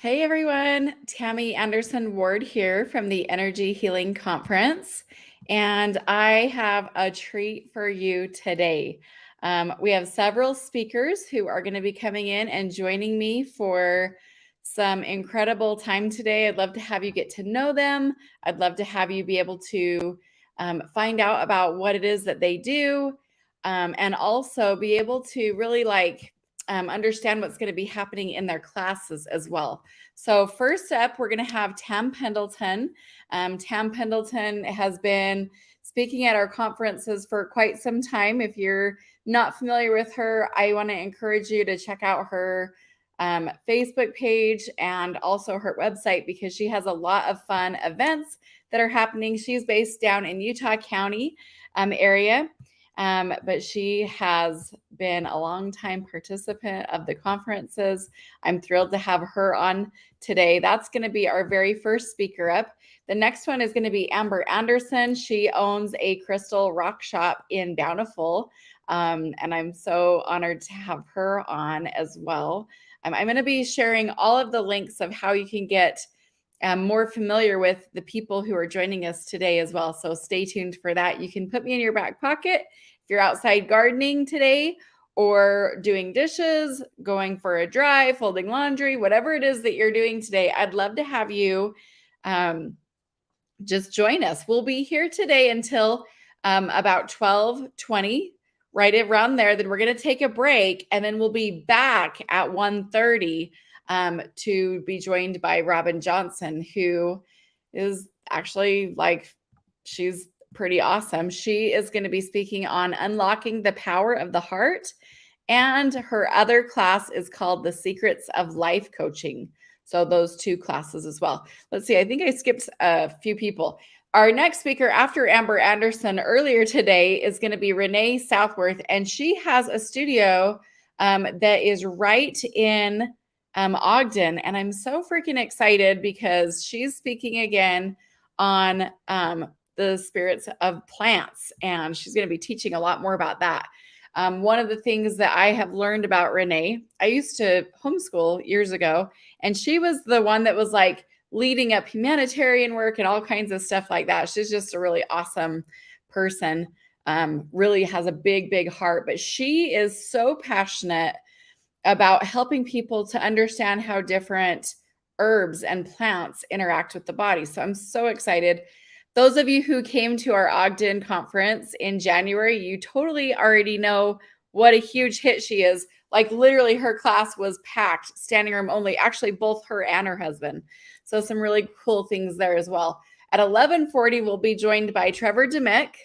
Hey everyone, Tammy Anderson Ward here from the Energy Healing Conference, and I have a treat for you today. We have several speakers who are going to be coming in and joining me for some incredible time today. I'd love to have you get to know them. I'd love to have you be able to find out about what it is that they do, and also be able to really understand what's going to be happening in their classes as well. So first up, we're going to have Tam Pendleton. Tam Pendleton has been speaking at our conferences for quite some time. If you're not familiar with her, I want to encourage you to check out her Facebook page and also her website because she has a lot of fun events that are happening. She's based down in Utah County area. But she has been a long-time participant of the conferences. I'm thrilled to have her on today. That's going to be our very first speaker up. The next one is going to be Amber Anderson. She owns a crystal rock shop in Bountiful, and I'm so honored to have her on as well. I'm going to be sharing all of the links of how you can get more familiar with the people who are joining us today as well. So stay tuned for that. You can put me in your back pocket if you're outside gardening today or doing dishes, going for a drive, folding laundry, whatever it is that you're doing today. I'd love to have you just join us. We'll be here today until about 12:20, right around there. Then we're going to take a break, and then we'll be back at 1:30 to be joined by Robin Johnson, who is actually she's pretty awesome. She is going to be speaking on unlocking the power of the heart, and her other class is called The Secrets of Life Coaching. So those two classes as well. Let's see, I think I skipped a few people. Our next speaker after Amber Anderson earlier today is going to be Renee Southworth, and she has a studio that is right in Ogden. And I'm so freaking excited because she's speaking again on the spirits of plants, and she's going to be teaching a lot more about that. One of the things that I have learned about Renee, I used to homeschool years ago, and she was the one that was leading up humanitarian work and all kinds of stuff like that. She's just a really awesome person, really has a big, big heart, but she is so passionate about helping people to understand how different herbs and plants interact with the body. So I'm so excited. Those of you who came to our Ogden conference in January, you totally already know what a huge hit she is. Literally her class was packed, standing room only, actually both her and her husband. So some really cool things there as well. At 11:40, we'll be joined by Trevor Dimick,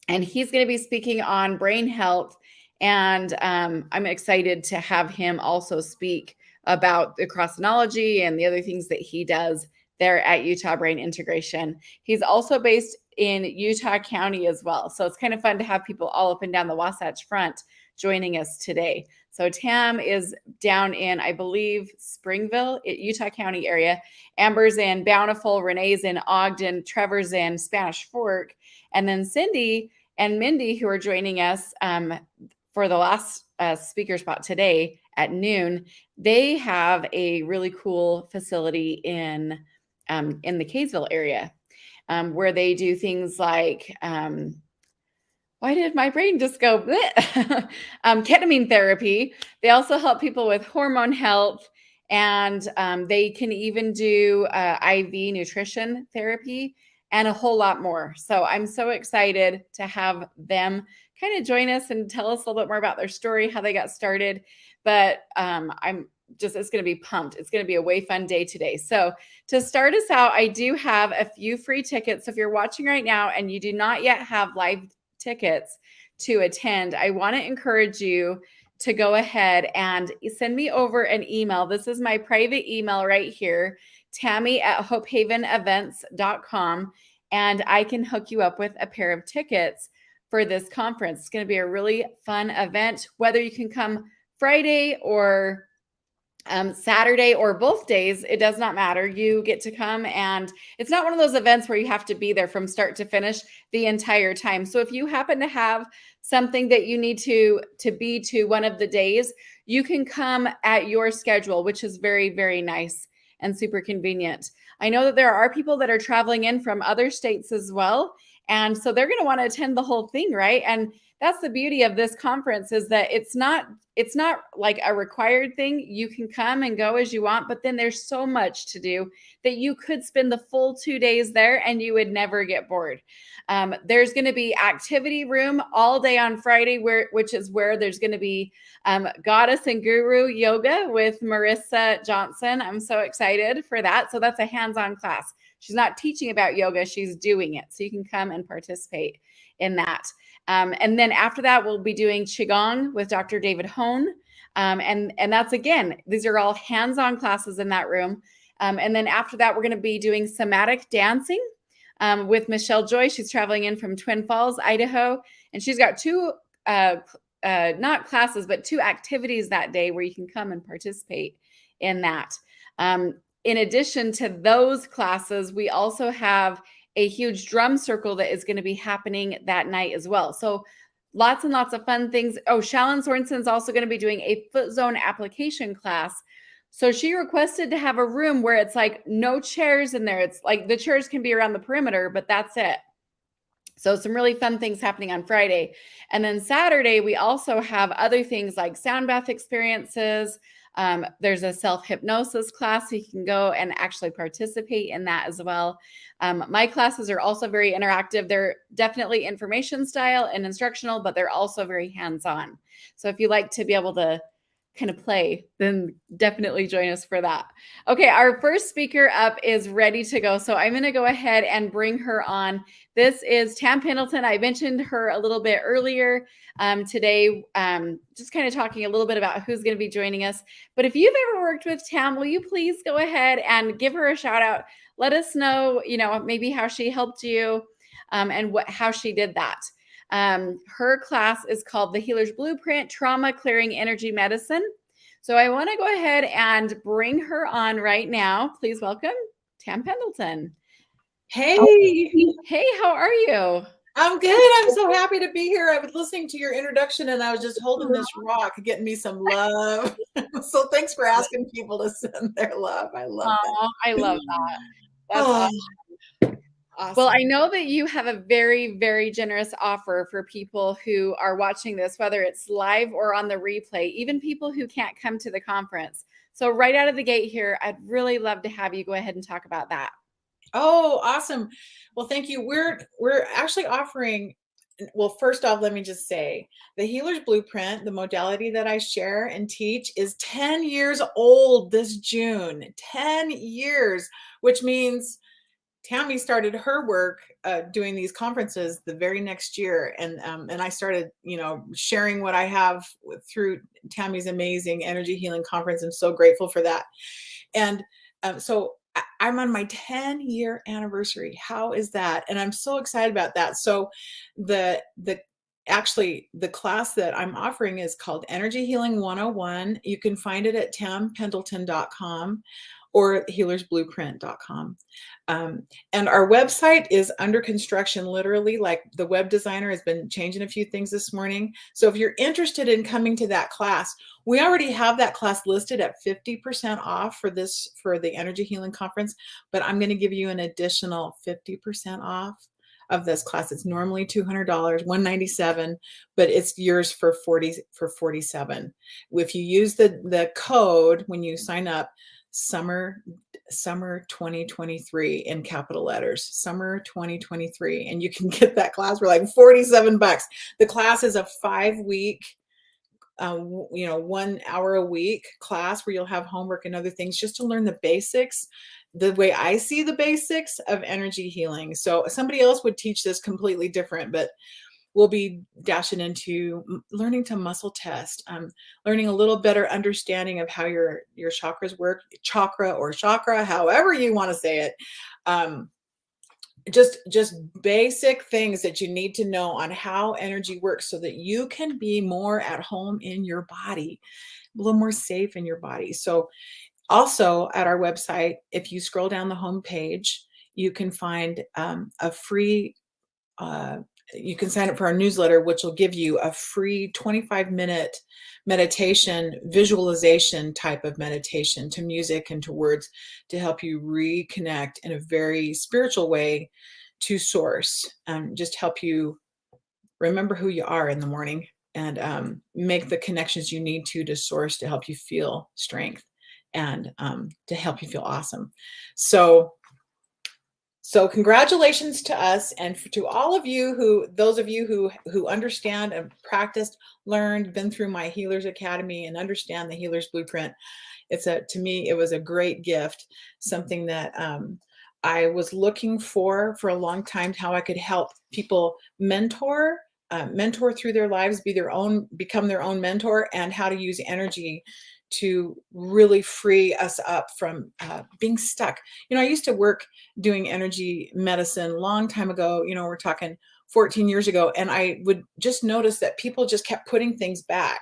and he's going to be speaking on brain health. And I'm excited to have him also speak about the crossology and the other things that he does there at Utah Brain Integration. He's also based in Utah County as well. So it's kind of fun to have people all up and down the Wasatch Front joining us today. So Tam is down in, I believe, Springville, Utah County area. Amber's in Bountiful, Renee's in Ogden, Trevor's in Spanish Fork, and then Cindy and Mindy, who are joining us for the last speaker spot today at noon, they have a really cool facility in the Kaysville area where they do things like, why did my brain just go ketamine therapy. They also help people with hormone health, and they can even do IV nutrition therapy and a whole lot more. So I'm so excited to have them kind of join us and tell us a little bit more about their story, how they got started. But it's going to be pumped. It's going to be a way fun day today. So to start us out, I do have a few free tickets. So if you're watching right now and you do not yet have live tickets to attend, I want to encourage you to go ahead and send me over an email. This is my private email right here, Tammy@hopehavenevents.com, and I can hook you up with a pair of tickets for this conference. It's going to be a really fun event, whether you can come Friday or Saturday or both days, it does not matter. You get to come, and it's not one of those events where you have to be there from start to finish the entire time. So if you happen to have something that you need to be to one of the days, you can come at your schedule, which is very, very nice and super convenient. I know that there are people that are traveling in from other states as well. And so they're going to want to attend the whole thing, right? And that's the beauty of this conference, is that it's not like a required thing. You can come and go as you want, but then there's so much to do that you could spend the full 2 days there and you would never get bored. There's going to be activity room all day on Friday, which is where there's going to be Goddess and Guru Yoga with Marissa Johnson. I'm so excited for that. So that's a hands-on class. She's not teaching about yoga, she's doing it. So you can come and participate in that. And then after that, we'll be doing Qigong with Dr. David Hone. And that's, again, these are all hands-on classes in that room. And then after that, we're going to be doing somatic dancing with Michelle Joy. She's traveling in from Twin Falls, Idaho. And she's got two, not classes, but 2 activities that day where you can come and participate in that. In addition to those classes, we also have a huge drum circle that is going to be happening that night as well. So lots and lots of fun things. Oh, Shalyn Sorensen's also going to be doing a foot zone application class. So she requested to have a room where it's like no chairs in there. It's like the chairs can be around the perimeter, but that's it. So some really fun things happening on Friday. And then Saturday, we also have other things like sound bath experiences. There's a self-hypnosis class, so you can go and actually participate in that as well. My classes are also very interactive. They're definitely information style and instructional, but they're also very hands-on. So if you like to be able to kind of play, then definitely join us for that. Okay, our first speaker up is ready to go. So I'm going to go ahead and bring her on. This is Tam Pendleton. I mentioned her a little bit earlier today, just kind of talking a little bit about who's going to be joining us. But if you've ever worked with Tam, will you please go ahead and give her a shout out? Let us know, maybe how she helped you and how she did that. Her class is called The Healer's Blueprint, Trauma Clearing Energy Medicine. So I want to go ahead and bring her on right now. Please welcome Tam Pendleton. Hey. Hey, how are you? I'm good. I'm so happy to be here. I was listening to your introduction and I was just holding this rock, getting me some love. So thanks for asking people to send their love. I love that. I love that. That's awesome. Awesome. Well, I know that you have a very, very generous offer for people who are watching this, whether it's live or on the replay, even people who can't come to the conference. So right out of the gate here, I'd really love to have you go ahead and talk about that. Oh, awesome. Well, thank you. We're actually offering, well, first off, let me just say the Healer's Blueprint, the modality that I share and teach, is 10 years old this June. 10 years, which means Tammy started her work doing these conferences the very next year, and I started, sharing what I have through Tammy's amazing energy healing conference. I'm so grateful for that, and so I'm on my 10-year anniversary. How is that? And I'm so excited about that. So actually the class that I'm offering is called Energy Healing 101. You can find it at tampendleton.com or healersblueprint.com. And our website is under construction, literally, like the web designer has been changing a few things this morning. So if you're interested in coming to that class, we already have that class listed at 50% off for the Energy Healing Conference, but I'm going to give you an additional 50% off of this class. It's normally $200, $197, but it's yours for $47. If you use the code when you sign up, summer 2023 in capital letters, summer 2023, and you can get that class for like $47. The class is a 5-week 1 hour a week class where you'll have homework and other things just to learn the basics, the way I see the basics of energy healing. So somebody else would teach this completely different, but we'll be dashing into learning to muscle test, learning a little better understanding of how your chakras work, chakra, however you want to say it. Just basic things that you need to know on how energy works so that you can be more at home in your body, a little more safe in your body. So also at our website, if you scroll down the home page, you can find a free you can sign up for our newsletter, which will give you a free 25-minute meditation, visualization type of meditation to music and to words to help you reconnect in a very spiritual way to source. Just help you remember who you are in the morning and make the connections you need to source to help you feel strength and to help you feel awesome. So congratulations to us and to all of you those of you who understand and practiced, learned, been through my Healers Academy and understand the Healers Blueprint. To me, it was a great gift, something that I was looking for a long time, how I could help people mentor through their lives, become their own mentor, and how to use energy to really free us up from being stuck. I used to work doing energy medicine a long time ago. We're talking 14 years ago, and I would just notice that people just kept putting things back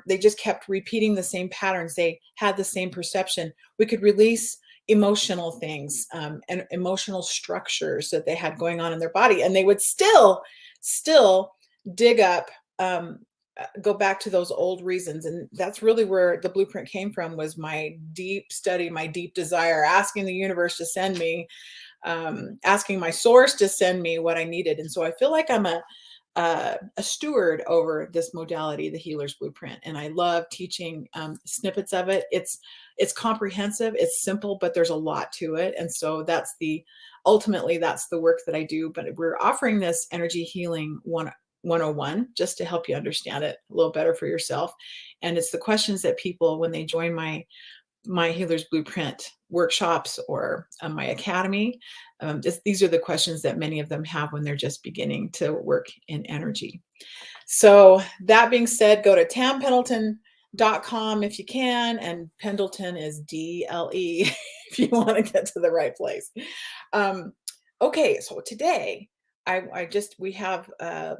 they just kept repeating the same patterns. They had the same perception. We could release emotional things and emotional structures that they had going on in their body, and they would still dig up, go back to those old reasons. And that's really where the blueprint came from, was my deep study, my deep desire, asking the universe to send me, asking my source to send me what I needed. And so I feel like I'm a steward over this modality, the Healer's Blueprint. And I love teaching snippets of it. It's comprehensive, it's simple, but there's a lot to it. And so ultimately that's the work that I do. But we're offering this Energy Healing 101 just to help you understand it a little better for yourself. And it's the questions that people, when they join my Healer's Blueprint workshops or my academy, these are the questions that many of them have when they're just beginning to work in energy. So that being said, go to tampendleton.com if you can, and Pendleton is DLE if you want to get to the right place. Okay, so today we have a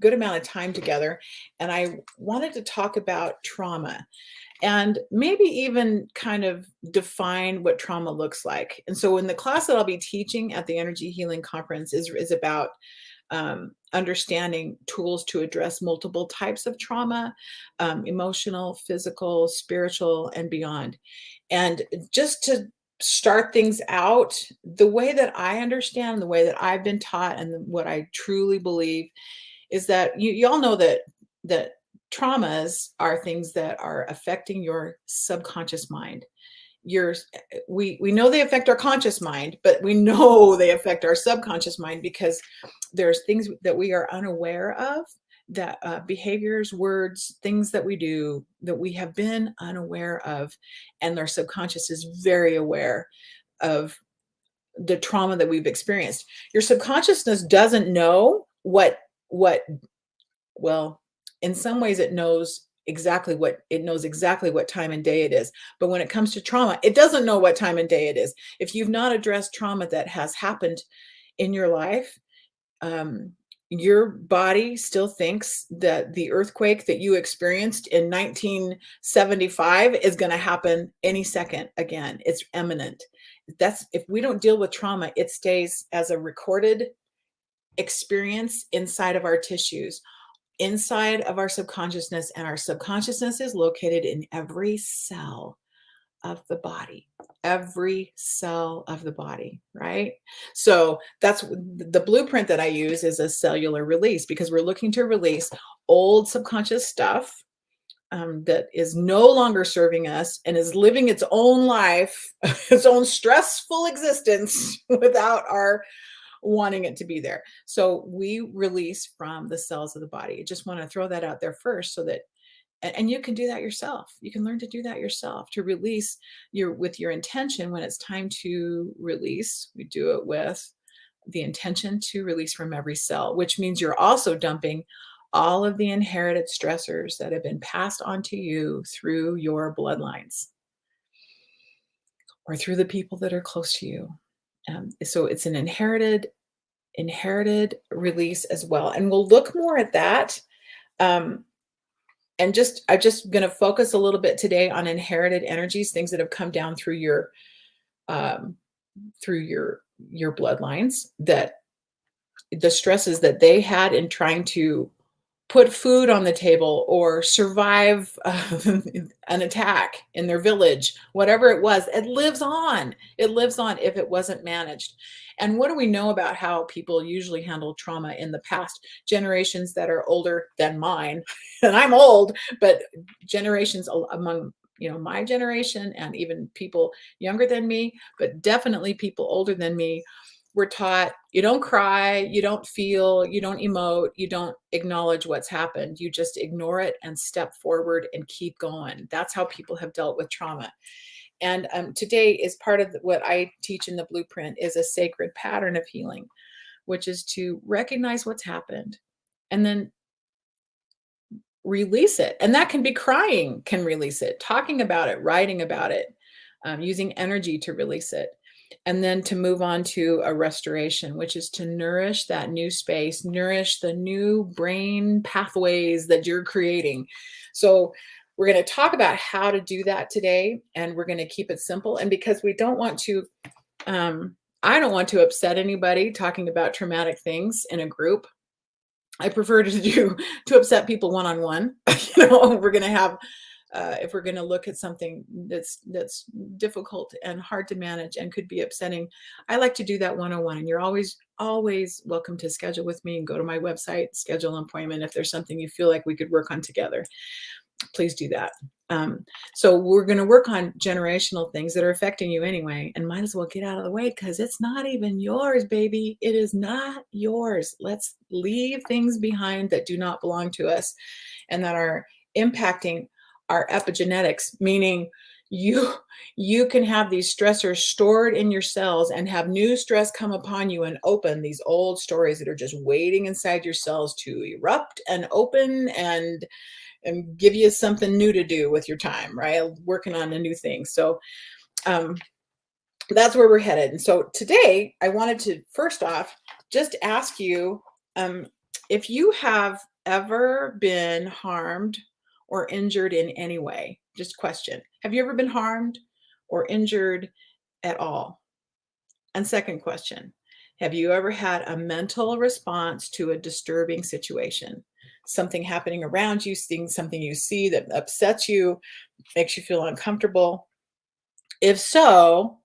good amount of time together, and I wanted to talk about trauma and maybe even kind of define what trauma looks like. And so in the class that I'll be teaching at the Energy Healing Conference is about understanding tools to address multiple types of trauma, emotional, physical, spiritual, and beyond. And just to start things out, the way that I understand, the way that I've been taught, and what I truly believe is that you all know that traumas are things that are affecting your subconscious mind. We know they affect our conscious mind, but we know they affect our subconscious mind because there's things that we are unaware of, that behaviors, words, things that we do that we have been unaware of, and our subconscious is very aware of the trauma that we've experienced. Your subconsciousness doesn't know well, in some ways it knows exactly what time and day it is. But when it comes to trauma, it doesn't know what time and day it is. If you've not addressed trauma that has happened in your life, your body still thinks that the earthquake that you experienced in 1975 is going to happen any second again. It's imminent. If we don't deal with trauma, it stays as a recorded experience inside of our tissues, inside of our subconsciousness, and our subconsciousness is located in every cell of the body, right? So that's the blueprint that I use, is a cellular release, because we're looking to release old subconscious stuff that is no longer serving us and is living its own life, its own stressful existence without our wanting it to be there. So we release from the cells of the body. I just want to throw that out there first, so that, and you can do that yourself. You can learn to do that yourself, to release with your intention. When it's time to release, we do it with the intention to release from every cell, which means you're also dumping all of the inherited stressors that have been passed on to you through your bloodlines or through the people that are close to you. So it's an inherited release as well. And we'll look more at that. And I'm just going to focus a little bit today on inherited energies, things that have come down through your bloodlines that the stresses that they had in trying to put food on the table or survive an attack in their village, whatever it was, it lives on. It lives on if it wasn't managed. And what do we know about how people usually handle trauma in the past? Generations that are older than mine, and I'm old, but generations among my generation and even people younger than me, but definitely people older than me, we're taught you don't cry, you don't feel, you don't emote, you don't acknowledge what's happened. You just ignore it and step forward and keep going. That's how people have dealt with trauma. And today is part of what I teach in the blueprint is a sacred pattern of healing, which is to recognize what's happened and then release it. And that can be crying, can release it, talking about it, writing about it, using energy to release it. And then to move on to a restoration, which is to nourish that new space, nourish the new brain pathways that you're creating. So we're going to talk about how to do that today, and we're going to keep it simple. And because we don't want to, I don't want to upset anybody talking about traumatic things in a group. I prefer to upset people one-on-one. We're going to have, if we're going to look at something that's difficult and hard to manage and could be upsetting, I like to do that one-on-one. And you're always welcome to schedule with me and go to my website, schedule an appointment. If there's something you feel like we could work on together, please do that. So we're going to work on generational things that are affecting you anyway, and might as well get out of the way because it's not even yours, baby. It is not yours. Let's leave things behind that do not belong to us and that are impacting our epigenetics, meaning you can have these stressors stored in your cells and have new stress come upon you and open these old stories that are just waiting inside your cells to erupt and open and give you something new to do with your time, right? Working on a new thing. So that's where we're headed. And so today I wanted to first off just ask you if you have ever been harmed or injured in any way. Just question. Have you ever been harmed or injured at all? And second question, have you ever had a mental response to a disturbing situation? Something happening around you, seeing something you see that upsets you, makes you feel uncomfortable. If so,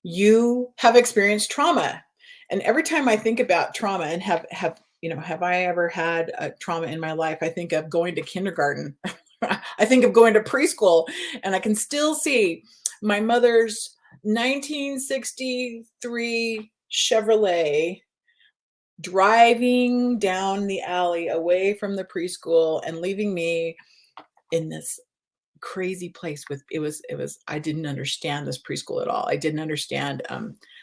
you have experienced trauma. And every time I think about trauma and have I ever had a trauma in my life, I think of going to kindergarten. I think of going to preschool, and I can still see my mother's 1963 Chevrolet driving down the alley away from the preschool and leaving me in this crazy place with it was I didn't understand this preschool at all. I didn't understand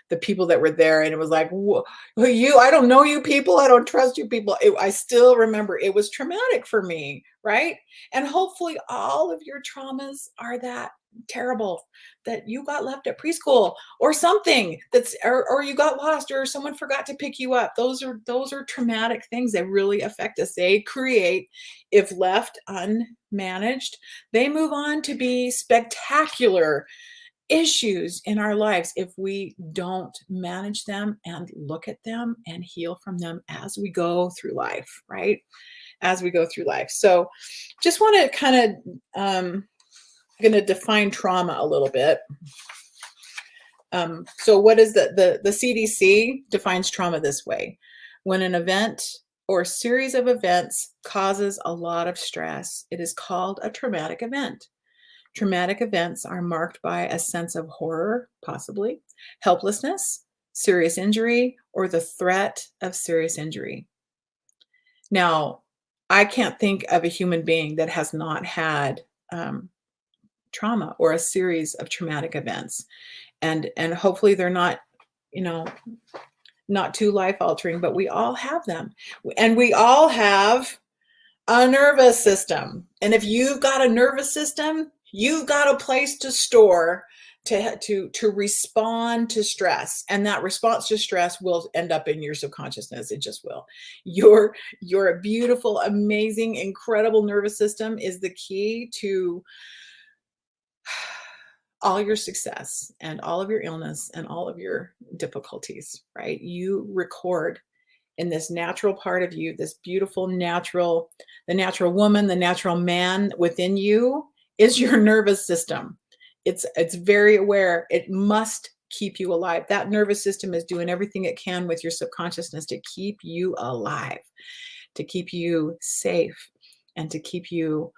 the people that were there, and it was like, who you? I don't know you people. I don't trust you people. I still remember it was traumatic for me, right? And hopefully all of your traumas are that terrible that you got left at preschool or something or you got lost or someone forgot to pick you up. Those are traumatic things that really affect us. They create, if left unmanaged, they move on to be spectacular issues in our lives if we don't manage them and look at them and heal from them as we go through life, right? As we go through life. So just want to kind of going to define trauma a little bit. So what is the CDC defines trauma this way: when an event or a series of events causes a lot of stress, it is called a traumatic event. Traumatic events are marked by a sense of horror, possibly helplessness, serious injury, or the threat of serious injury. Now, I can't think of a human being that has not had trauma or a series of traumatic events, and hopefully they're not not too life altering, but we all have them, and we all have a nervous system. And if you've got a nervous system, you've got a place to store to respond to stress, and that response to stress will end up in your subconsciousness. It just will. Your beautiful, amazing, incredible nervous system is the key to all your success and all of your illness and all of your difficulties, right? You record in this natural part of you, this beautiful natural, the natural woman, the natural man within you is your nervous system. It's very aware. It must keep you alive. That nervous system is doing everything it can with your subconsciousness to keep you alive, to keep you safe, and to keep you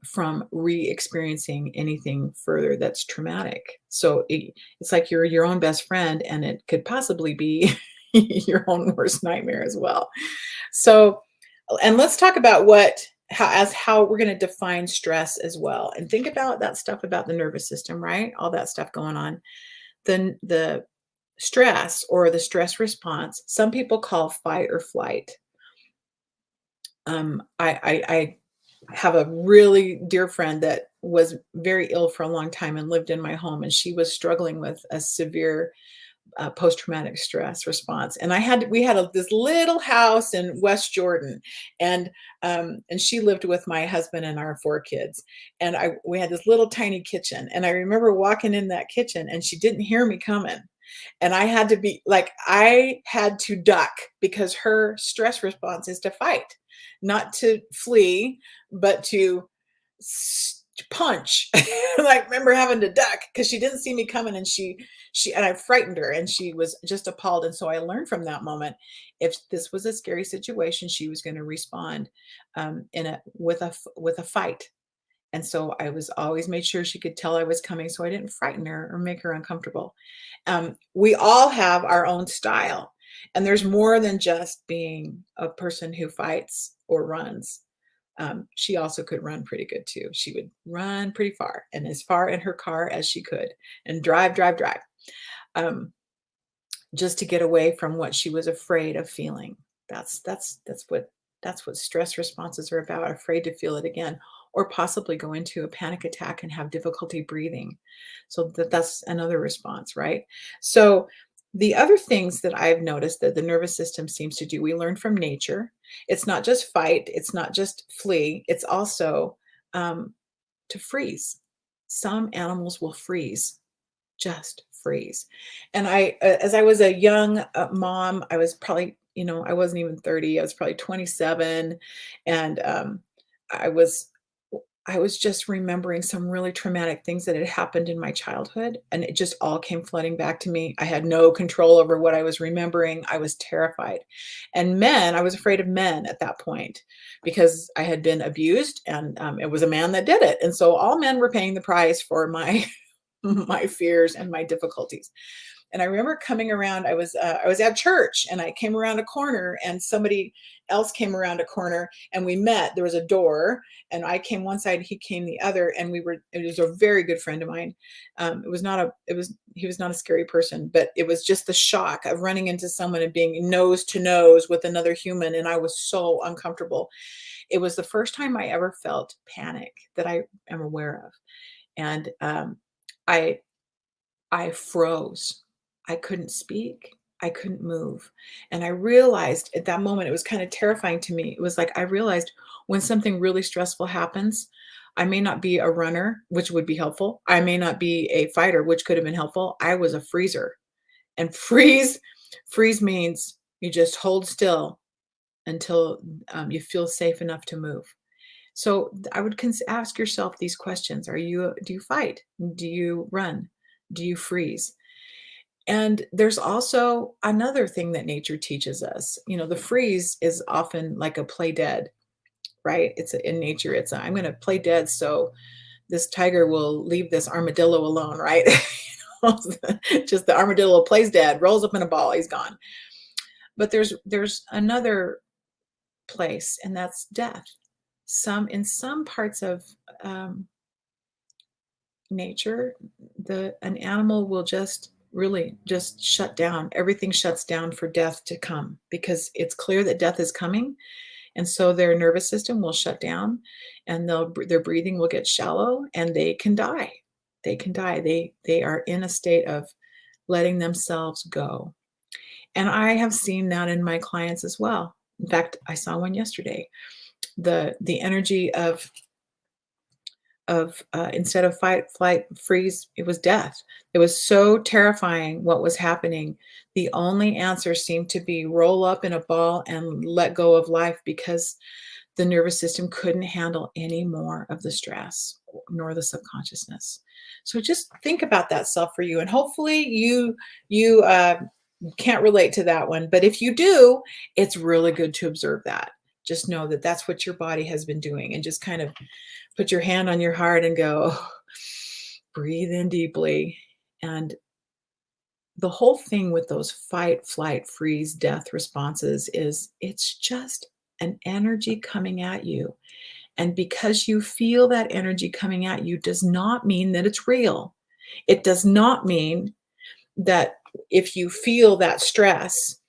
from re-experiencing anything further that's traumatic. So it's like you're your own best friend, and it could possibly be your own worst nightmare as well. So, and let's talk about how we're going to define stress as well, and think about that stuff about the nervous system, right? All that stuff going on. Then the stress or the stress response, some people call fight or flight. I have a really dear friend that was very ill for a long time and lived in my home, and she was struggling with a severe post-traumatic stress response. And we had this little house in West Jordan, and she lived with my husband and our 4 kids. And we had this little tiny kitchen, and I remember walking in that kitchen, and she didn't hear me coming. And I had to duck because her stress response is to fight, not to flee, but to punch. Like, remember having to duck because she didn't see me coming, and and I frightened her, and she was just appalled. And so I learned from that moment, if this was a scary situation, she was going to respond with a fight. And so I was always made sure she could tell I was coming, so I didn't frighten her or make her uncomfortable. We all have our own style, and there's more than just being a person who fights or runs. She also could run pretty good too. She would run pretty far, and as far in her car as she could, and drive, um, just to get away from what she was afraid of feeling. That's what stress responses are about. Afraid to feel it again, or possibly go into a panic attack and have difficulty breathing. So that's another response, right? So the other things that I've noticed that the nervous system seems to do, we learn from nature. It's not just fight, it's not just flee, it's also to freeze. Some animals will freeze, just freeze. And as I was a young mom, I was probably, I wasn't even 30, I was probably 27. And I was I was just remembering some really traumatic things that had happened in my childhood, and it just all came flooding back to me. I had no control over what I was remembering. I was terrified. And I was afraid of men at that point because I had been abused, and it was a man that did it. And so all men were paying the price for my my fears and my difficulties. And I remember coming around, I was at church, and I came around a corner, and somebody else came around a corner, and we met. There was a door, and I came one side, he came the other, and it was a very good friend of mine. He was not a scary person, but it was just the shock of running into someone and being nose to nose with another human. And I was so uncomfortable. It was the first time I ever felt panic that I am aware of. And I, I froze. I couldn't speak. I couldn't move. And I realized at that moment, it was kind of terrifying to me. It was like I realized when something really stressful happens, I may not be a runner, which would be helpful. I may not be a fighter, which could have been helpful. I was a freezer. And freeze means you just hold still until you feel safe enough to move. So I would ask yourself these questions. Do you fight? Do you run? Do you freeze? And there's also another thing that nature teaches us. The freeze is often like a play dead, right? In nature, I'm going to play dead so this tiger will leave this armadillo alone, right? Just the armadillo plays dead, rolls up in a ball, he's gone. But there's another place, and that's death. In some parts of nature, an animal will really just shut down. Everything shuts down for death to come because it's clear that death is coming. And so their nervous system will shut down, and their breathing will get shallow, and they can die. They can die. They are in a state of letting themselves go. And I have seen that in my clients as well. In fact, I saw one yesterday. The energy of instead of fight, flight, freeze, it was death. It was so terrifying what was happening. The only answer seemed to be roll up in a ball and let go of life, because the nervous system couldn't handle any more of the stress, nor the subconsciousness. So just think about that stuff for you, and hopefully you can't relate to that one. But if you do, it's really good to observe that. Just know that that's what your body has been doing, and just kind of put your hand on your heart and go, breathe in deeply. And the whole thing with those fight, flight, freeze, death responses is it's just an energy coming at you. And because you feel that energy coming at you does not mean that it's real. It does not mean that if you feel that stress,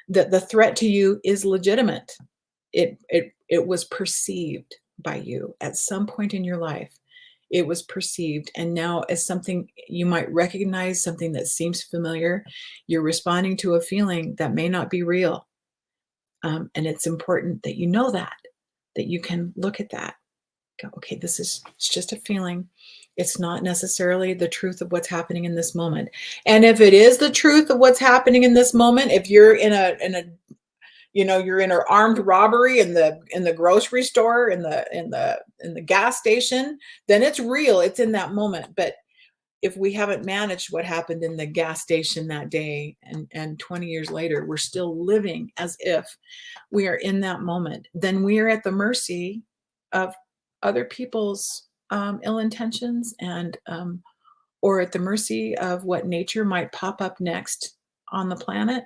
that the threat to you is legitimate. It was perceived by you at some point in your life. It was perceived, and now as something you might recognize, something that seems familiar, you're responding to a feeling that may not be real. And it's important that you know that you can look at that, go, okay, it's just a feeling. It's not necessarily the truth of what's happening in this moment. And if it is the truth of what's happening in this moment, if you're in a you're in an armed robbery in the grocery store, in the gas station, then it's real. It's in that moment. But if we haven't managed what happened in the gas station that day, and 20 years later we're still living as if we are in that moment, then we are at the mercy of other people's ill intentions, and or at the mercy of what nature might pop up next on the planet.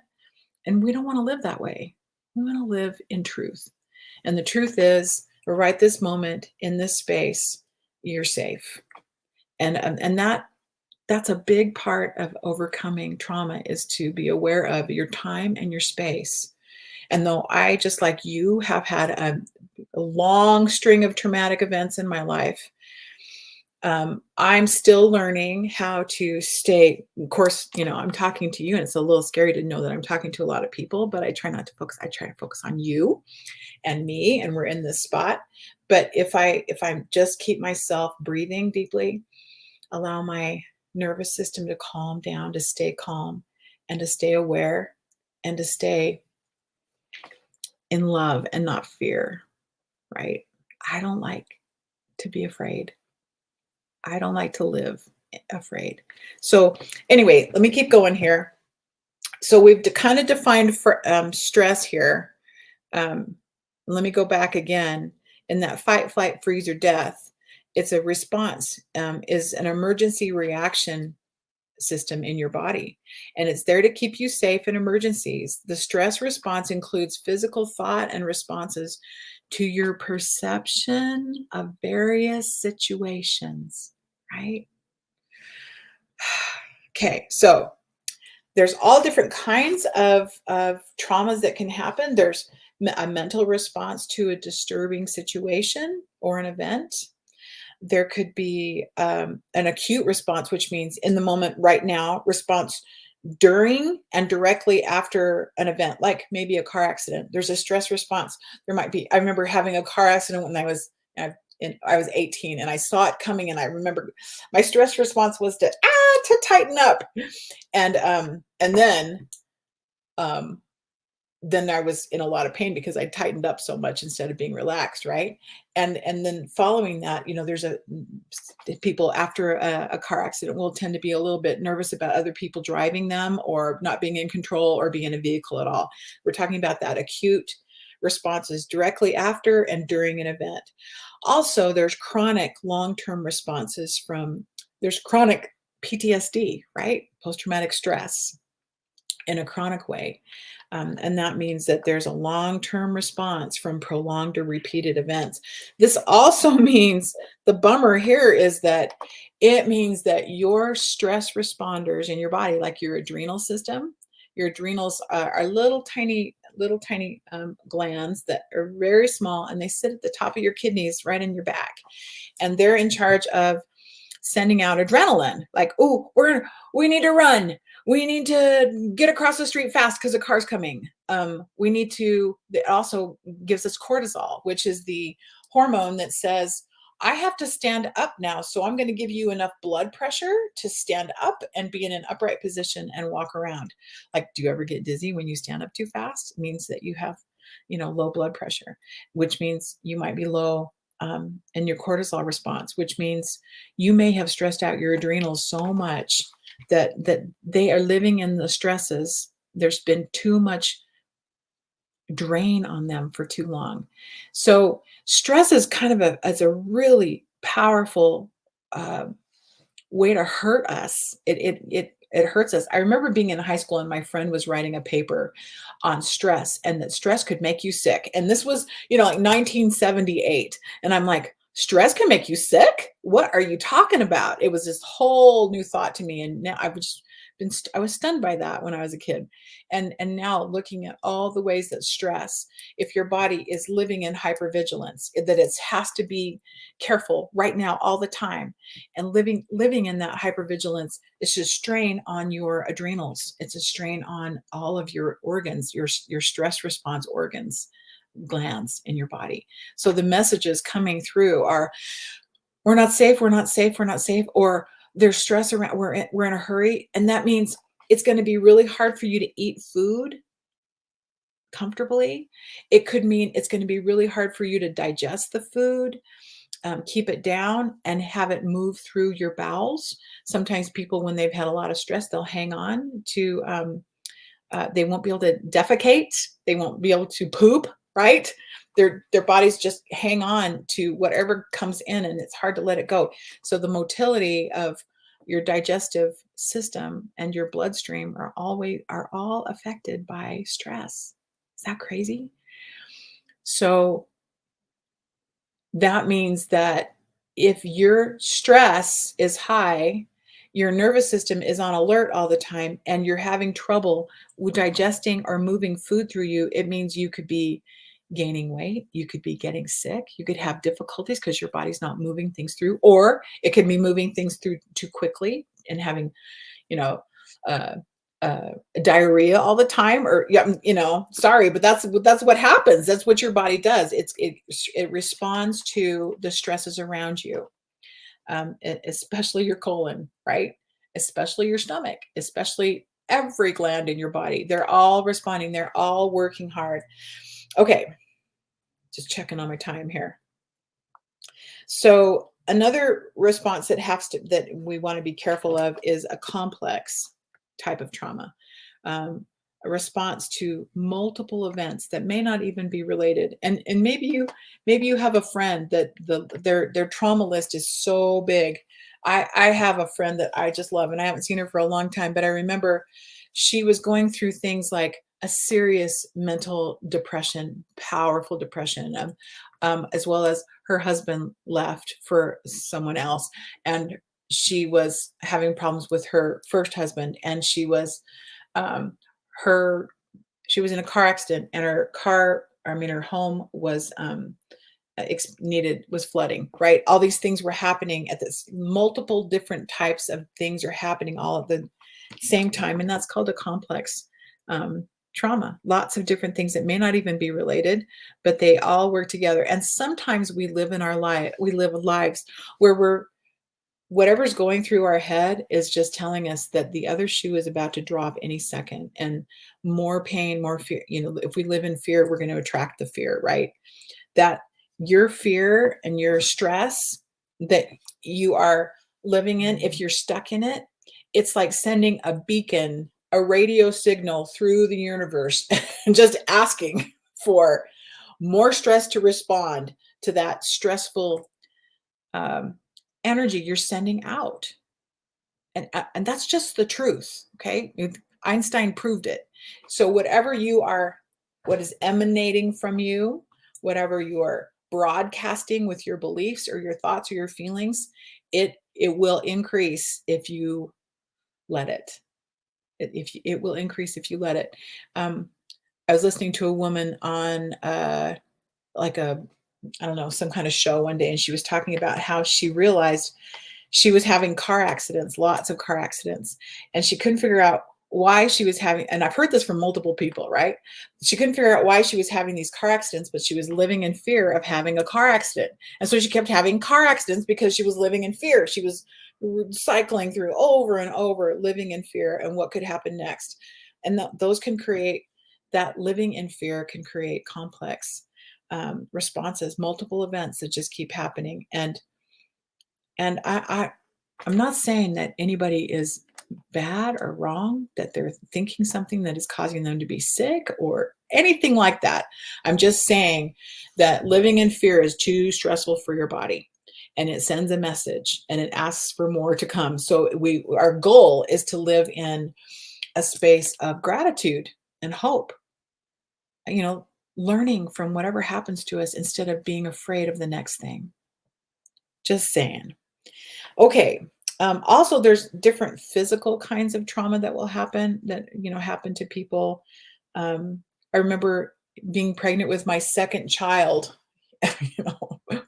And we don't want to live that way. We want to live in truth. And the truth is, right this moment in this space, you're safe. And that's a big part of overcoming trauma, is to be aware of your time and your space. And though I, just like you, have had a long string of traumatic events in my life, I'm still learning how to stay. Of course, I'm talking to you, and it's a little scary to know that I'm talking to a lot of people, but I try not to focus. I try to focus on you and me, and we're in this spot. But if I just keep myself breathing deeply, allow my nervous system to calm down, to stay calm, and to stay aware, and to stay in love and not fear, right? I don't like to be afraid. I don't like to live afraid. So anyway, let me keep going here. So we've kind of defined for stress here. Let me go back again. In that fight, flight, freeze, or death, it's a response, is an emergency reaction system in your body, and it's there to keep you safe in emergencies. The stress response includes physical thought and responses to your perception of various situations, right? Okay, so there's all different kinds of traumas that can happen. There's a mental response to a disturbing situation or an event. There could be an acute response, which means in the moment, right now, response during and directly after an event, like maybe a car accident. There's a stress response. There might be, I remember having a car accident when I was 18, and I saw it coming, and I remember my stress response was to tighten up. And then I was in a lot of pain because I tightened up so much instead of being relaxed, right? And then following that, there's people after a car accident will tend to be a little bit nervous about other people driving them, or not being in control, or being in a vehicle at all. We're talking about that acute responses directly after and during an event. Also, there's chronic long-term responses there's chronic PTSD, right? Post-traumatic stress, in a chronic way. And that means that there's a long-term response from prolonged or repeated events. This also means, the bummer here is that it means that your stress responders in your body, like your adrenal system, your adrenals are little tiny glands that are very small, and they sit at the top of your kidneys right in your back. And they're in charge of sending out adrenaline, like, oh, we need to run. We need to get across the street fast because a car's coming. It also gives us cortisol, which is the hormone that says I have to stand up now, so I'm going to give you enough blood pressure to stand up and be in an upright position and walk around. Like, do you ever get dizzy when you stand up too fast? It means that you have, low blood pressure, which means you might be low in your cortisol response, which means you may have stressed out your adrenals so much that they are living in the stresses. There's been too much drain on them for too long. So stress is kind of a really powerful uh, way to hurt us. It hurts us. I remember being in high school and my friend was writing a paper on stress and that stress could make you sick. And this was, like 1978. And I'm like, stress can make you sick? What are you talking about? It was this whole new thought to me. And now I was stunned by that when I was a kid. And now looking at all the ways that stress, if your body is living in hypervigilance, that it has to be careful right now all the time, and living in that hypervigilance is a strain on your adrenals. It's a strain on all of your organs, your stress response organs, glands in your body. So the messages coming through are, we're not safe, we're not safe, we're not safe, or there's stress around, we're in a hurry. And that means it's going to be really hard for you to eat food comfortably. It could mean it's going to be really hard for you to digest the food, keep it down, and have it move through your bowels. Sometimes people, when they've had a lot of stress, they'll hang on to, they won't be able to defecate. They won't be able to poop, right? Their bodies just hang on to whatever comes in and it's hard to let it go. So the motility of your digestive system and your bloodstream are all affected by stress. Is that crazy? So that means that if your stress is high, your nervous system is on alert all the time, and you're having trouble with digesting or moving food through you, it means you could be gaining weight, you could be getting sick, you could have difficulties because your body's not moving things through, or it could be moving things through too quickly and having, you know, uh, diarrhea all the time, or yeah, sorry, but that's what happens. That's what your body does. It responds to the stresses around you, especially your colon, right? Especially your stomach, especially every gland in your body. They're all responding. They're all working hard. Okay, just checking on my time here. So another response that we want to be careful of is a complex type of trauma, a response to multiple events that may not even be related. And maybe you have a friend that their trauma list is so big. I have a friend that I just love, and I haven't seen her for a long time, but I remember she was going through things like a serious mental depression, powerful depression, as well as her husband left for someone else, and she was having problems with her first husband, and she was um, she was in a car accident, and her home was was flooding, right? All these things were happening at this, multiple different types of things are happening all at the same time, and that's called a complex trauma. Lots of different things that may not even be related, but they all work together. And sometimes we live lives where whatever's going through our head is just telling us that the other shoe is about to drop any second, and more pain, more fear. If we live in fear, we're going to attract the fear, right? That your fear and your stress that you are living in, if you're stuck in it, it's like sending a beacon, a radio signal through the universe and just asking for more stress to respond to that stressful energy you're sending out. And that's just the truth, okay? Einstein proved it. So what is emanating from you, whatever you are broadcasting with your beliefs or your thoughts or your feelings, it will increase if you let it. It will increase if you let it. I was listening to a woman on like I don't know, some kind of show one day, and she was talking about how she realized she was having car accidents, lots of car accidents, and she couldn't figure out why she was having, and I've heard this from multiple people, right? She couldn't figure out why she was having these car accidents, but she was living in fear of having a car accident. And so she kept having car accidents because she was living in fear. She was cycling through over and over, living in fear and what could happen next. And those can create, that living in fear can create complex responses, multiple events that just keep happening. And I'm not saying that anybody is bad or wrong, that they're thinking something that is causing them to be sick or anything like that. I'm just saying that living in fear is too stressful for your body, and it sends a message and it asks for more to come. So our goal is to live in a space of gratitude and hope, you know, learning from whatever happens to us instead of being afraid of the next thing. Just saying. Okay. Also, there's different physical kinds of trauma that will happen that, happen to people. I remember being pregnant with my second child,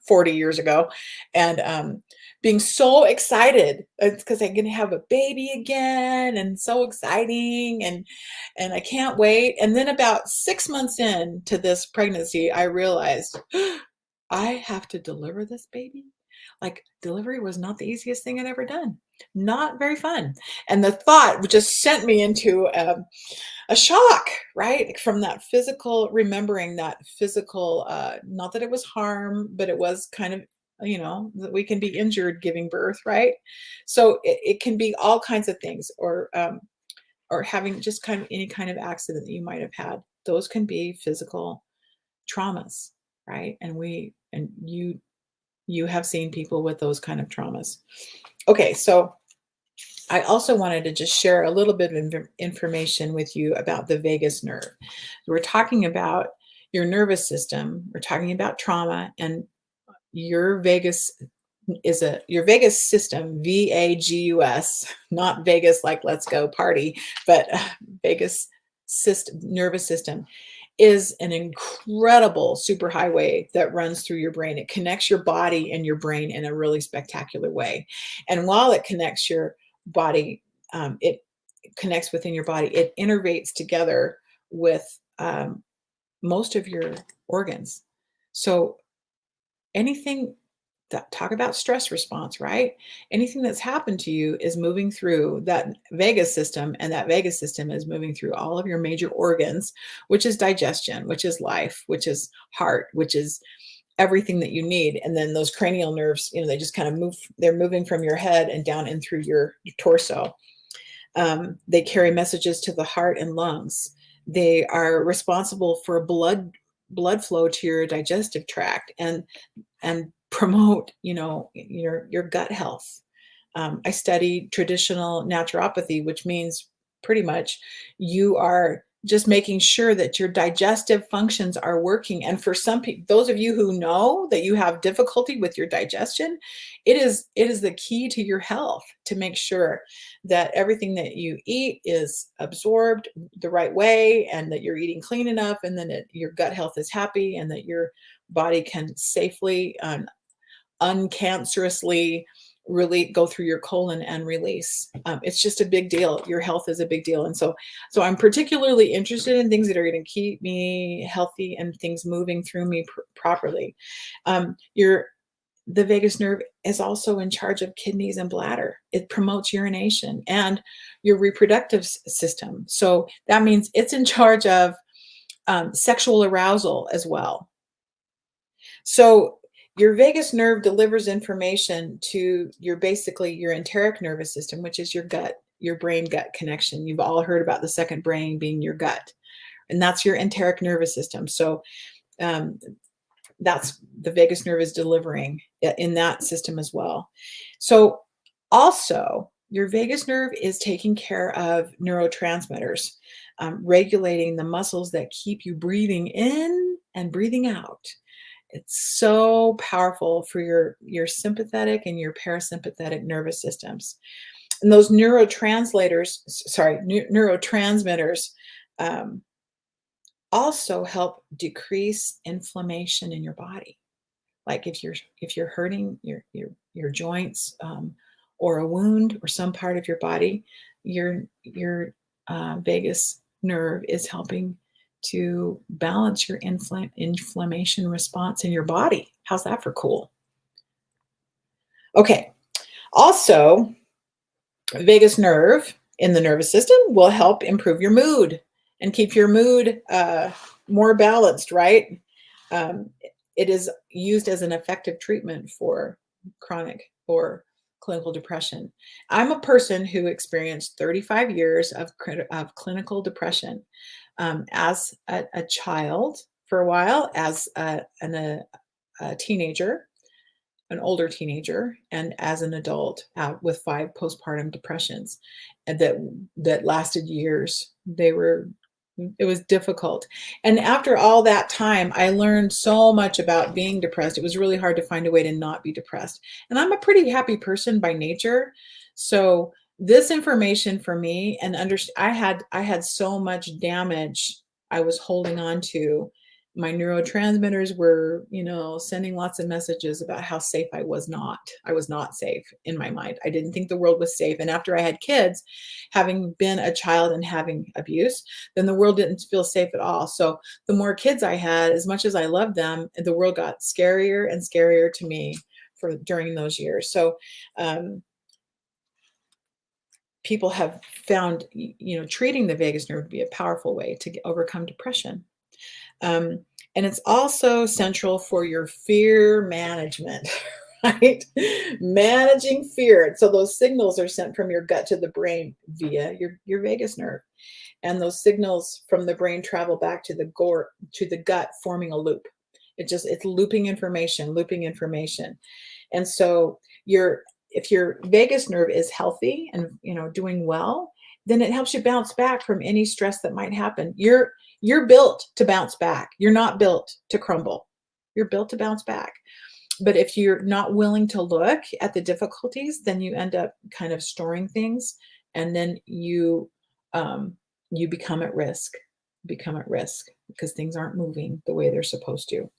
40 years ago, and being so excited because I'm going to have a baby again, and so exciting, and I can't wait. And then about 6 months into this pregnancy, I realized I have to deliver this baby. Like, delivery was not the easiest thing I'd ever done. Not very fun. And the thought just sent me into a shock, right? From that physical, remembering that physical, not that it was harm, but it was kind of, that we can be injured giving birth, right? So it can be all kinds of things, or having just kind of any kind of accident that you might have had. Those can be physical traumas, right? And you have seen people with those kind of traumas. Okay, so I also wanted to just share a little bit of information with you about the vagus nerve. We're talking about your nervous system, we're talking about trauma, and your vagus your vagus system, VAGUS, not Vegas like let's go party, but vagus system, nervous system, is an incredible superhighway that runs through your brain. It connects your body and your brain in a really spectacular way. And while it connects your body, it connects within your body, it innervates together with most of your organs. So anything that, talk about stress response, right? Anything that's happened to you is moving through that vagus system, and that vagus system is moving through all of your major organs, which is digestion, which is life, which is heart, which is everything that you need. And then those cranial nerves, they just kind of move, they're moving from your head and down in through your torso. They carry messages to the heart and lungs. They are responsible for blood flow to your digestive tract, and promote, your gut health. I study traditional naturopathy, which means pretty much you are just making sure that your digestive functions are working. And for some people, those of you who know that you have difficulty with your digestion, it is the key to your health to make sure that everything that you eat is absorbed the right way, and that you're eating clean enough, and then your gut health is happy, and that your body can safely uncancerously really go through your colon and release. It's just a big deal. Your health is a big deal. And so I'm particularly interested in things that are going to keep me healthy and things moving through me properly. The vagus nerve is also in charge of kidneys and bladder. It promotes urination and your reproductive system. So that means it's in charge of sexual arousal as well. So your vagus nerve delivers information to basically your enteric nervous system, which is your gut, your brain gut connection. You've all heard about the second brain being your gut, and that's your enteric nervous system. So that's the vagus nerve is delivering in that system as well. So also, your vagus nerve is taking care of neurotransmitters, regulating the muscles that keep you breathing in and breathing out. It's so powerful for your sympathetic and your parasympathetic nervous systems. And those neurotransmitters also help decrease inflammation in your body. Like if you're hurting your joints, or a wound or some part of your body, your vagus nerve is helping to balance your inflammation response in your body. How's that for cool? Okay. Also, vagus nerve in the nervous system will help improve your mood and keep your mood more balanced, right? It is used as an effective treatment for chronic or clinical depression. I'm a person who experienced 35 years of clinical depression as a child for a while, as a teenager, an older teenager, and as an adult with 5 postpartum depressions, and that lasted years. It was difficult. And after all that time, I learned so much about being depressed. It was really hard to find a way to not be depressed. And I'm a pretty happy person by nature. So this information for me, and I had so much damage I was holding on to. My neurotransmitters were, sending lots of messages about how safe I was not. I was not safe in my mind. I didn't think the world was safe. And after I had kids, having been a child and having abuse, then the world didn't feel safe at all. So the more kids I had, as much as I loved them, the world got scarier and scarier to me during those years. So people have found, treating the vagus nerve to be a powerful way to overcome depression. And it's also central for your fear management, right? Managing fear. So those signals are sent from your gut to the brain via your vagus nerve. And those signals from the brain travel back to the gut, forming a loop. It's looping information. And so if your vagus nerve is healthy and doing well, then it helps you bounce back from any stress that might happen. You're built to bounce back. You're not built to crumble. You're built to bounce back. But if you're not willing to look at the difficulties, then you end up kind of storing things, and then you become at risk. Because things aren't moving the way they're supposed to.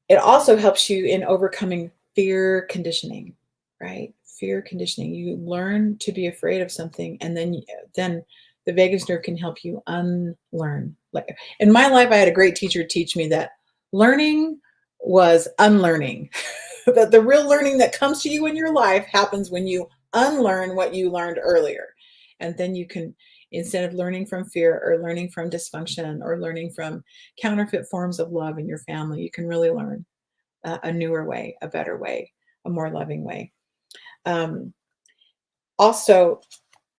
It also helps you in overcoming fear conditioning, right? Fear conditioning. You learn to be afraid of something, and then the vagus nerve can help you unlearn. Like in my life, I had a great teacher teach me that learning was unlearning. That the real learning that comes to you in your life happens when you unlearn what you learned earlier. And then you can, instead of learning from fear or learning from dysfunction or learning from counterfeit forms of love in your family, you can really learn a newer way, a better way, a more loving way. Also,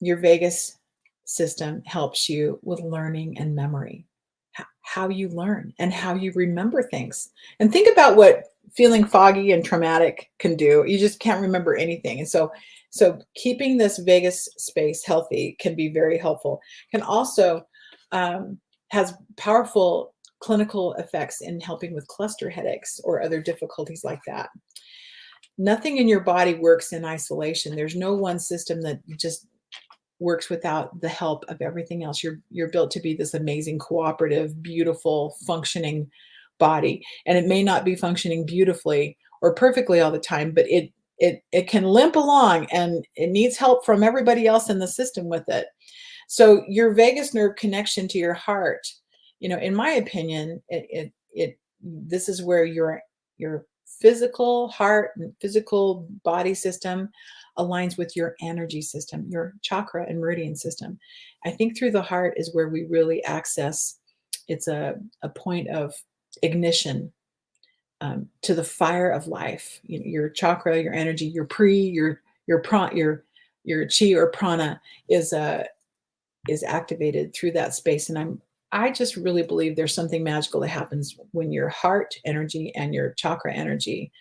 your vagus system helps you with learning and memory, how you learn and how you remember things. And think about what feeling foggy and traumatic can do. You just can't remember anything. And so keeping this vagus space healthy can be very helpful. Can also has powerful clinical effects in helping with cluster headaches or other difficulties like that. Nothing in your body works in isolation. There's no one system that just works without the help of everything else. You're built to be this amazing, cooperative, beautiful, functioning body. And it may not be functioning beautifully or perfectly all the time, but it can limp along, and it needs help from everybody else in the system with it. So your vagus nerve connection to your heart, in my opinion, this is where your physical heart and physical body system aligns with your energy system, your chakra and meridian system. I think through the heart is where we really access. It's a point of ignition to the fire of life. Your chakra, your energy, your chi or prana is activated through that space. And I just really believe there's something magical that happens when your heart energy and your chakra energy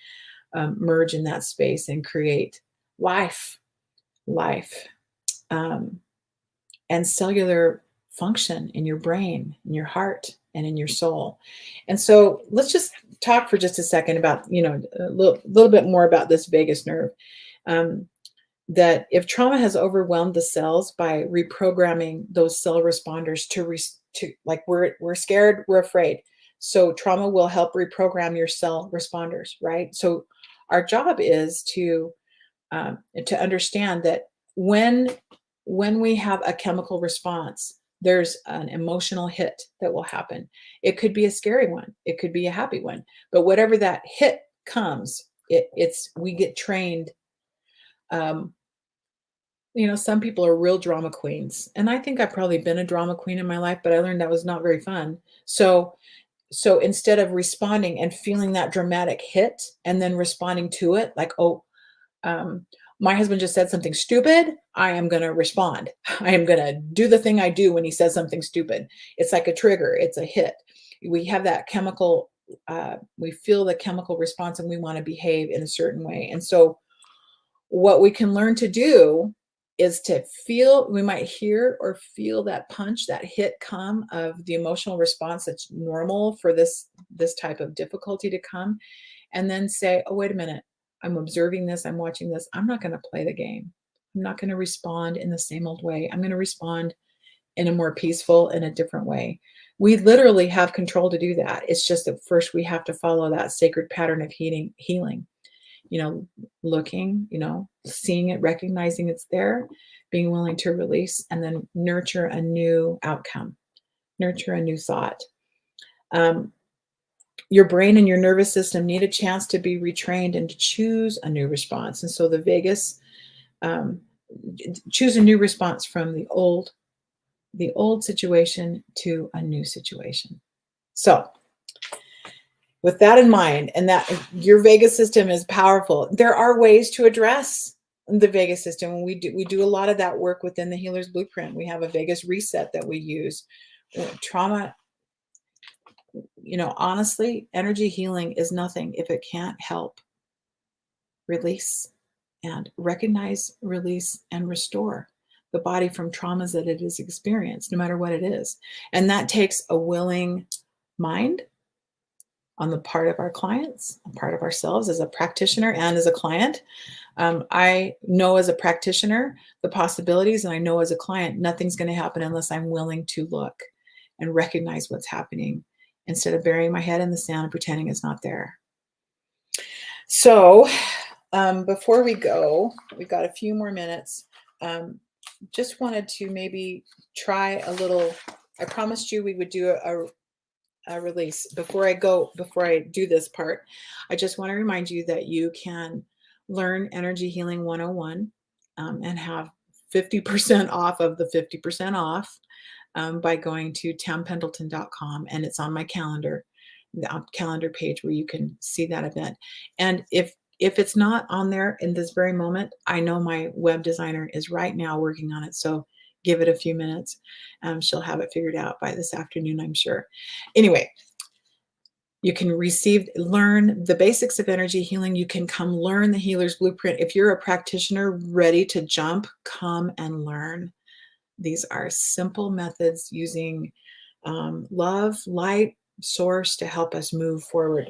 merge in that space and create life, and cellular function in your brain, in your heart, and in your soul. And so let's just talk for just a second about, a little bit more about this vagus nerve. That if trauma has overwhelmed the cells by reprogramming those cell responders to like we're scared, we're afraid. So trauma will help reprogram your cell responders, right? So our job is to understand that when we have a chemical response, there's an emotional hit that will happen. It could be a scary one, it could be a happy one, but whatever that hit comes, it's we get trained. Um, some people are real drama queens, and I think I've probably been a drama queen in my life, but I learned that was not very fun. So instead of responding and feeling that dramatic hit and then responding to it, like, oh, um, my husband just said something stupid, I am going to respond. I am going to do the thing I do when he says something stupid. It's like a trigger, it's a hit. We have that chemical, we feel the chemical response and we want to behave in a certain way. And so, what we can learn to do is to feel, we might hear or feel that punch, that hit come of the emotional response that's normal for this type of difficulty to come, and then say, oh, wait a minute, I'm observing this, I'm watching this, I'm not going to play the game. I'm not going to respond in the same old way. I'm going to respond in a more peaceful, in a different way. We literally have control to do that. It's just that first we have to follow that sacred pattern of healing, looking, seeing it, recognizing it's there, being willing to release, and then nurture a new outcome, nurture a new thought. Your brain and your nervous system need a chance to be retrained and to choose a new response. And so the vagus, choose a new response from the old situation to a new situation. So with that in mind, and that your vagus system is powerful, there are ways to address the vagus system. We do a lot of that work within the Healer's Blueprint. We have a vagus reset that we use. Trauma, honestly, energy healing is nothing if it can't help release and recognize, release, and restore the body from traumas that it has experienced, no matter what it is. And that takes a willing mind on the part of our clients, a part of ourselves as a practitioner and as a client. I know as a practitioner the possibilities, and I know as a client nothing's going to happen unless I'm willing to look and recognize what's happening instead of burying my head in the sand and pretending it's not there. So before we go, we've got a few more minutes. Just wanted to maybe try a little. I promised you we would do a release. Before I do this part, I just want to remind you that you can learn Energy Healing 101 and have 50% off of the 50% off by going to tampendleton.com, and it's on my calendar, the calendar page where you can see that event. And if it's not on there in this very moment, I know my web designer is right now working on it. So give it a few minutes. She'll have it figured out by this afternoon, I'm sure. Anyway, you can learn the basics of energy healing. You can come learn the Healer's Blueprint. If you're a practitioner ready to jump, come and learn. These are simple methods using love, light, source to help us move forward.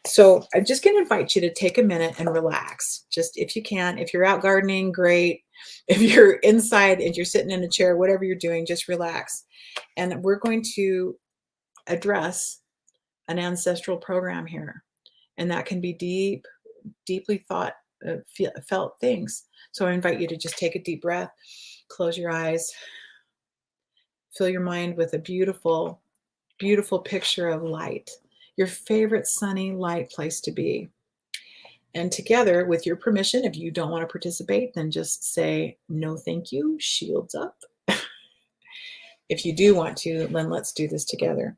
So I'm just going to invite you to take a minute and relax. Just if you can. If you're out gardening, great. If you're inside and you're sitting in a chair, whatever you're doing, just relax. And we're going to address an ancestral program here. And that can be deeply felt things. So I invite you to just take a deep breath, close your eyes, fill your mind with a beautiful, beautiful picture of light, your favorite sunny light place to be. And together, with your permission, if you don't want to participate, then just say, no, thank you, shields up. If you do want to, then let's do this together.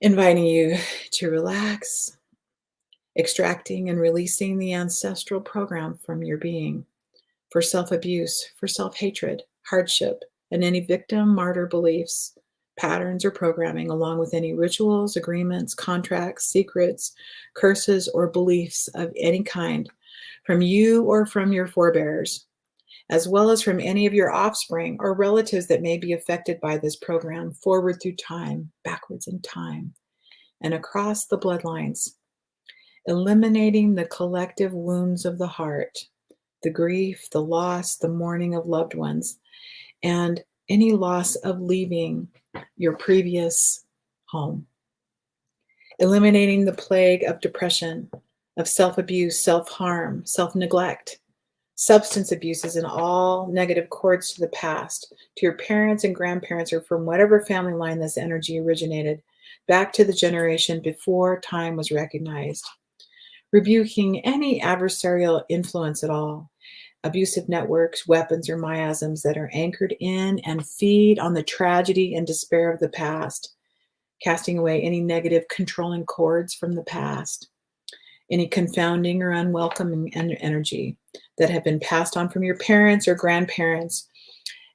Inviting you to relax, extracting and releasing the ancestral program from your being for self-abuse, for self-hatred, hardship, and any victim, martyr beliefs, patterns, or programming, along with any rituals, agreements, contracts, secrets, curses, or beliefs of any kind from you or from your forebears, as well as from any of your offspring or relatives that may be affected by this program forward through time, backwards in time, and across the bloodlines, eliminating the collective wounds of the heart, the grief, the loss, the mourning of loved ones, and any loss of leaving your previous home. Eliminating the plague of depression, of self-abuse, self-harm, self-neglect, substance abuses, and all negative cords to the past, to your parents and grandparents, or from whatever family line this energy originated, back to the generation before time was recognized. Rebuking any adversarial influence at all, abusive networks, weapons, or miasms that are anchored in and feed on the tragedy and despair of the past, casting away any negative controlling cords from the past, any confounding or unwelcoming energy that have been passed on from your parents or grandparents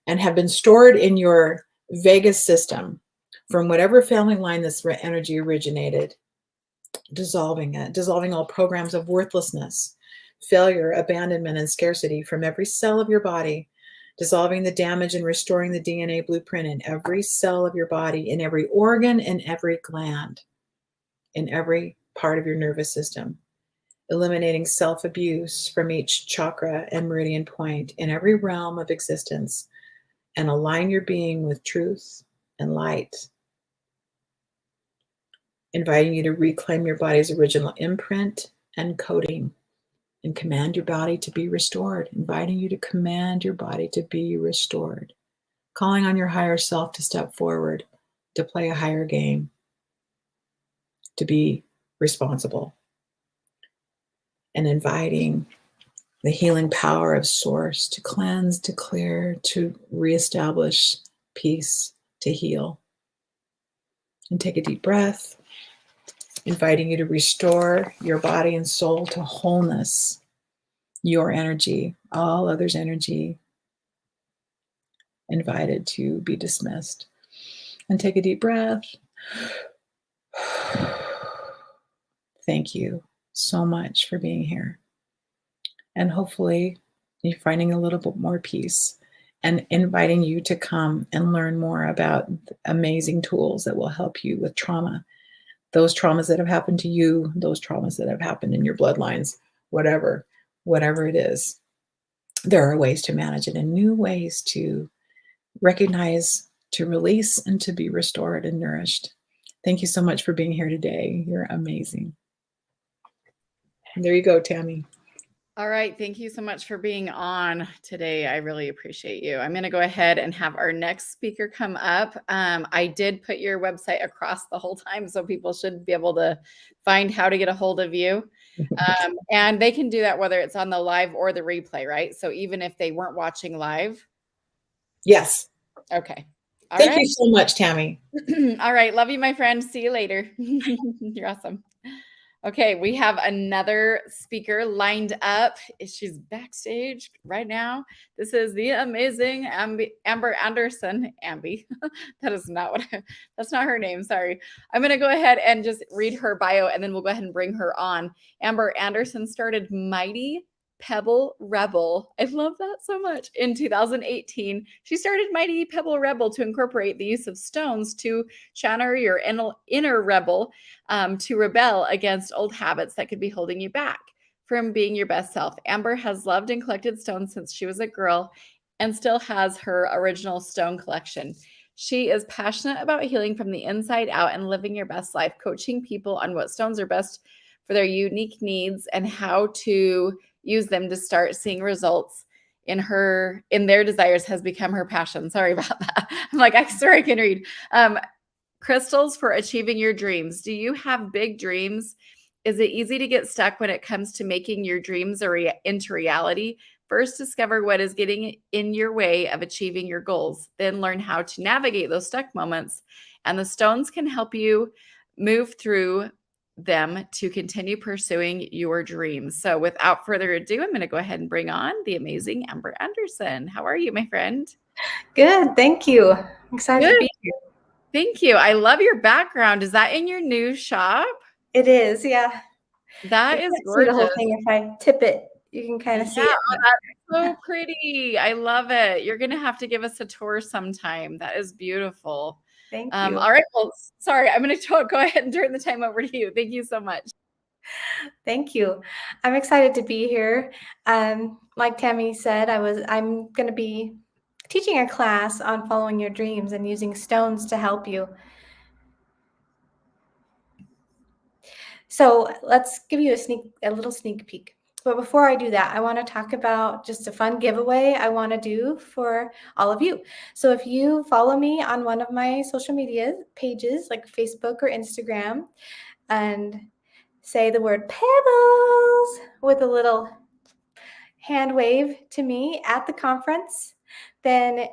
and have been stored in your vagus system from whatever family line this energy originated, dissolving it, dissolving all programs of worthlessness, failure, abandonment, and scarcity from every cell of your body, dissolving the damage and restoring the DNA blueprint in every cell of your body, in every organ, in every gland, in every part of your nervous system, eliminating self-abuse from each chakra and meridian point in every realm of existence, and align your being with truth and light, inviting you to reclaim your body's original imprint and coding, and command your body to be restored, inviting you to command your body to be restored, calling on your higher self to step forward, to play a higher game, to be responsible, and inviting the healing power of Source to cleanse, to clear, to reestablish peace, to heal. And take a deep breath, inviting you to restore your body and soul to wholeness, your energy, all others' energy, invited to be dismissed. And take a deep breath. Thank you so much for being here. And hopefully you're finding a little bit more peace, and inviting you to come and learn more about amazing tools that will help you with trauma. Those traumas that have happened to you, those traumas that have happened in your bloodlines, whatever it is, there are ways to manage it and new ways to recognize, to release, and to be restored and nourished. Thank you so much for being here today. You're amazing. And there you go, Tammy. All right. Thank you so much for being on today. I really appreciate you. I'm going to go ahead and have our next speaker come up. I did put your website across the whole time, so people should be able to find how to get a hold of you. And they can do that whether it's on the live or the replay, right? So even if they weren't watching live. Yes. Okay. Thank you so much, Tammy. All right. Love you, my friend. See you later. You're awesome. Okay, we have another speaker lined up. She's backstage right now. This is the amazing Amber Anderson. Amby. That's not her name. Sorry. I'm going to go ahead and just read her bio, and then we'll go ahead and bring her on. Amber Anderson started Mighty Pebble Rebel. I love that so much. In 2018, she started Mighty Pebble Rebel to incorporate the use of stones to channel your inner rebel, to rebel against old habits that could be holding you back from being your best self. Amber has loved and collected stones since she was a girl and still has her original stone collection. She is passionate about healing from the inside out and living your best life, coaching people on what stones are best for their unique needs and how to use them to start seeing results in their desires has become her passion. Sorry about that. I'm like, I swear I can read. Crystals for achieving your dreams. Do you have big dreams? Is it easy to get stuck when it comes to making your dreams into reality? First, discover what is getting in your way of achieving your goals. Then learn how to navigate those stuck moments. And the stones can help you move through them to continue pursuing your dreams. So without further ado, I'm going to go ahead and bring on the amazing Amber Anderson. How are you, my friend? Good. Thank you. I'm excited to be here. Thank you. I love your background. Is that in your new shop? It is, yeah. That is gorgeous. See the whole thing. If I tip it, you can kind of see it. Oh, that's so pretty. I love it. You're going to have to give us a tour sometime. That is beautiful. Thank you. All right. Well, sorry. I'm going to go ahead and turn the time over to you. Thank you so much. Thank you. I'm excited to be here. Like Tammy said, I'm going to be teaching a class on following your dreams and using stones to help you. So let's give you a little sneak peek. But before I do that, I want to talk about just a fun giveaway I want to do for all of you. So if you follow me on one of my social media pages, like Facebook or Instagram, and say the word Pebbles with a little hand wave to me at the conference, then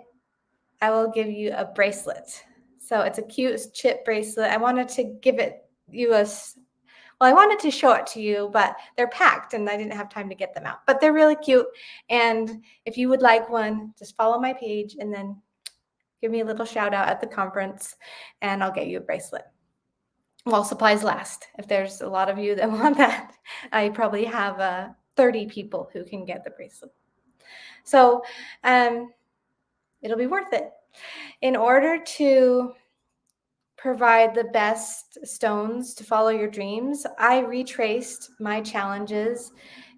I will give you a bracelet. So it's a cute chip bracelet. I wanted to give it you I wanted to show it to you, but they're packed and I didn't have time to get them out. But they're really cute. And if you would like one, just follow my page and then give me a little shout out at the conference and I'll get you a bracelet. While supplies last. If there's a lot of you that want that, I probably have 30 people who can get the bracelet. So it'll be worth it. In order to provide the best stones to follow your dreams, I retraced my challenges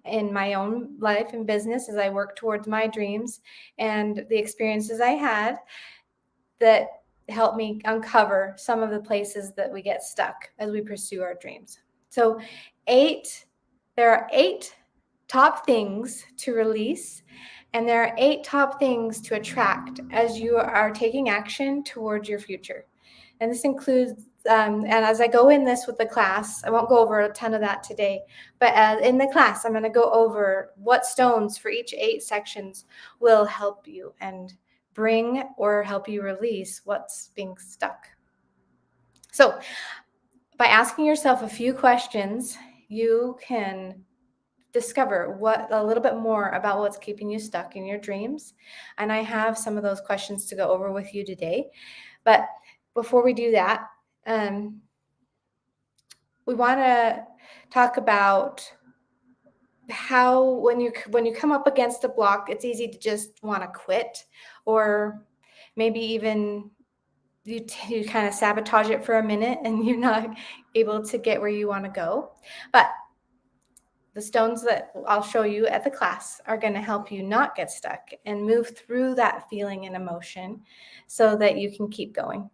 in my own life and business as I work towards my dreams and the experiences I had that helped me uncover some of the places that we get stuck as we pursue our dreams. So there are 8 top things to release, and there are 8 top things to attract as you are taking action towards your future. And this includes, and as I go in this with the class, I won't go over a ton of that today, but in the class, I'm going to go over what stones for each 8 sections will help you and bring or help you release what's being stuck. So by asking yourself a few questions, you can discover a little bit more about what's keeping you stuck in your dreams. And I have some of those questions to go over with you today. But before we do that, we want to talk about how when you come up against a block, it's easy to just want to quit, or maybe even you kind of sabotage it for a minute and you're not able to get where you want to go. But the stones that I'll show you at the class are going to help you not get stuck and move through that feeling and emotion so that you can keep going.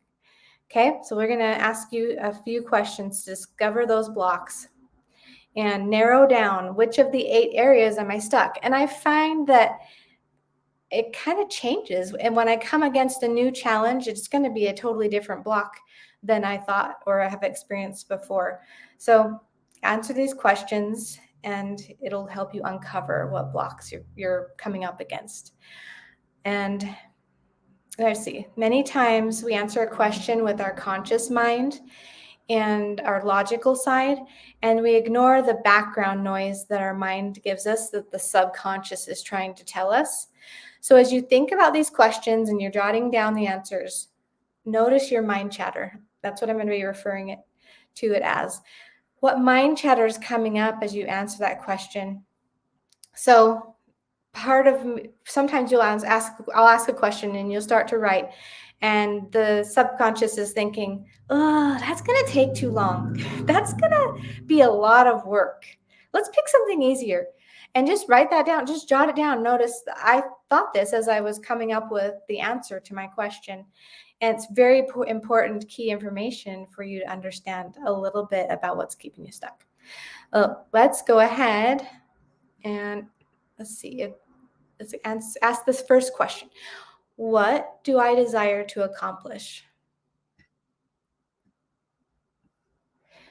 Okay, so we're going to ask you a few questions to discover those blocks and narrow down which of the 8 areas am I stuck. And I find that it kind of changes. And when I come against a new challenge, it's going to be a totally different block than I thought or I have experienced before. So answer these questions and it'll help you uncover what blocks you're coming up against. And let's see, many times we answer a question with our conscious mind and our logical side, and we ignore the background noise that our mind gives us, that the subconscious is trying to tell us. So as you think about these questions and you're jotting down the answers, notice your mind chatter. That's what I'm going to be referring to it as. What mind chatter is coming up as you answer that question? So sometimes I'll ask a question and you'll start to write, and the subconscious is thinking, oh, that's going to take too long. That's going to be a lot of work. Let's pick something easier. And just write that down. Just jot it down. Notice I thought this as I was coming up with the answer to my question. And it's very important key information for you to understand a little bit about what's keeping you stuck. Let's go ahead and let's see. Let's ask this first question. What do I desire to accomplish?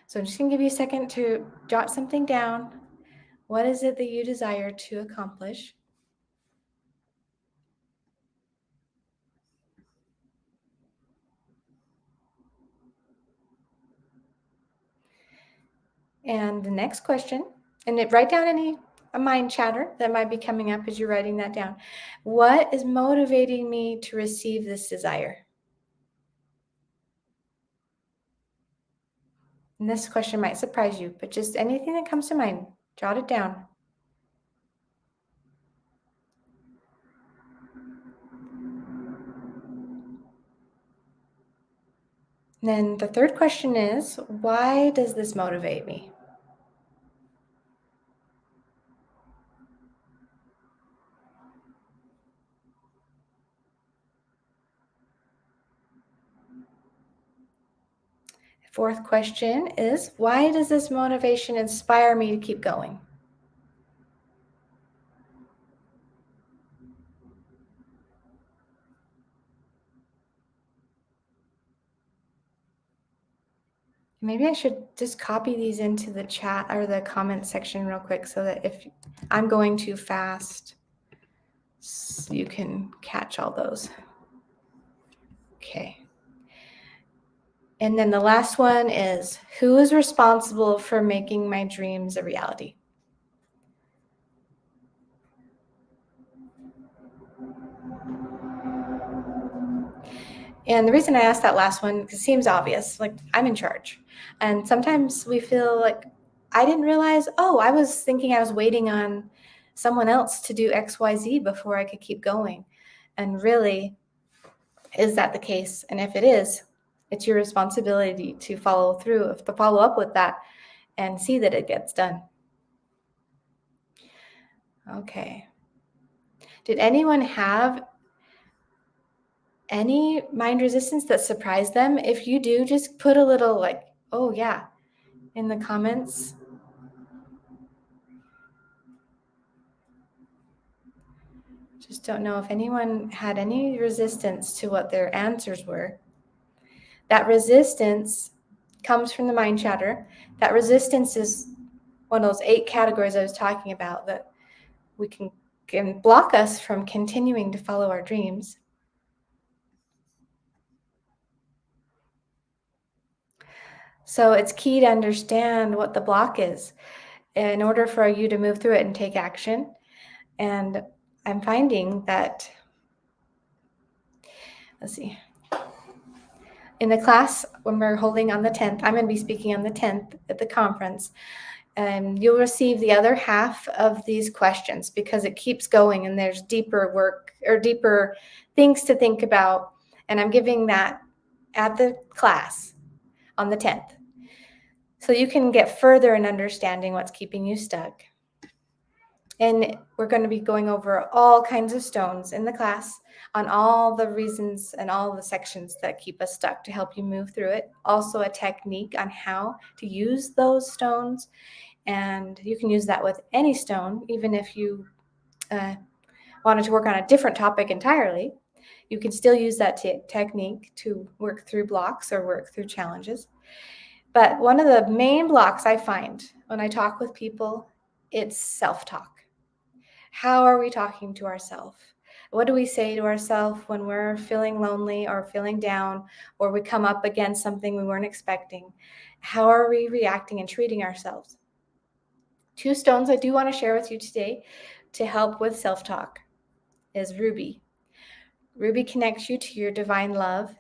So I'm just going to give you a second to jot something down. What is it that you desire to accomplish? And the next question, and write down any mind chatter that might be coming up as you're writing that down. What is motivating me to receive this desire? And this question might surprise you, but just anything that comes to mind, jot it down. And then the third question is, why does this motivate me? Fourth question is, why does this motivation inspire me to keep going? Maybe I should just copy these into the chat or the comment section real quick so that if I'm going too fast, you can catch all those. Okay. And then the last one is, who is responsible for making my dreams a reality? And the reason I asked that last one, because it seems obvious, like I'm in charge. And sometimes we feel like I didn't realize, oh, I was thinking I was waiting on someone else to do XYZ before I could keep going. And really, is that the case? And if it is, it's your responsibility to follow through, to follow up with that and see that it gets done. Okay. Did anyone have any mind resistance that surprised them? If you do, just put a little like, oh yeah, in the comments. Just don't know if anyone had any resistance to what their answers were. That resistance comes from the mind chatter. That resistance is one of those 8 categories I was talking about that we can block us from continuing to follow our dreams. So it's key to understand what the block is in order for you to move through it and take action. And I'm finding that, let's see, in the class when we're holding on the 10th, I'm going to be speaking on the 10th at the conference. You'll receive the other half of these questions because it keeps going and there's deeper work or deeper things to think about. And I'm giving that at the class on the 10th. So you can get further in understanding what's keeping you stuck. And we're going to be going over all kinds of stones in the class on all the reasons and all the sections that keep us stuck to help you move through it. Also a technique on how to use those stones. And you can use that with any stone, even if you wanted to work on a different topic entirely. You can still use that technique to work through blocks or work through challenges. But one of the main blocks I find when I talk with people, it's self-talk. How are we talking to ourselves? What do we say to ourselves when we're feeling lonely or feeling down, or we come up against something we weren't expecting? How are we reacting and treating ourselves? 2 stones I do want to share with you today to help with self-talk is ruby. Ruby connects you to your divine love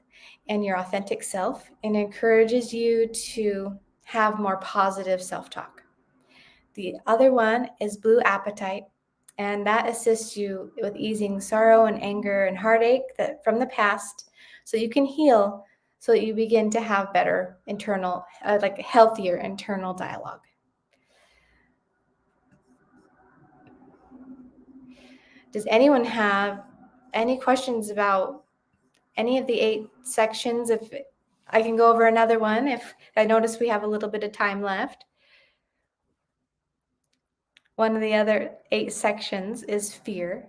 and your authentic self and encourages you to have more positive self-talk. The other one is blue apatite, and that assists you with easing sorrow and anger and heartache from the past so you can heal, so that you begin to have better internal, like healthier internal dialogue. Does anyone have any questions about any of the 8 sections? If I can go over another one, if I notice we have a little bit of time left. One of the other 8 sections is fear.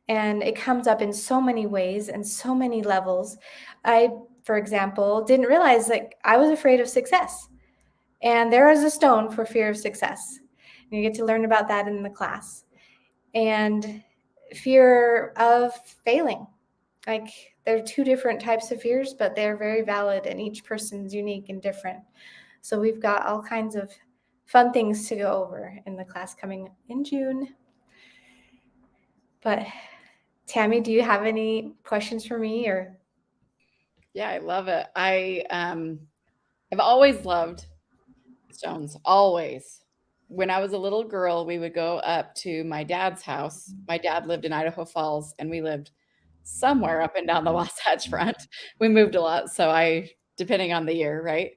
And it comes up in so many ways and so many levels. I, for example, didn't realize that I was afraid of success. And there is a stone for fear of success. And you get to learn about that in the class. And fear of failing. Like, there are 2 different types of fears, but they're very valid and each person's unique and different. So we've got all kinds of fun things to go over in the class coming in June. But Tammy, do you have any questions for me or? Yeah, I love it. I've always loved stones, always. When I was a little girl, we would go up to my dad's house. My dad lived in Idaho Falls, and we lived somewhere up and down the Wasatch Front. We moved a lot, so depending on the year, right?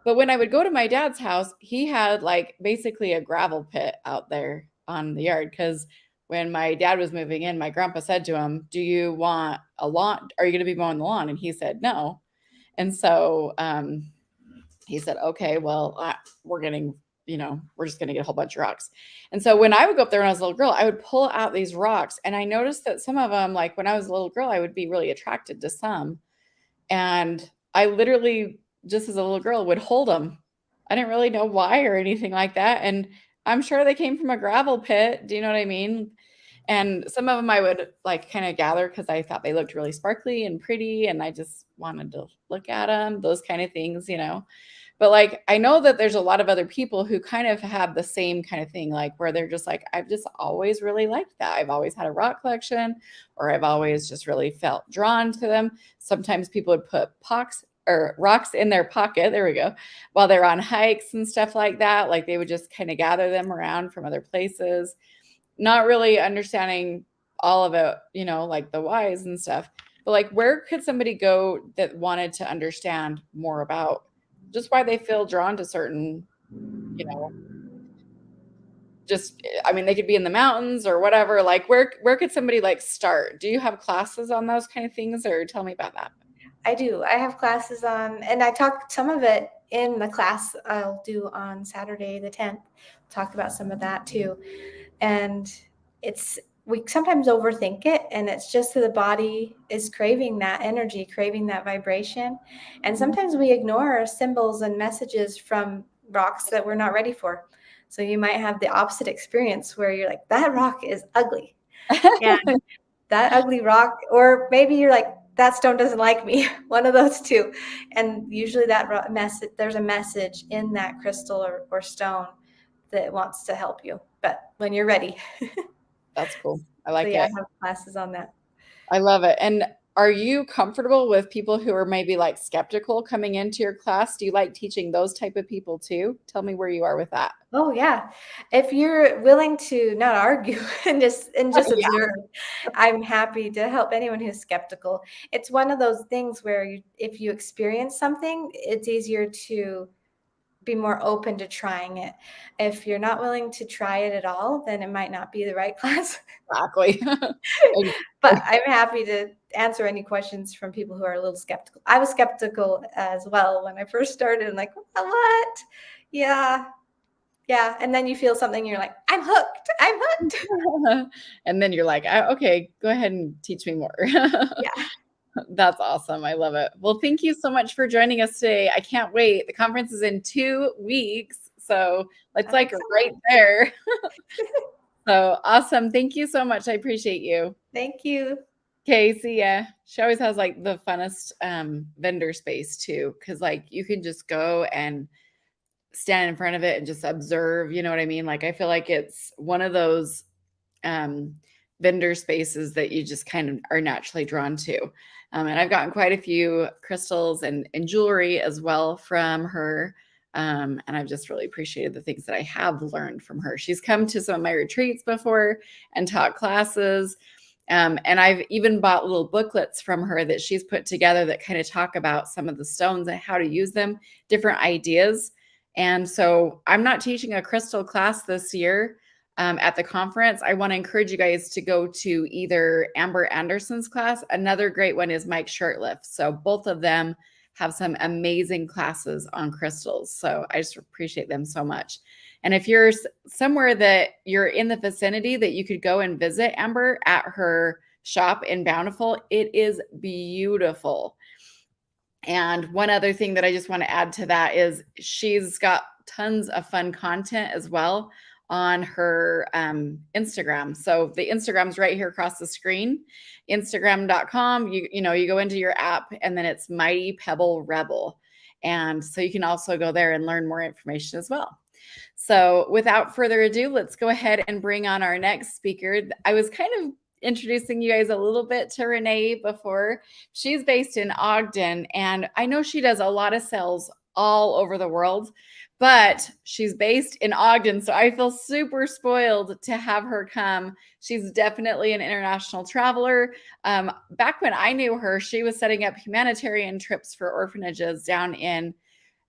But when I would go to my dad's house, he had like basically a gravel pit out there on the yard because when my dad was moving in, my grandpa said to him, "Do you want a lawn? Are you going to be mowing the lawn?" And he said, "No." And so he said, "Okay, well, we're just going to get a whole bunch of rocks." And so when I would go up there when I was a little girl, I would pull out these rocks. And I noticed that some of them, like when I was a little girl, I would be really attracted to some. And I literally just as a little girl, would hold them. I didn't really know why or anything like that. And I'm sure they came from a gravel pit. Do you know what I mean? And some of them I would like kind of gather because I thought they looked really sparkly and pretty, and I just wanted to look at them, those kind of things, you know. But like, I know that there's a lot of other people who kind of have the same kind of thing, like where they're just like, I've just always really liked that. I've always had a rock collection, or I've always just really felt drawn to them. Sometimes people would put rocks in their pocket. There we go. While they're on hikes and stuff like that, like they would just kind of gather them around from other places, not really understanding all of it, you know, like the whys and stuff. But like, where could somebody go that wanted to understand more about just why they feel drawn to certain, you know, just, I mean, they could be in the mountains or whatever. Like, where could somebody like start? Do you have classes on those kind of things, or tell me about that? I do. I have classes on, and I talk some of it in the class I'll do on Saturday the 10th. Talk about some of that too. And we sometimes overthink it, and it's just that the body is craving that energy, craving that vibration. And sometimes we ignore symbols and messages from rocks that we're not ready for. So you might have the opposite experience where you're like, that rock is ugly. And that ugly rock, or maybe you're like, that stone doesn't like me. One of those two. And usually that message, there's a message in that crystal or stone that wants to help you. But when you're ready. That's cool. I like So yeah, it. I have classes on that. I love it. And are you comfortable with people who are maybe like skeptical coming into your class? Do you like teaching those type of people too? Tell me where you are with that. Oh yeah. If you're willing to not argue and just Yeah. observe, I'm happy to help anyone who's skeptical. It's one of those things where if you experience something, it's easier to be more open to trying it. If you're not willing to try it at all, then it might not be the right class. Exactly. But I'm happy to answer any questions from people who are a little skeptical. I was skeptical as well when I first started. I'm like, what? Yeah. Yeah. And then you feel something, you're like, I'm hooked. I'm hooked. And then you're like, okay, go ahead and teach me more. Yeah. That's awesome. I love it. Well, thank you so much for joining us today. I can't wait. The conference is in 2 weeks. So it's like right there. So awesome. Thank you so much. I appreciate you. Thank you. Okay, see ya. She always has like the funnest vendor space too, because like you can just go and stand in front of it and just observe. You know what I mean? Like I feel like it's one of those vendor spaces that you just kind of are naturally drawn to. And I've gotten quite a few crystals and jewelry as well from her. And I've just really appreciated the things that I have learned from her. She's come to some of my retreats before and taught classes. And I've even bought little booklets from her that she's put together that kind of talk about some of the stones and how to use them, different ideas. And so I'm not teaching a crystal class this year at the conference. I want to encourage you guys to go to either Amber Anderson's class. Another great one is Mike Shurtleff. So both of them have some amazing classes on crystals. So I just appreciate them so much. And if you're somewhere that you're in the vicinity that you could go and visit Amber at her shop in Bountiful, it is beautiful. And one other thing that I just want to add to that is she's got tons of fun content as well on her Instagram. So the Instagram's right here across the screen, instagram.com. You go into your app and then it's Mighty Pebble Rebel. And so you can also go there and learn more information as well. So without further ado, let's go ahead and bring on our next speaker. I was kind of introducing you guys a little bit to Renee before. She's based in Ogden, and I know she does a lot of sales all over the world, but she's based in Ogden, so I feel super spoiled to have her come. She's definitely an international traveler. Back when I knew her, she was setting up humanitarian trips for orphanages down in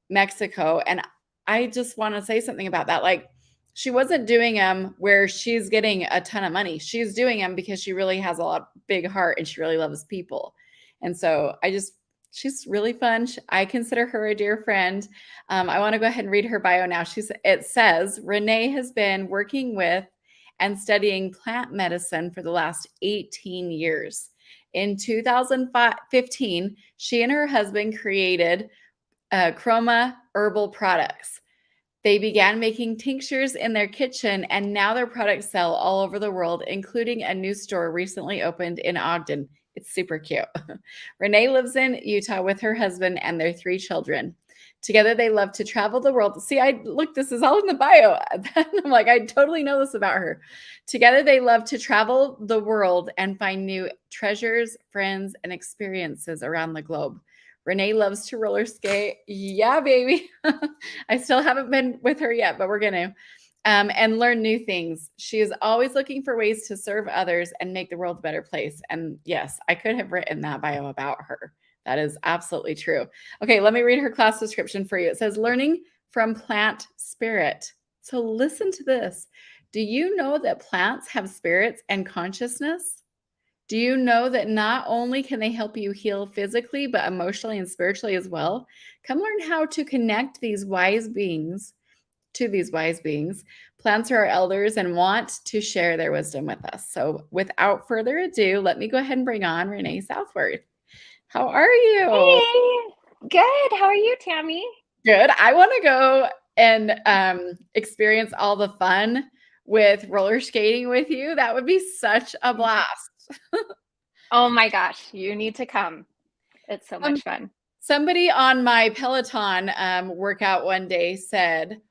Mexico, and I just want to say something about that. Like, she wasn't doing them where she's getting a ton of money. She's doing them because she really has a big heart and she really loves people. And so she's really fun. I consider her a dear friend. I want to go ahead and read her bio now. It says, Renee has been working with and studying plant medicine for the last 18 years. In 2015, she and her husband created Chroma Herbal Products. They began making tinctures in their kitchen, and now their products sell all over the world, including a new store recently opened in Ogden. It's super cute. Renee lives in Utah with her husband and their 3 children. Together, they love to travel the world. See, this is all in the bio. I'm like, I totally know this about her. Together, they love to travel the world and find new treasures, friends, and experiences around the globe. Renee loves to roller skate. Yeah, baby. I still haven't been with her yet, but we're going to. And learn new things. She is always looking for ways to serve others and make the world a better place. And yes, I could have written that bio about her. That is absolutely true. Okay, let me read her class description for you. It says, learning from plant spirit. So listen to this. Do you know that plants have spirits and consciousness? Do you know that not only can they help you heal physically, but emotionally and spiritually as well? Come learn how to connect these wise beings to these wise beings. Plants are our elders and want to share their wisdom with us. So without further ado, let me go ahead and bring on Renee Southworth. How are you? Hey, good. How are you, Tammy? Good. I want to go and experience all the fun with roller skating with you. That would be such a blast. Oh my gosh, you need to come. It's so much fun. Somebody on my Peloton workout one day said,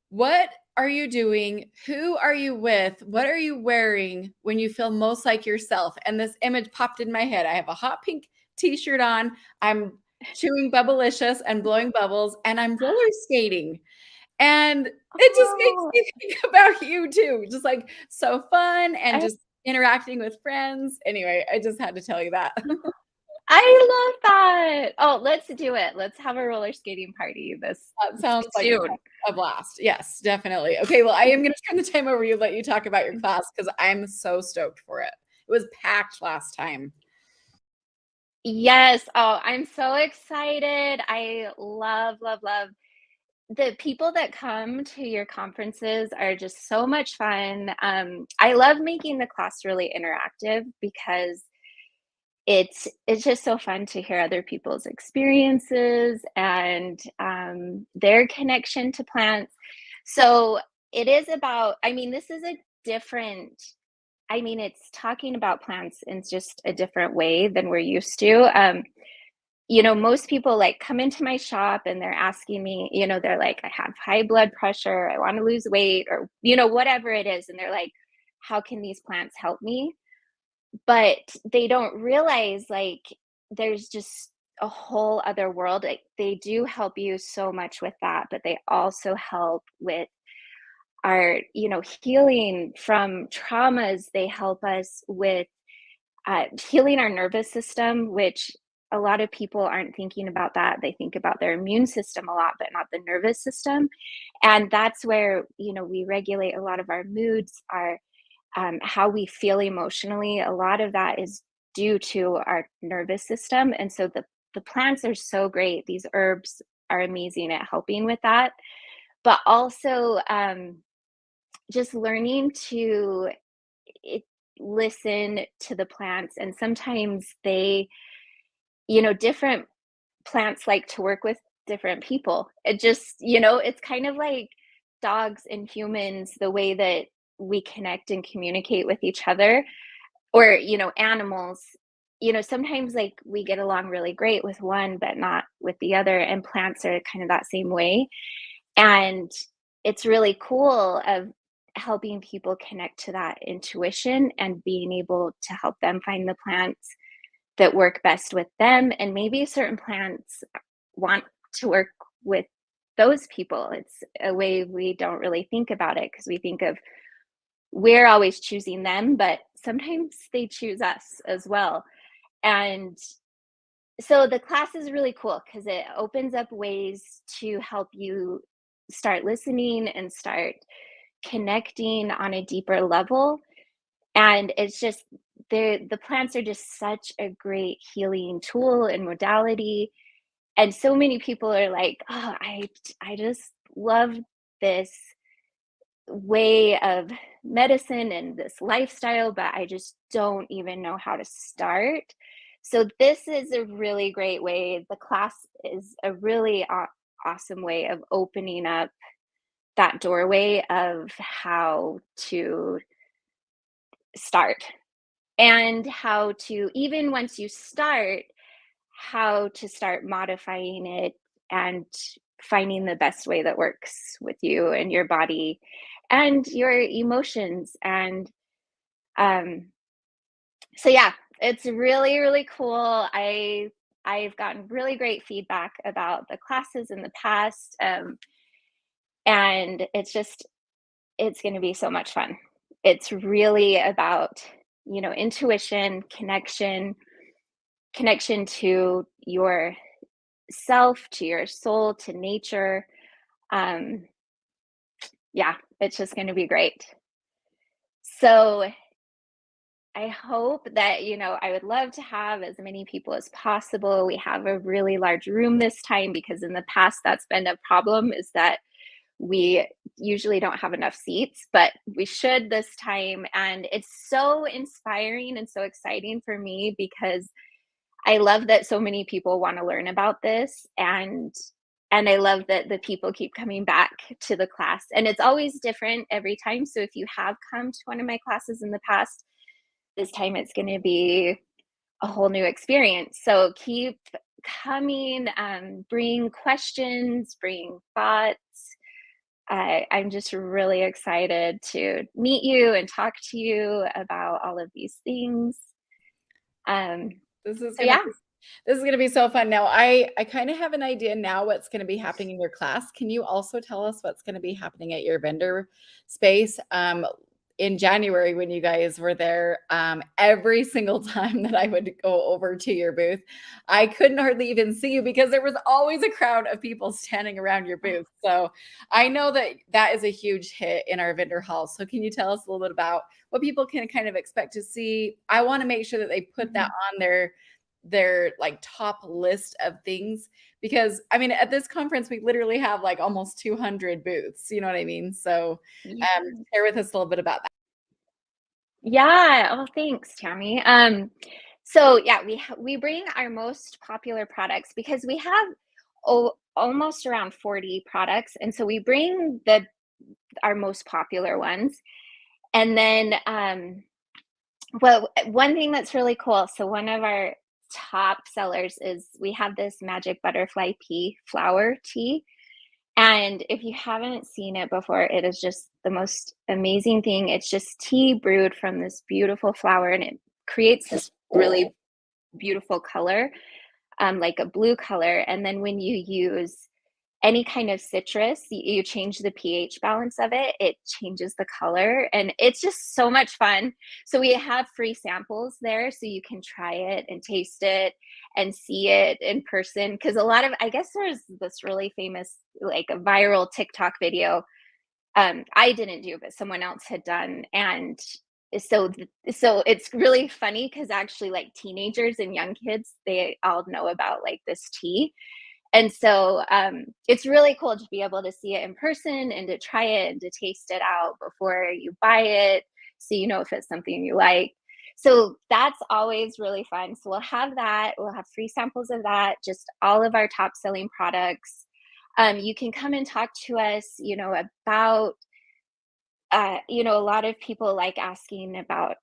what are you doing? Who are you with? What are you wearing when you feel most like yourself? And this image popped in my head. I have a hot pink t-shirt on. I'm chewing Bubblicious and blowing bubbles, and I'm roller skating. And it just makes me think about you too. Just like so fun and just interacting with friends. Anyway, I just had to tell you that. I love that. Oh, let's do it. Let's have a roller skating party That sounds like soon. a blast. Yes, definitely. Okay, well, I am going to turn the time over you, let you talk about your class because I'm so stoked for it. It was packed last time. Yes. Oh, I'm so excited. I love, love, love. The people that come to your conferences are just so much fun. I love making the class really interactive because it's just so fun to hear other people's experiences and their connection to plants. So it is about, I mean, this is a different, I mean, it's talking about plants in just a different way than we're used to. You know, most people like come into my shop and they're asking me, you know, they're like, I have high blood pressure, I want to lose weight, or, you know, whatever it is. And they're like, how can these plants help me? But they don't realize like there's just a whole other world. Like, they do help you so much with that, but they also help with our, you know, healing from traumas. They help us with healing our nervous system, which a lot of people aren't thinking about that. They think about their immune system a lot, but not the nervous system. And that's where, you know, we regulate a lot of our moods, our how we feel emotionally. A lot of that is due to our nervous system. And so the plants are so great. These herbs are amazing at helping with that. But also just learning to it, listen to the plants. And sometimes they, you know, different plants like to work with different people. It just, you know, it's kind of like dogs and humans, the way that we connect and communicate with each other, or, you know, animals. You know, sometimes like we get along really great with one, but not with the other. And plants are kind of that same way. And it's really cool of helping people connect to that intuition and being able to help them find the plants that work best with them. And maybe certain plants want to work with those people. It's a way we don't really think about it because we think of we're always choosing them, but sometimes they choose us as well. And so the class is really cool because it opens up ways to help you start listening and start connecting on a deeper level. And it's just the plants are just such a great healing tool and modality. And so many people are like, oh, I just love this way of medicine and this lifestyle, but I just don't even know how to start. So this is a really great way. The class is a really awesome way of opening up that doorway of how to start, and how to, even once you start, how to start modifying it and finding the best way that works with you and your body and your emotions. And um so yeah, it's really, really cool. I've gotten really great feedback about the classes in the past, and it's going to be so much fun. It's really about, intuition, connection to your self, to your soul, to nature. Um, yeah, it's just going to be great. So I hope that, I would love to have as many people as possible. We have a really large room this time because in the past that's been a problem, is that we usually don't have enough seats, but we should this time. And it's so inspiring and so exciting for me because I love that so many people want to learn about this, and I love that the people keep coming back to the class. And it's always different every time. So if you have come to one of my classes in the past, this time it's going to be a whole new experience. So keep coming, bring questions, bring thoughts. I'm just really excited to meet you and talk to you about all of these things. This is So gonna yeah. this is gonna be so fun. Now, I kind of have an idea now what's gonna be happening in your class. Can you also tell us what's gonna be happening at your vendor space? In January when you guys were there, every single time that I would go over to your booth, I couldn't hardly even see you because there was always a crowd of people standing around your booth. So I know that that is a huge hit in our vendor hall. So can you tell us a little bit about what people can kind of expect to see? I want to make sure that they put that on their like top list of things, because I mean at this conference we literally have like almost 200 booths, you know what I mean? So Yeah. share with us a little bit about that. Yeah. Oh, thanks, Tammy. So yeah, we bring our most popular products because we have almost around 40 products, and so we bring the our most popular ones. And then well, one thing that's really cool, so one of our top sellers is we have this magic butterfly pea flower tea. And if you haven't seen it before, it is just the most amazing thing. It's just tea brewed from this beautiful flower, and it creates this really beautiful color, like a blue color. And then when you use any kind of citrus, you change the pH balance of it, it changes the color, and it's just so much fun. So we have free samples there so you can try it and taste it and see it in person. Because a lot of, I guess there's this really famous, like a viral TikTok video, I didn't do, but someone else had done. And so it's really funny because actually like teenagers and young kids, they all know about like this tea. And so it's really cool to be able to see it in person and to try it and to taste it out before you buy it, so you know if it's something you like. So that's always really fun. So we'll have that. We'll have free samples of that, just all of our top selling products. You can come and talk to us, about, a lot of people like asking about,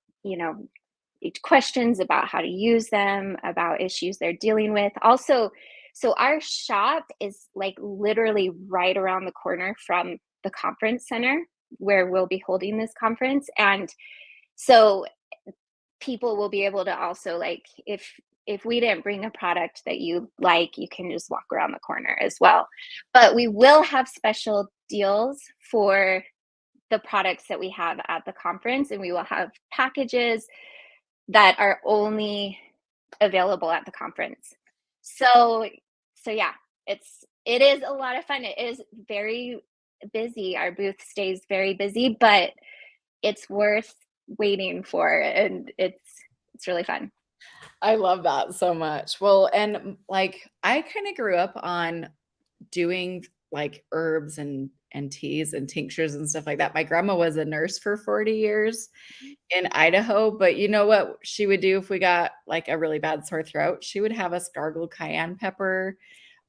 questions about how to use them, about issues they're dealing with. Also, so our shop is like literally right around the corner from the conference center where we'll be holding this conference. And so people will be able to also, like, if we didn't bring a product that you like, you can just walk around the corner as well. But we will have special deals for the products that we have at the conference, and we will have packages that are only available at the conference. So yeah, it is a lot of fun. It is very busy. Our booth stays very busy, but it's worth waiting for, and it's really fun. I love that so much. Well, and like I kind of grew up on doing like herbs and and teas and tinctures and stuff like that. My grandma was a nurse for 40 years in Idaho, but you know what she would do if we got like a really bad sore throat? She would have us gargle cayenne pepper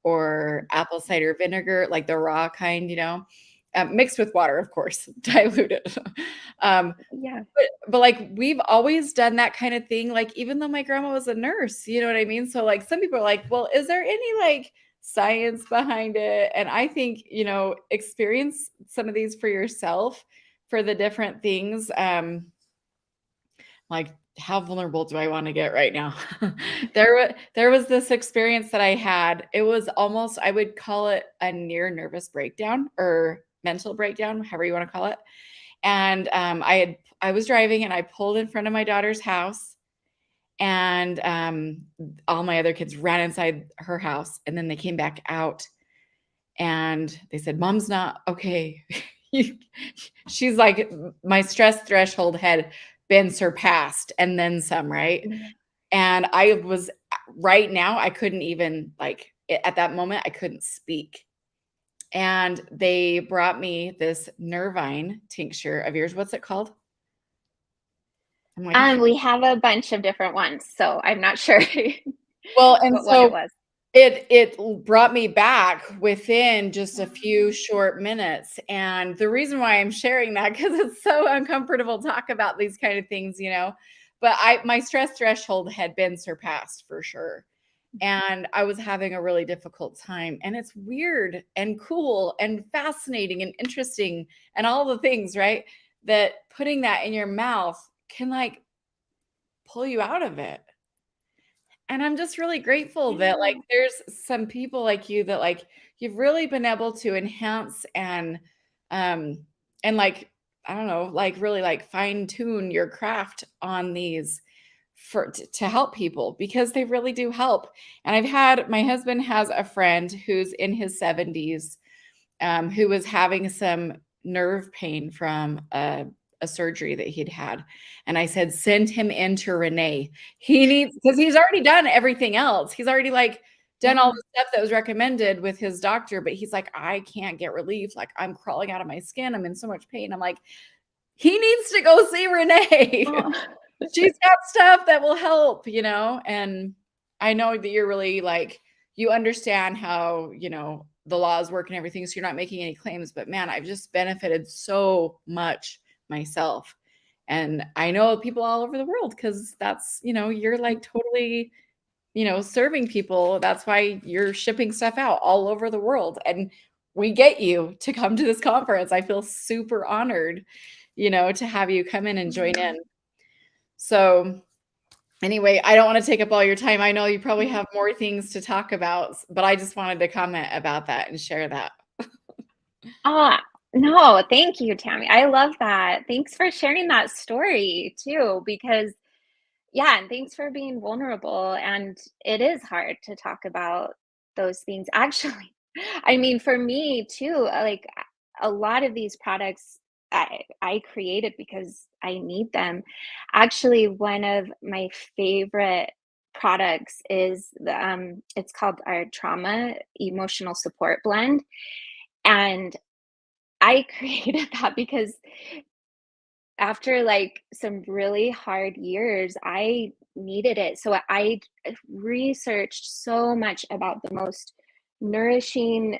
or apple cider vinegar, like the raw kind, mixed with water, of course, diluted. Yeah. But like we've always done that kind of thing, like even though my grandma was a nurse, you know what I mean? So like some people are like, well, is there any like science behind it? And I think, experience some of these for yourself for the different things. Like how vulnerable do I want to get right now? There was this experience that I had. It was almost, I would call it a near nervous breakdown or mental breakdown, however you want to call it. And I was driving and I pulled in front of my daughter's house, and all my other kids ran inside her house, and then they came back out and they said, "Mom's not okay." She's like, my stress threshold had been surpassed and then some, right? And I was right now, I couldn't even like at that moment, I couldn't speak. And they brought me this Nervine tincture of yours. What's it called? I'm like, We have a bunch of different ones, so I'm not sure well, and what one it so was. it brought me back within just a few short minutes. And the reason why I'm sharing that, because it's so uncomfortable to talk about these kind of things, but my stress threshold had been surpassed for sure. And I was having a really difficult time. And it's weird and cool and fascinating and interesting and all the things, right? That putting that in your mouth can like pull you out of it. And I'm just really grateful that like there's some people like you that like you've really been able to enhance um and like I don't know, like really like fine tune your craft on these to help people because they really do help. And my husband has a friend who's in his 70s who was having some nerve pain from a surgery that he'd had. And I said, send him into Renee. He needs, because he's already done everything else. He's already like done all the stuff that was recommended with his doctor, but he's like, I can't get relief. Like I'm crawling out of my skin. I'm in so much pain. I'm like, he needs to go see Renee. Oh. She's got stuff that will help, and I know that you're really like, you understand how, the laws work and everything. So you're not making any claims, but man, I've just benefited so much myself. And I know people all over the world because that's, you're like totally, serving people. That's why you're shipping stuff out all over the world. And we get you to come to this conference. I feel super honored, to have you come in and join in. So anyway, I don't want to take up all your time. I know you probably have more things to talk about, but I just wanted to comment about that and share that. No, thank you, Tammy. I love that. Thanks for sharing that story too, because yeah, and thanks for being vulnerable. And it is hard to talk about those things. Actually, I mean, for me too, like a lot of these products I created because I need them. Actually, one of my favorite products is it's called our trauma emotional support blend. And I created that because after like some really hard years, I needed it. So I researched so much about nourishing,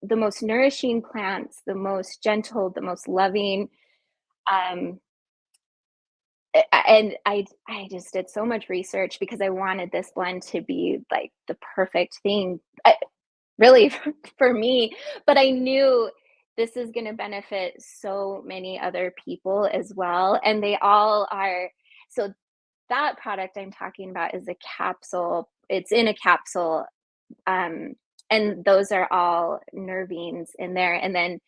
the most nourishing plants, the most gentle, the most loving. Um, and I just did so much research because I wanted this blend to be like the perfect thing, really for me. But I knew this is going to benefit so many other people as well, and they all are. So that product I'm talking about is a capsule. It's in a capsule, and those are all nervines in there. And then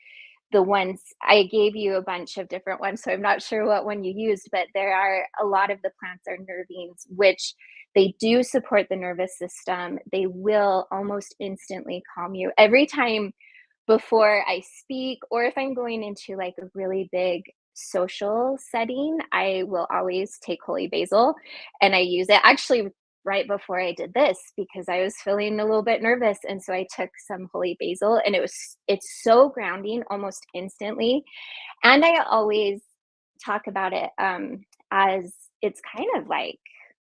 the ones I gave you a bunch of different ones, so I'm not sure what one you used, but there are a lot of the plants are nervines, which they do support the nervous system. They will almost instantly calm you. Every time before I speak, or if I'm going into like a really big social setting, I will always take holy basil and I use it. Actually, right before I did this because I was feeling a little bit nervous. And so I took some holy basil, and it's so grounding almost instantly. And I always talk about it as it's kind of like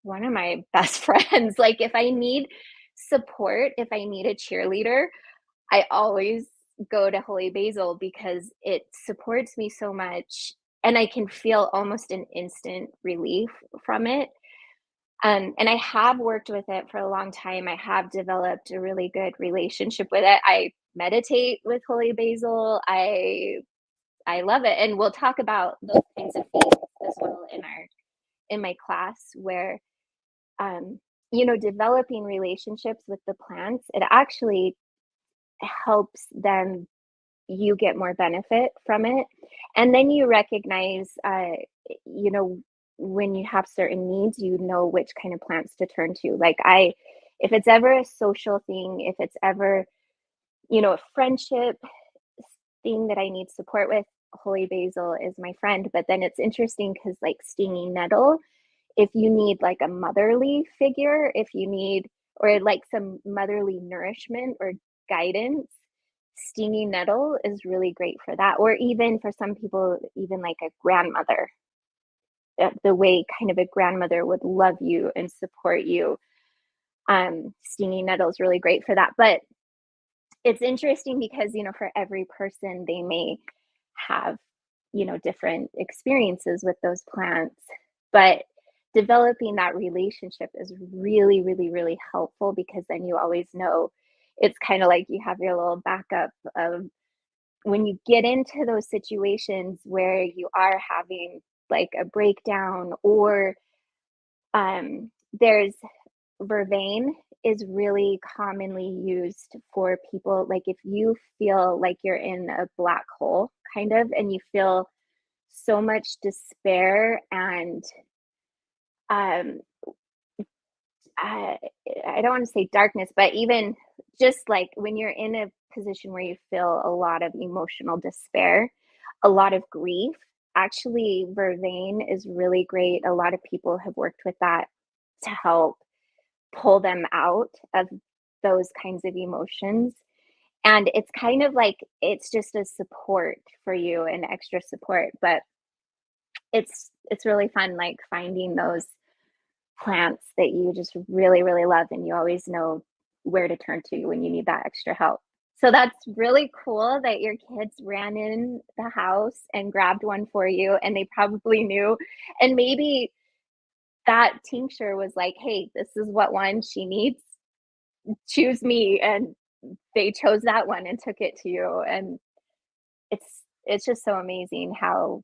one of my best friends. Like if I need support, if I need a cheerleader, I always go to holy basil because it supports me so much and I can feel almost an instant relief from it. And I have worked with it for a long time. I have developed a really good relationship with it. I meditate with holy basil. I love it, and we'll talk about those kinds of things as well in my class where developing relationships with the plants, it actually helps them you get more benefit from it. And then you recognize, you know, when you have certain needs, you know which kind of plants to turn to. If it's ever a social thing, if it's ever, a friendship thing that I need support with, holy basil is my friend. But then it's interesting because, like, stinging nettle, if you need like a motherly figure, if you need, or like some motherly nourishment or guidance, stinging nettle is really great for that. Or even for some people, even like a grandmother, the way kind of a grandmother would love you and support you. Stinging nettle is really great for that. But it's interesting because, for every person, they may have, different experiences with those plants. But developing that relationship is really, really, really helpful because then you always know it's kind of like you have your little backup of when you get into those situations where you are having like a breakdown or there's vervain is really commonly used for people. Like if you feel like you're in a black hole kind of, and you feel so much despair and um I don't want to say darkness, but even just like when you're in a position where you feel a lot of emotional despair, a lot of grief, actually vervain is really great. A lot of people have worked with that to help pull them out of those kinds of emotions. And it's kind of like it's just a support for you, an extra support, but it's really fun, like finding those plants that you just really, really love and you always know where to turn to when you need that extra help. So that's really cool that your kids ran in the house and grabbed one for you and they probably knew. And maybe that tincture was like, hey, this is what one she needs. Choose me. And they chose that one and took it to you. And it's just so amazing how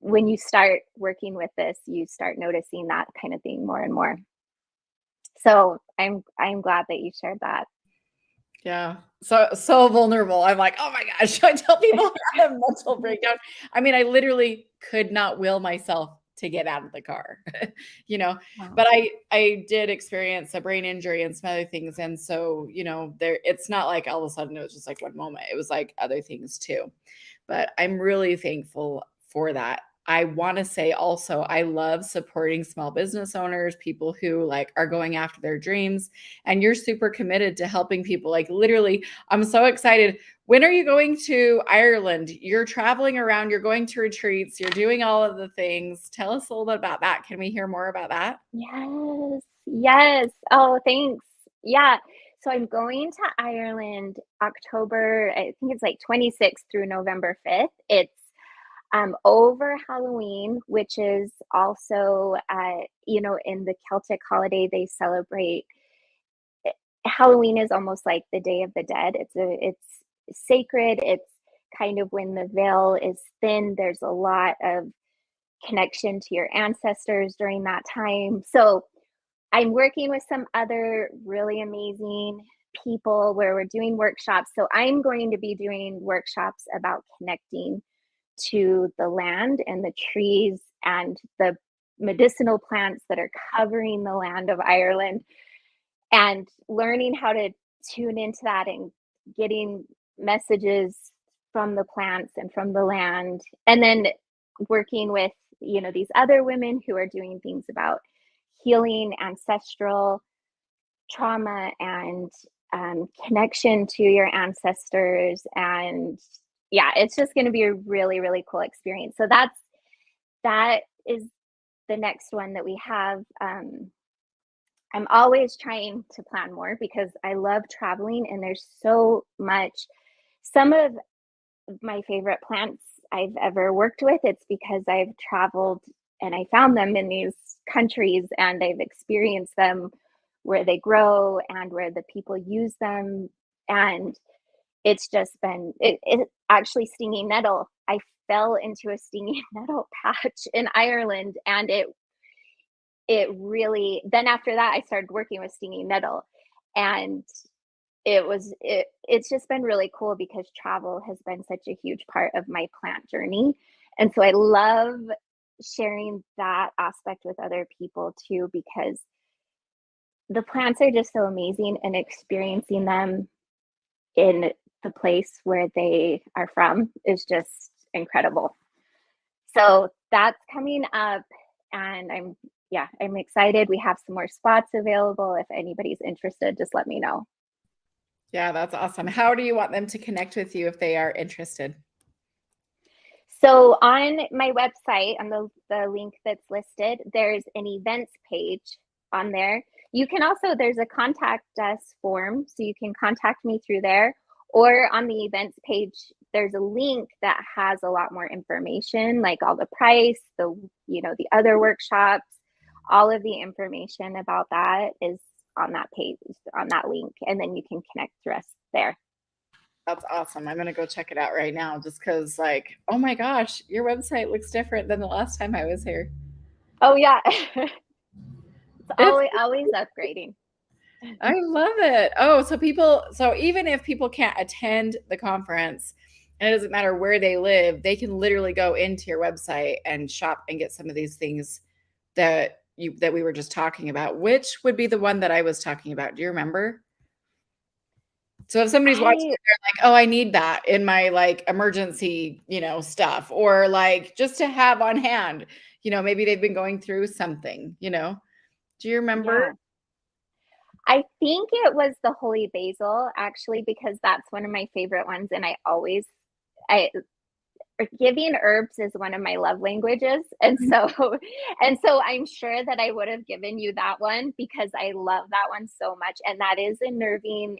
when you start working with this, you start noticing that kind of thing more and more. So I'm glad that you shared that. Yeah. So vulnerable. I'm like, oh my gosh, I tell people I have a mental breakdown. I mean, I literally could not will myself to get out of the car, Wow. but I did experience a brain injury and some other things. And so, it's not like all of a sudden it was just like one moment. It was like other things too. But I'm really thankful for that. I want to say also, I love supporting small business owners, people who like are going after their dreams, and you're super committed to helping people. Like literally, I'm so excited. When are you going to Ireland? You're traveling around, you're going to retreats, you're doing all of the things. Tell us a little bit about that. Can we hear more about that? Yes. Yes. Oh, thanks. Yeah. So I'm going to Ireland October, I think it's like 26th through November 5th. It's over Halloween, which is also, in the Celtic holiday, they celebrate. Halloween is almost like the Day of the Dead. It's sacred. It's kind of when the veil is thin. There's a lot of connection to your ancestors during that time. So I'm working with some other really amazing people where we're doing workshops. So I'm going to be doing workshops about connecting to the land and the trees and the medicinal plants that are covering the land of Ireland and learning how to tune into that and getting messages from the plants and from the land. And then working with, these other women who are doing things about healing ancestral trauma and connection to your ancestors. And yeah, it's just going to be a really, really cool experience. So that is the next one that we have. I'm always trying to plan more because I love traveling and there's so much. Some of my favorite plants I've ever worked with, it's because I've traveled and I found them in these countries and I've experienced them where they grow and where the people use them. And it's just been it actually stinging nettle. I fell into a stinging nettle patch in Ireland and it really, then after that I started working with stinging nettle, and it's just been really cool because travel has been such a huge part of my plant journey. And so I love sharing that aspect with other people too, because the plants are just so amazing, and experiencing them in the place where they are from is just incredible. So that's coming up, and I'm excited. We have some more spots available. If anybody's interested, just let me know. Yeah, that's awesome. How do you want them to connect with you if they are interested? So on my website, on the link that's listed, there's an events page on there. You can also, there's a contact us form, so you can contact me through there. Or on the events page, there's a link that has a lot more information, like all the price, the other workshops, all of the information about that is on that page, on that link, and then you can connect through us there. That's awesome. I'm going to go check it out right now just because, like, oh my gosh, your website looks different than the last time I was here. Oh, yeah. It's always upgrading. I love it. Oh, so even if people can't attend the conference, and it doesn't matter where they live, they can literally go into your website and shop and get some of these things that we were just talking about. Which would be the one that I was talking about? Do you remember? So if somebody's watching, they're like, "Oh, I need that in my like emergency, stuff," or like just to have on hand. Maybe they've been going through something. Do you remember? Yeah. I think it was the holy basil, actually, because that's one of my favorite ones, and giving herbs is one of my love languages, and so I'm sure that I would have given you that one because I love that one so much, and that is unnerving.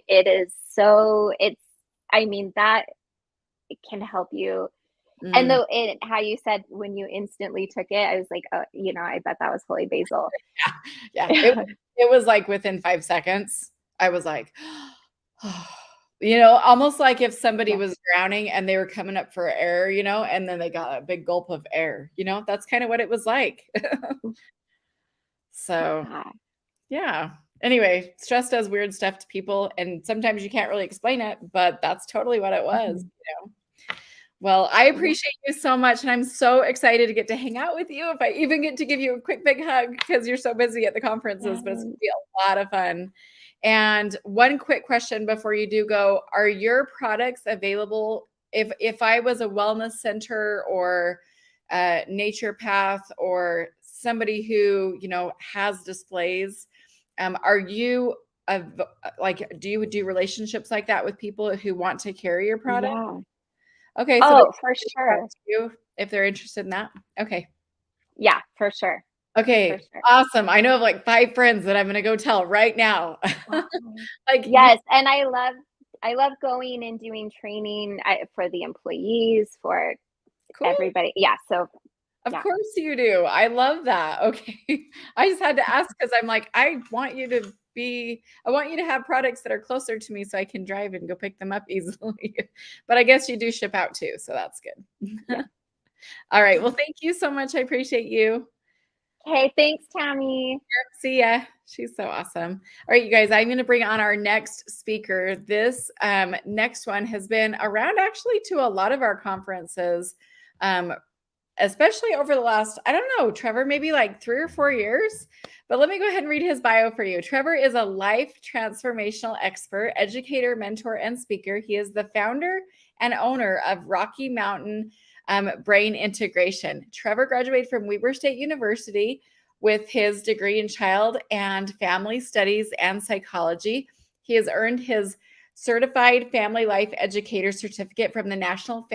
That it can help you. And how you said when you instantly took it, I was like, oh, I bet that was holy basil. Yeah. It was like within 5 seconds, I was like, almost like if somebody was drowning and they were coming up for air, and then they got a big gulp of air, that's kind of what it was like. So, yeah. Anyway, stress does weird stuff to people, and sometimes you can't really explain it, but that's totally what it was. Well, I appreciate you so much, and I'm so excited to get to hang out with you. If I even get to give you a quick big hug because you're so busy at the conferences, but it's going to be a lot of fun. And one quick question before you do go: are your products available if I was a wellness center or nature path or somebody who has displays? Are you do you do relationships like that with people who want to carry your product? Yeah. Okay. So for sure. You if they're interested in that. Okay. Yeah, for sure. Okay. For sure. Awesome. I know of like 5 friends that I'm going to go tell right now. Yes. And I love going and doing training for the employees, for everybody. Yeah. So of course you do. I love that. Okay. I just had to ask because I'm like, I want you to have products that are closer to me so I can drive and go pick them up easily. But I guess you do ship out too. So that's good. Yeah. All right. Well, thank you so much. I appreciate you. Okay. Thanks, Tammy. See ya. She's so awesome. All right, you guys, I'm going to bring on our next speaker. This next one has been around actually to a lot of our conferences, especially over the last, I don't know, Trevor, maybe like 3 or 4 years. But let me go ahead and read his bio for you. Trevor is a life transformational expert, educator, mentor, and speaker. He is the founder and owner of Rocky Mountain Brain Integration. Trevor graduated from Weber State University, with his degree in child and family studies and psychology. He has earned his Certified Family Life Educator certificate from the National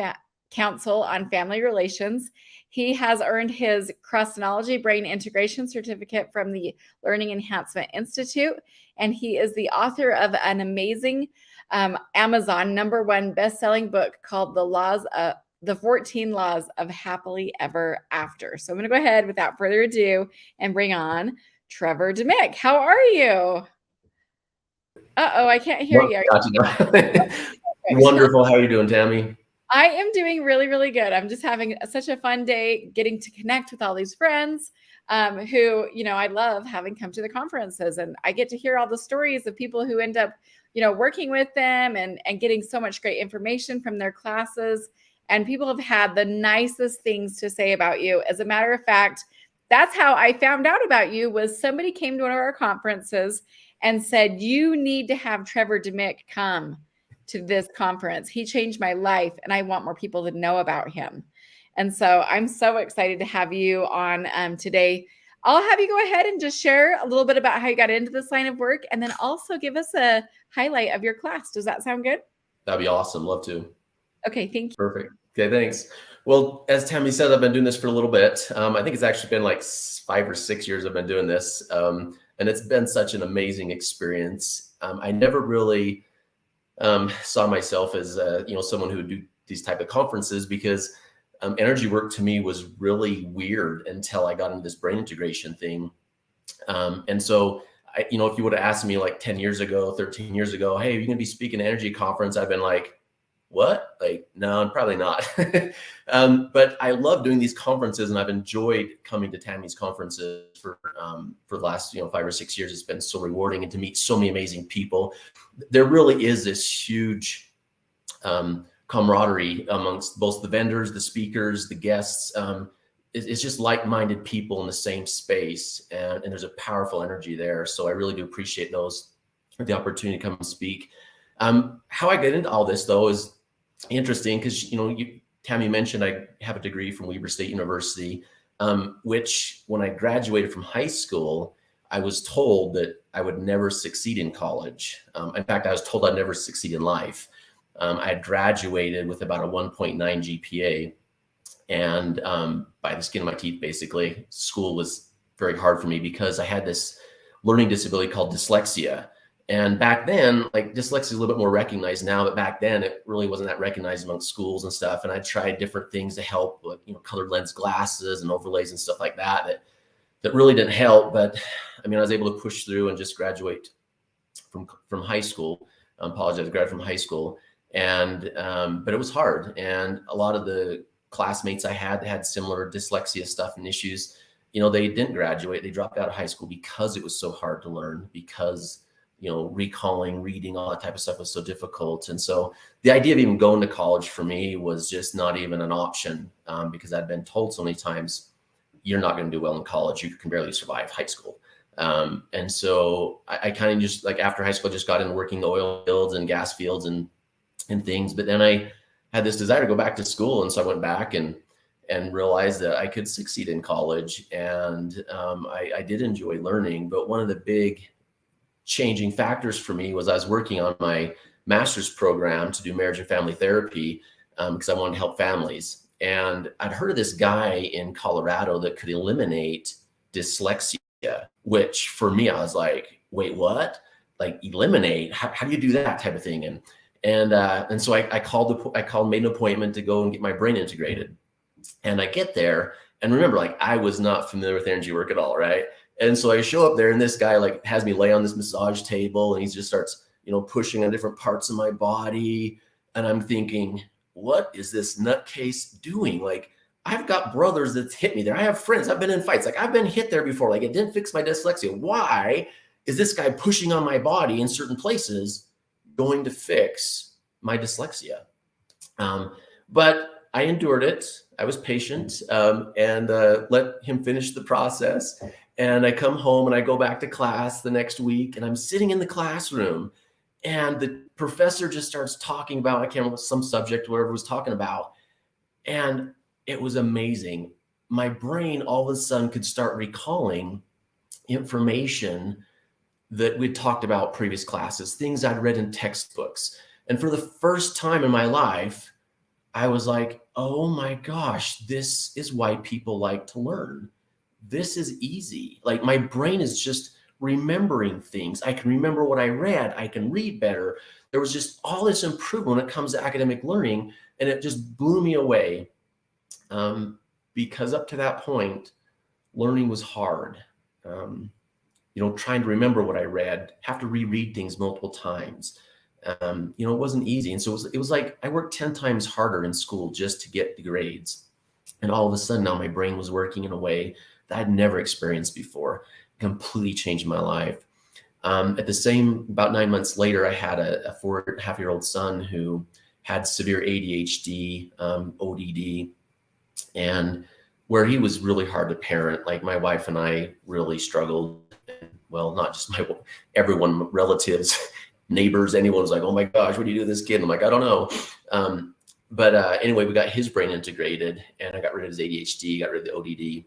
Council on Family Relations. He has earned his Crossnology Brain Integration certificate from the Learning Enhancement Institute, and he is the author of an amazing Amazon #1 best-selling book called The 14 Laws of Happily Ever After. So I'm going to go ahead without further ado and bring on Trevor Dimick. How are you? Uh-oh, I can't hear you. Wonderful. How are you doing, Tammy? I am doing really, really good. I'm just having such a fun day getting to connect with all these friends who, I love having come to the conferences, and I get to hear all the stories of people who end up, working with them and getting so much great information from their classes. And people have had the nicest things to say about you. As a matter of fact, that's how I found out about you. Was somebody came to one of our conferences and said, you need to have Trevor Dimick come to this conference. He changed my life, and I want more people to know about him. And so I'm so excited to have you on today. I'll have you go ahead and just share a little bit about how you got into this line of work, and then also give us a highlight of your class. Does that sound good? That'd be awesome. Love to. Okay, thank you. Perfect. Okay, thanks. Well, as Tammy said, I've been doing this for a little bit. I think it's actually been like 5 or 6 years I've been doing this. And it's been such an amazing experience. I never really saw myself as someone who would do these type of conferences, because energy work to me was really weird until I got into this brain integration thing. And so if you would have asked me like 10 years ago, 13 years ago, hey, are you going to be speaking at an energy conference? I've been like, what? Like, no, probably not. But I love doing these conferences, and I've enjoyed coming to Tammy's conferences for the last 5 or 6 years. It's been so rewarding, and to meet so many amazing people. There really is this huge camaraderie amongst both the vendors, the speakers, the guests. It's just like-minded people in the same space, and there's a powerful energy there. So I really do appreciate the opportunity to come and speak. How I get into all this, though, is interesting because, Tammy mentioned I have a degree from Weber State University, which when I graduated from high school, I was told that I would never succeed in college. In fact, I was told I'd never succeed in life. I had graduated with about a 1.9 GPA, and by the skin of my teeth, basically, school was very hard for me because I had this learning disability called dyslexia. And back then, like, dyslexia is a little bit more recognized now, but back then it really wasn't that recognized among schools and stuff. And I tried different things to help, like, colored lens glasses and overlays and stuff like that really didn't help. But I was able to push through and just graduate from high school. Apologize, graduated from high school, and but it was hard. And a lot of the classmates I had similar dyslexia stuff and issues. They didn't graduate; they dropped out of high school because it was so hard to learn, because recalling, reading, all that type of stuff was so difficult. And so the idea of even going to college for me was just not even an option, because I'd been told so many times, you're not going to do well in college. You can barely survive high school. And so I kind of just, like, after high school, just got into working the oil fields and gas fields and things. But then I had this desire to go back to school. And so I went back and realized that I could succeed in college. And I did enjoy learning. But one of the big changing factors for me was I was working on my master's program to do marriage and family therapy, because I wanted to help families. And I'd heard of this guy in Colorado that could eliminate dyslexia, which for me, I was like, wait, what? Like, eliminate? How do you do that type of thing? And so I made an appointment to go and get my brain integrated. And I get there, and remember, like, I was not familiar with energy work at all, right? And so I show up there, and this guy, like, has me lay on this massage table, and he just starts, pushing on different parts of my body. And I'm thinking, what is this nutcase doing? Like, I've got brothers that's hit me there. I have friends. I've been in fights. Like, I've been hit there before. Like, it didn't fix my dyslexia. Why is this guy pushing on my body in certain places going to fix my dyslexia? But I endured it. I was patient, and let him finish the process. And I come home and I go back to class the next week, and I'm sitting in the classroom, and the professor just starts talking about, I can't remember, some subject, whatever he was talking about. And it was amazing. my brain all of a sudden could start recalling information that we'd talked about previous classes, things I'd read in textbooks. And for the first time in my life, I was like, oh my gosh, this is why people like to learn. This is easy. Like my brain is just remembering things. I can remember what I read. I can read better. There was just all this improvement when it comes to academic learning, and it just blew me away. Because up to that point, learning was hard. Trying to remember what I read, have to reread things multiple times. It wasn't easy. And so it was like I worked 10 times harder in school just to get the grades. And all of a sudden now my brain was working in a way that I'd never experienced before. Completely changed my life. About 9 months later, I had a 4.5-year-old son who had severe ADHD, ODD, and where he was really hard to parent. Like my wife and I really struggled. Well, not just everyone, relatives, neighbors, anyone was like, oh my gosh, what do you do with this kid? And I'm like, I don't know. But anyway, we got his brain integrated, and I got rid of his ADHD, got rid of the ODD,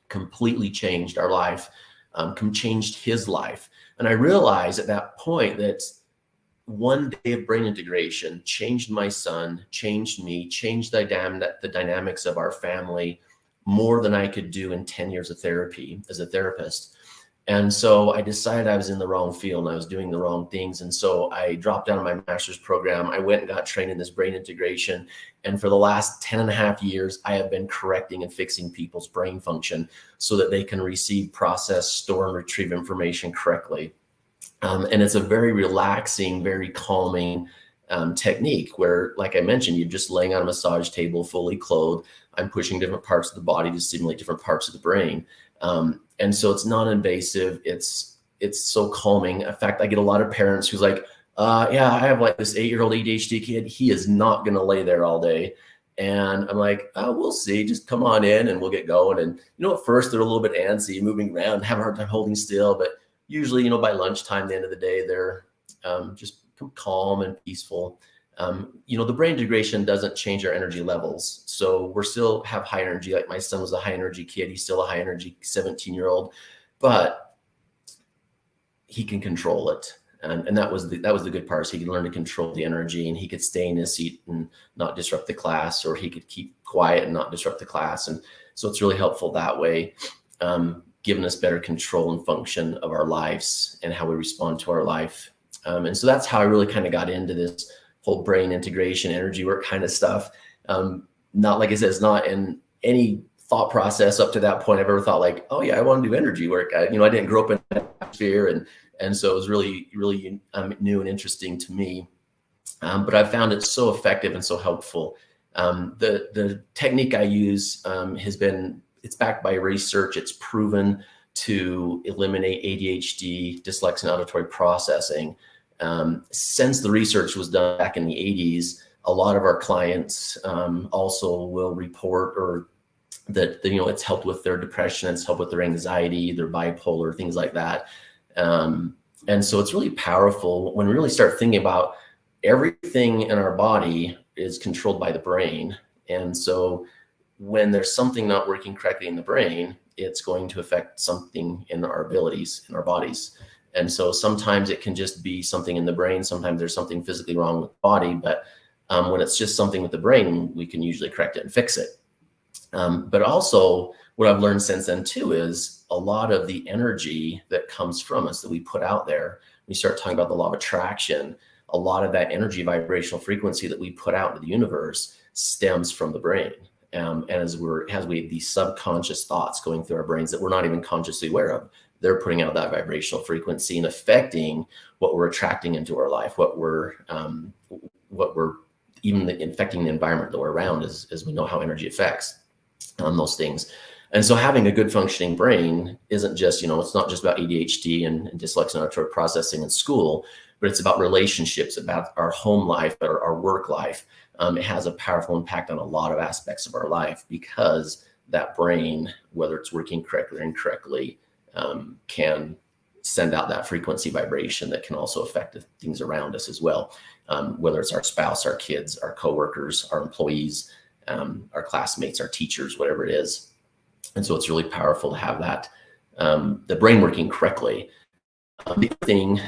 completely changed our life, changed his life. And I realized at that point that one day of brain integration changed my son, changed me, changed the dynamics of our family more than I could do in 10 years of therapy as a therapist. And so I decided I was in the wrong field and I was doing the wrong things. And so I dropped out of my master's program. I went and got trained in this brain integration. And for the last 10.5 years, I have been correcting and fixing people's brain function so that they can receive, process, store, and retrieve information correctly. And it's a very relaxing, very calming technique where, like I mentioned, you're just laying on a massage table, fully clothed. I'm pushing different parts of the body to stimulate different parts of the brain. And so it's non-invasive. It's so calming. In fact, I get a lot of parents who's like, yeah, I have like this 8-year-old ADHD kid. He is not going to lay there all day. And I'm like, oh, we'll see. Just come on in and we'll get going. And, at first they're a little bit antsy, moving around, having a hard time holding still. But usually, by lunchtime, the end of the day, they're just calm and peaceful. The brain integration doesn't change our energy levels. So we're still have high energy. Like my son was a high energy kid. He's still a high energy 17-year-old, but he can control it. And that was the good part. So he could learn to control the energy, and he could stay in his seat and not disrupt the class, or he could keep quiet and not disrupt the class. And so it's really helpful that way, giving us better control and function of our lives and how we respond to our life. And so that's how I really kind of got into this whole brain integration, energy work kind of stuff. Not, like I said, it's not in any thought process up to that point I've ever thought like, oh yeah, I want to do energy work. I didn't grow up in that atmosphere, and so it was really, really new and interesting to me. But I found it so effective and so helpful. The technique I use it's backed by research. It's proven to eliminate ADHD, dyslexia, and auditory processing. Since the research was done back in the 80s, a lot of our clients also will report or that it's helped with their depression, it's helped with their anxiety, their bipolar, things like that. And so it's really powerful when we really start thinking about everything in our body is controlled by the brain. And so when there's something not working correctly in the brain, it's going to affect something in our abilities, in our bodies. And so sometimes it can just be something in the brain. Sometimes there's something physically wrong with the body, but when it's just something with the brain, we can usually correct it and fix it. But also what I've learned since then too, is a lot of the energy that comes from us that we put out there, we start talking about the law of attraction, a lot of that energy vibrational frequency that we put out into the universe stems from the brain. And as we have these subconscious thoughts going through our brains that we're not even consciously aware of, they're putting out that vibrational frequency and affecting what we're attracting into our life, what we're even infecting the environment that we're around, as we know how energy affects those things. And so having a good functioning brain isn't just, it's not just about ADHD and dyslexia and auditory processing in school, but it's about relationships, about our home life, our work life. It has a powerful impact on a lot of aspects of our life because that brain, whether it's working correctly or incorrectly, can send out that frequency vibration that can also affect the things around us as well. Whether it's our spouse, our kids, our coworkers, our employees, our classmates, our teachers, whatever it is. And so it's really powerful to have that, the brain working correctly. The other thing,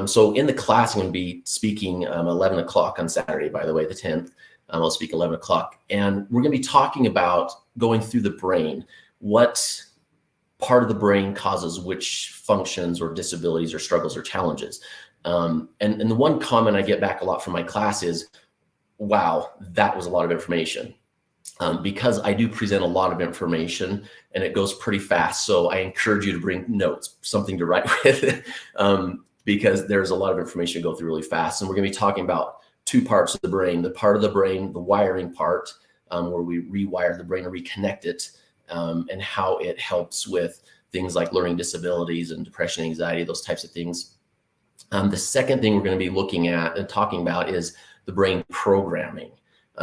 so in the class, I'm going to be speaking 11 o'clock on Saturday, by the way, the 10th. I'll speak 11 o'clock. And we're going to be talking about going through the brain. What part of the brain causes which functions or disabilities or struggles or challenges? And the one comment I get back a lot from my class is, wow, that was a lot of information. Because I do present a lot of information and it goes pretty fast. So I encourage you to bring notes, something to write with, because there's a lot of information to go through really fast. And we're going to be talking about two parts of the brain, the part of the brain, the wiring part, where we rewire the brain or reconnect it, and how it helps with things like learning disabilities and depression, anxiety, those types of things. The second thing we're going to be looking at and talking about is the brain programming.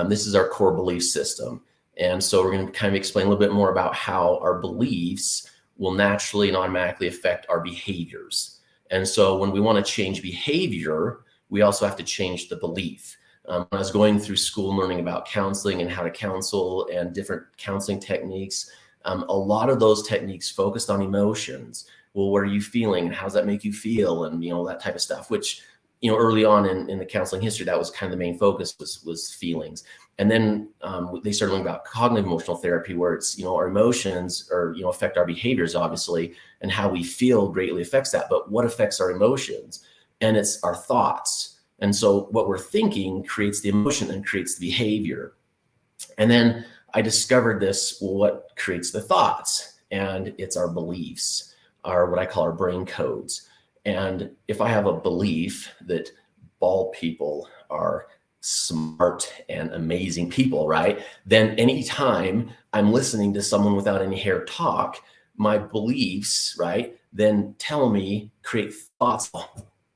This is our core belief system. And so we're going to kind of explain a little bit more about how our beliefs will naturally and automatically affect our behaviors. And so when we want to change behavior, we also have to change the belief. When I was going through school learning about counseling and how to counsel and different counseling techniques, a lot of those techniques focused on emotions. Well, what are you feeling? And how does that make you feel? And, that type of stuff, which, early on in the counseling history, that was kind of the main focus was feelings. And then they started learning about cognitive emotional therapy, where it's, our emotions or, affect our behaviors, obviously, and how we feel greatly affects that. But what affects our emotions? And it's our thoughts. And so what we're thinking creates the emotion and creates the behavior. And then I discovered this, what creates the thoughts? And it's our beliefs, are what I call our brain codes. And if I have a belief that bald people are smart and amazing people, right? Then anytime I'm listening to someone without any hair talk, my beliefs, right, then tell me, create thoughts. Oh,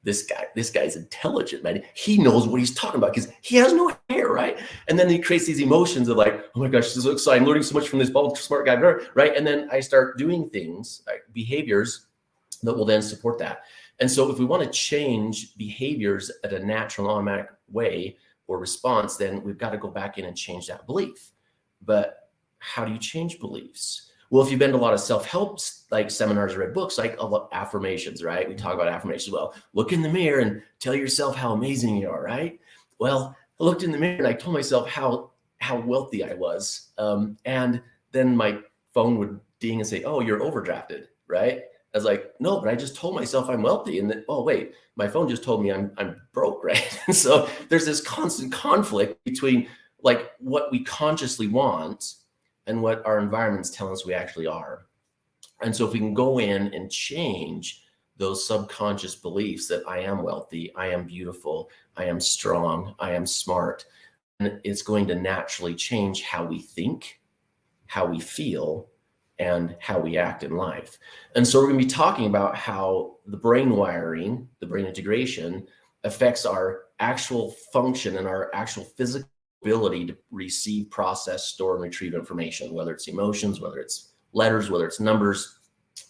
this guy's intelligent, man. He knows what he's talking about because he has no hair, right? And then he creates these emotions of like, oh my gosh, this is so exciting. I'm learning so much from this bald smart guy, right? And then I start doing things, like behaviors that will then support that. And so if we want to change behaviors at a natural and automatic way or response, then we've got to go back in and change that belief. But how do you change beliefs? Well, if you've been to a lot of self-help like seminars or read books, like a lot affirmations, right? We talk about affirmations. Well, look in the mirror and tell yourself how amazing you are, right? Well, I looked in the mirror and I told myself how wealthy I was. And then my phone would ding and say, oh, you're overdrafted, right? I was like, no, but I just told myself I'm wealthy. And then, oh, wait, my phone just told me I'm broke, right? And so there's this constant conflict between like what we consciously want and what our environments tell us we actually are. And so if we can go in and change those subconscious beliefs that I am wealthy, I am beautiful, I am strong, I am smart, and it's going to naturally change how we think, how we feel, and how we act in life. And so we're going to be talking about how the brain wiring, the brain integration, affects our actual function and our actual physical ability to receive, process, store, and retrieve information, whether it's emotions, whether it's letters, whether it's numbers,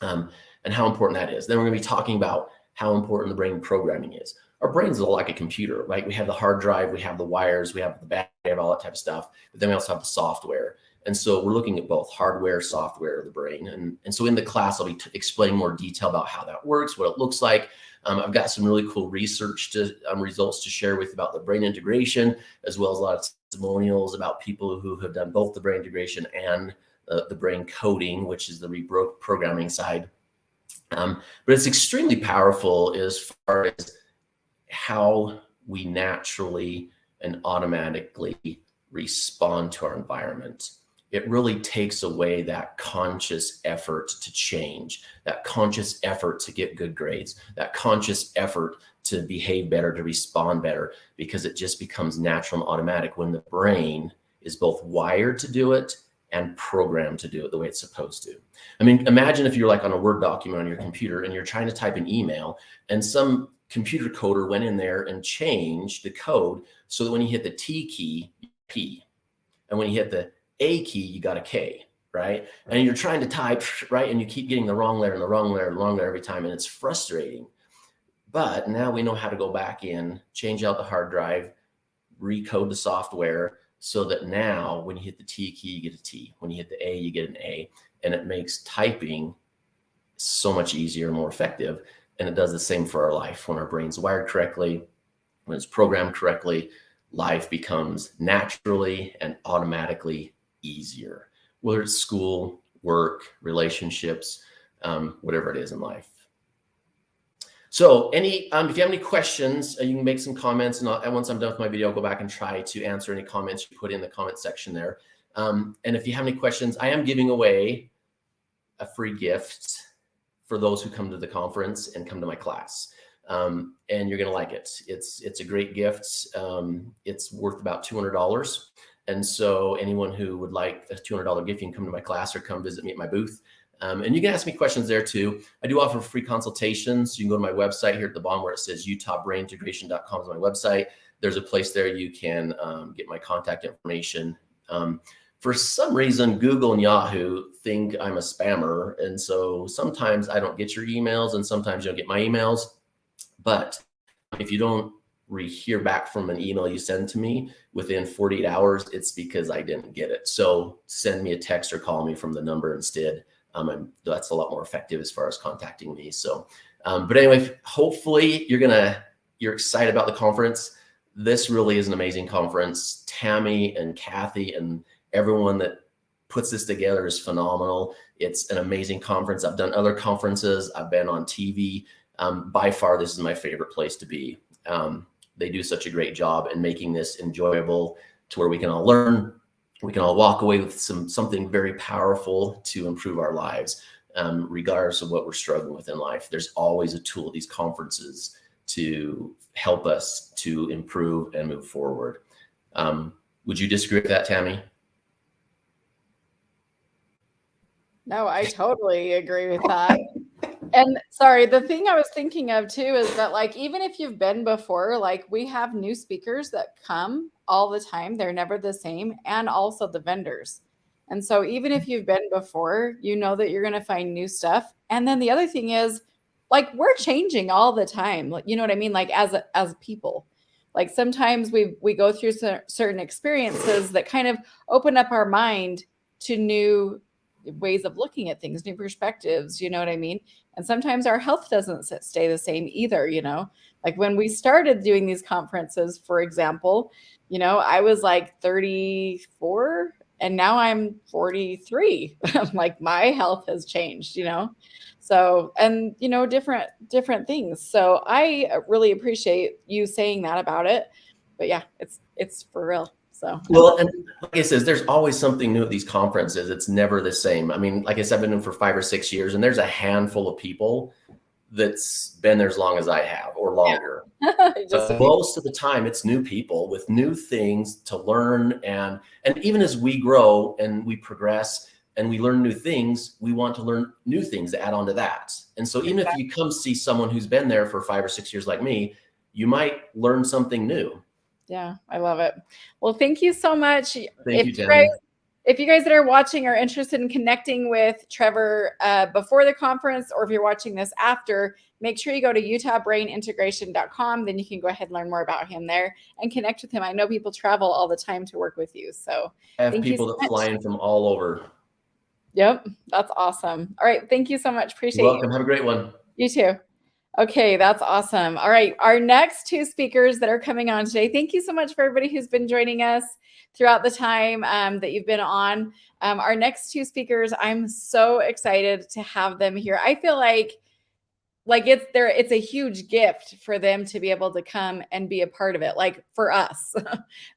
and how important that is. Then we're going to be talking about how important the brain programming is. Our brains are like a computer, right? We have the hard drive, we have the wires, we have the battery, we have all that type of stuff, but then we also have the software. And so we're looking at both hardware, software of the brain. And so in the class, I'll be explaining more detail about how that works, what it looks like. I've got some really cool research results to share with about the brain integration, as well as a lot of testimonials about people who have done both the brain integration and the brain coding, which is the reprogramming side. But it's extremely powerful as far as how we naturally and automatically respond to our environment. It really takes away that conscious effort to change, that conscious effort to get good grades, that conscious effort to behave better, to respond better, because it just becomes natural and automatic when the brain is both wired to do it and programmed to do it the way it's supposed to. I mean, imagine if you're like on a Word document on your computer and you're trying to type an email and some computer coder went in there and changed the code so that when you hit the T key, P, and when you hit the A key, you got a K, right? And you're trying to type, right? And you keep getting the wrong letter and the wrong letter and the wrong letter every time. And it's frustrating. But now we know how to go back in, change out the hard drive, recode the software so that now when you hit the T key, you get a T. When you hit the A, you get an A. and it makes typing so much easier and more effective. And it does the same for our life. When our brain's wired correctly, when it's programmed correctly, life becomes naturally and automatically easier, whether it's school, work, relationships, whatever it is in life. So if you have any questions, you can make some comments, and once I'm done with my video, I'll go back and try to answer any comments you put in the comment section there. And if you have any questions, I am giving away a free gift for those who come to the conference and come to my class. And you're going to like it. It's a great gift. It's worth about $200. And so anyone who would like a $200 gift, you can come to my class or come visit me at my booth. And you can ask me questions there too. I do offer free consultations. You can go to my website here at the bottom where it says utahbrainintegration.com is my website. There's a place there you can get my contact information. For some reason, Google and Yahoo think I'm a spammer. And so sometimes I don't get your emails and sometimes you don't get my emails. But if you don't hear back from an email you send to me within 48 hours, it's because I didn't get it. So send me a text or call me from the number instead. And that's a lot more effective as far as contacting me. So, but anyway, hopefully you're excited about the conference. This really is an amazing conference. Tammy and Kathy and everyone that puts this together is phenomenal. It's an amazing conference. I've done other conferences. I've been on TV. By far, this is my favorite place to be. They do such a great job in making this enjoyable to where we can all learn. We can all walk away with something very powerful to improve our lives, regardless of what we're struggling with in life. There's always a tool at these conferences to help us to improve and move forward. Would you disagree with that, Tammy? No, I totally agree with that. And sorry, the thing I was thinking of too is that, like, even if you've been before, like, we have new speakers that come all the time. They're never the same, and also the vendors. And so even if you've been before, you know that you're going to find new stuff. And then the other thing is, like, we're changing all the time. Like, you know what I mean? Like, as people, like, sometimes we go through certain experiences that kind of open up our mind to new ways of looking at things, new perspectives, you know what I mean? And sometimes our health doesn't stay the same either, you know? Like, when we started doing these conferences, for example, you know, I was like 34 and now I'm 43. Like, my health has changed, you know? So, and, you know, different things. So I really appreciate you saying that about it. But yeah, it's for real. So, well, and like I said, there's always something new at these conferences. It's never the same. I mean, like I said, I've been in for 5 or 6 years, and there's a handful of people that's been there as long as I have or longer. yeah. But most of the time, it's new people with new things to learn. And even as we grow and we progress and we learn new things, we want to learn new things to add on to that. And so even if you come see someone who's been there for 5 or 6 years like me, you might learn something new. Yeah, I love it. Well, thank you so much. Thank you, Tammy. If you guys that are watching are interested in connecting with Trevor before the conference, or if you're watching this after, make sure you go to utahbrainintegration.com. Then you can go ahead and learn more about him there and connect with him. I know people travel all the time to work with you. So I have people that fly in from all over. Yep, that's awesome. All right, thank you so much. Appreciate it. You're welcome. Have a great one. You too. Okay, that's awesome. All right, our next two speakers that are coming on today. Thank you so much for everybody who's been joining us throughout the time that you've been on. Our next two speakers, I'm so excited to have them here. I feel like it's a huge gift for them to be able to come and be a part of it, like for us,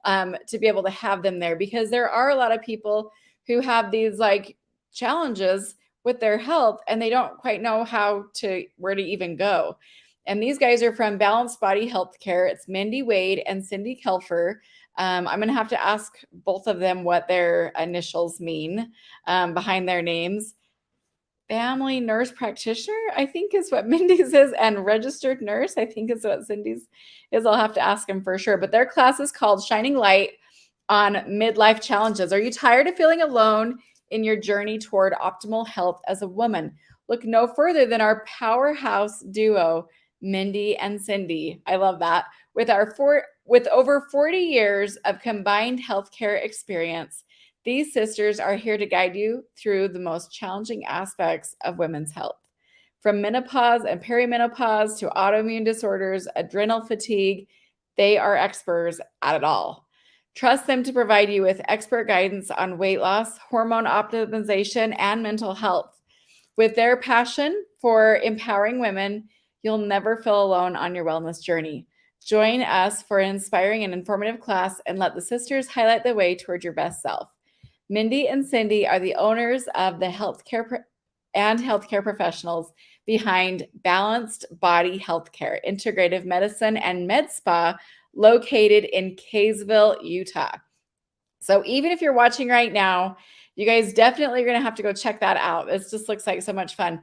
to be able to have them there, because there are a lot of people who have these like challenges with their health and they don't quite know where to even go. And these guys are from Balanced Body Healthcare. It's Mindy Wade and Cindy Kelfer. I'm going to have to ask both of them what their initials mean behind their names. Family nurse practitioner, I think is what Mindy's is, and registered nurse, I think is what Cindy's is. I'll have to ask them for sure. But their class is called Shining Light on Midlife Challenges. Are you tired of feeling alone in your journey toward optimal health as a woman? Look no further than our powerhouse duo, Mindy and Cindy. I love that. With over 40 years of combined healthcare experience, These sisters are here to guide you through the most challenging aspects of women's health. From menopause and perimenopause to autoimmune disorders, adrenal fatigue, they are experts at it all. Trust them to provide you with expert guidance on weight loss, hormone optimization, and mental health. With their passion for empowering women, you'll never feel alone on your wellness journey. Join us for an inspiring and informative class and let the sisters highlight the way toward your best self. Mindy and Cindy are the owners of the healthcare professionals behind Balanced Body Healthcare, Integrative Medicine, and Med Spa located in Kaysville, Utah. So even if you're watching right now, you guys definitely are going to have to go check that out. This just looks like so much fun.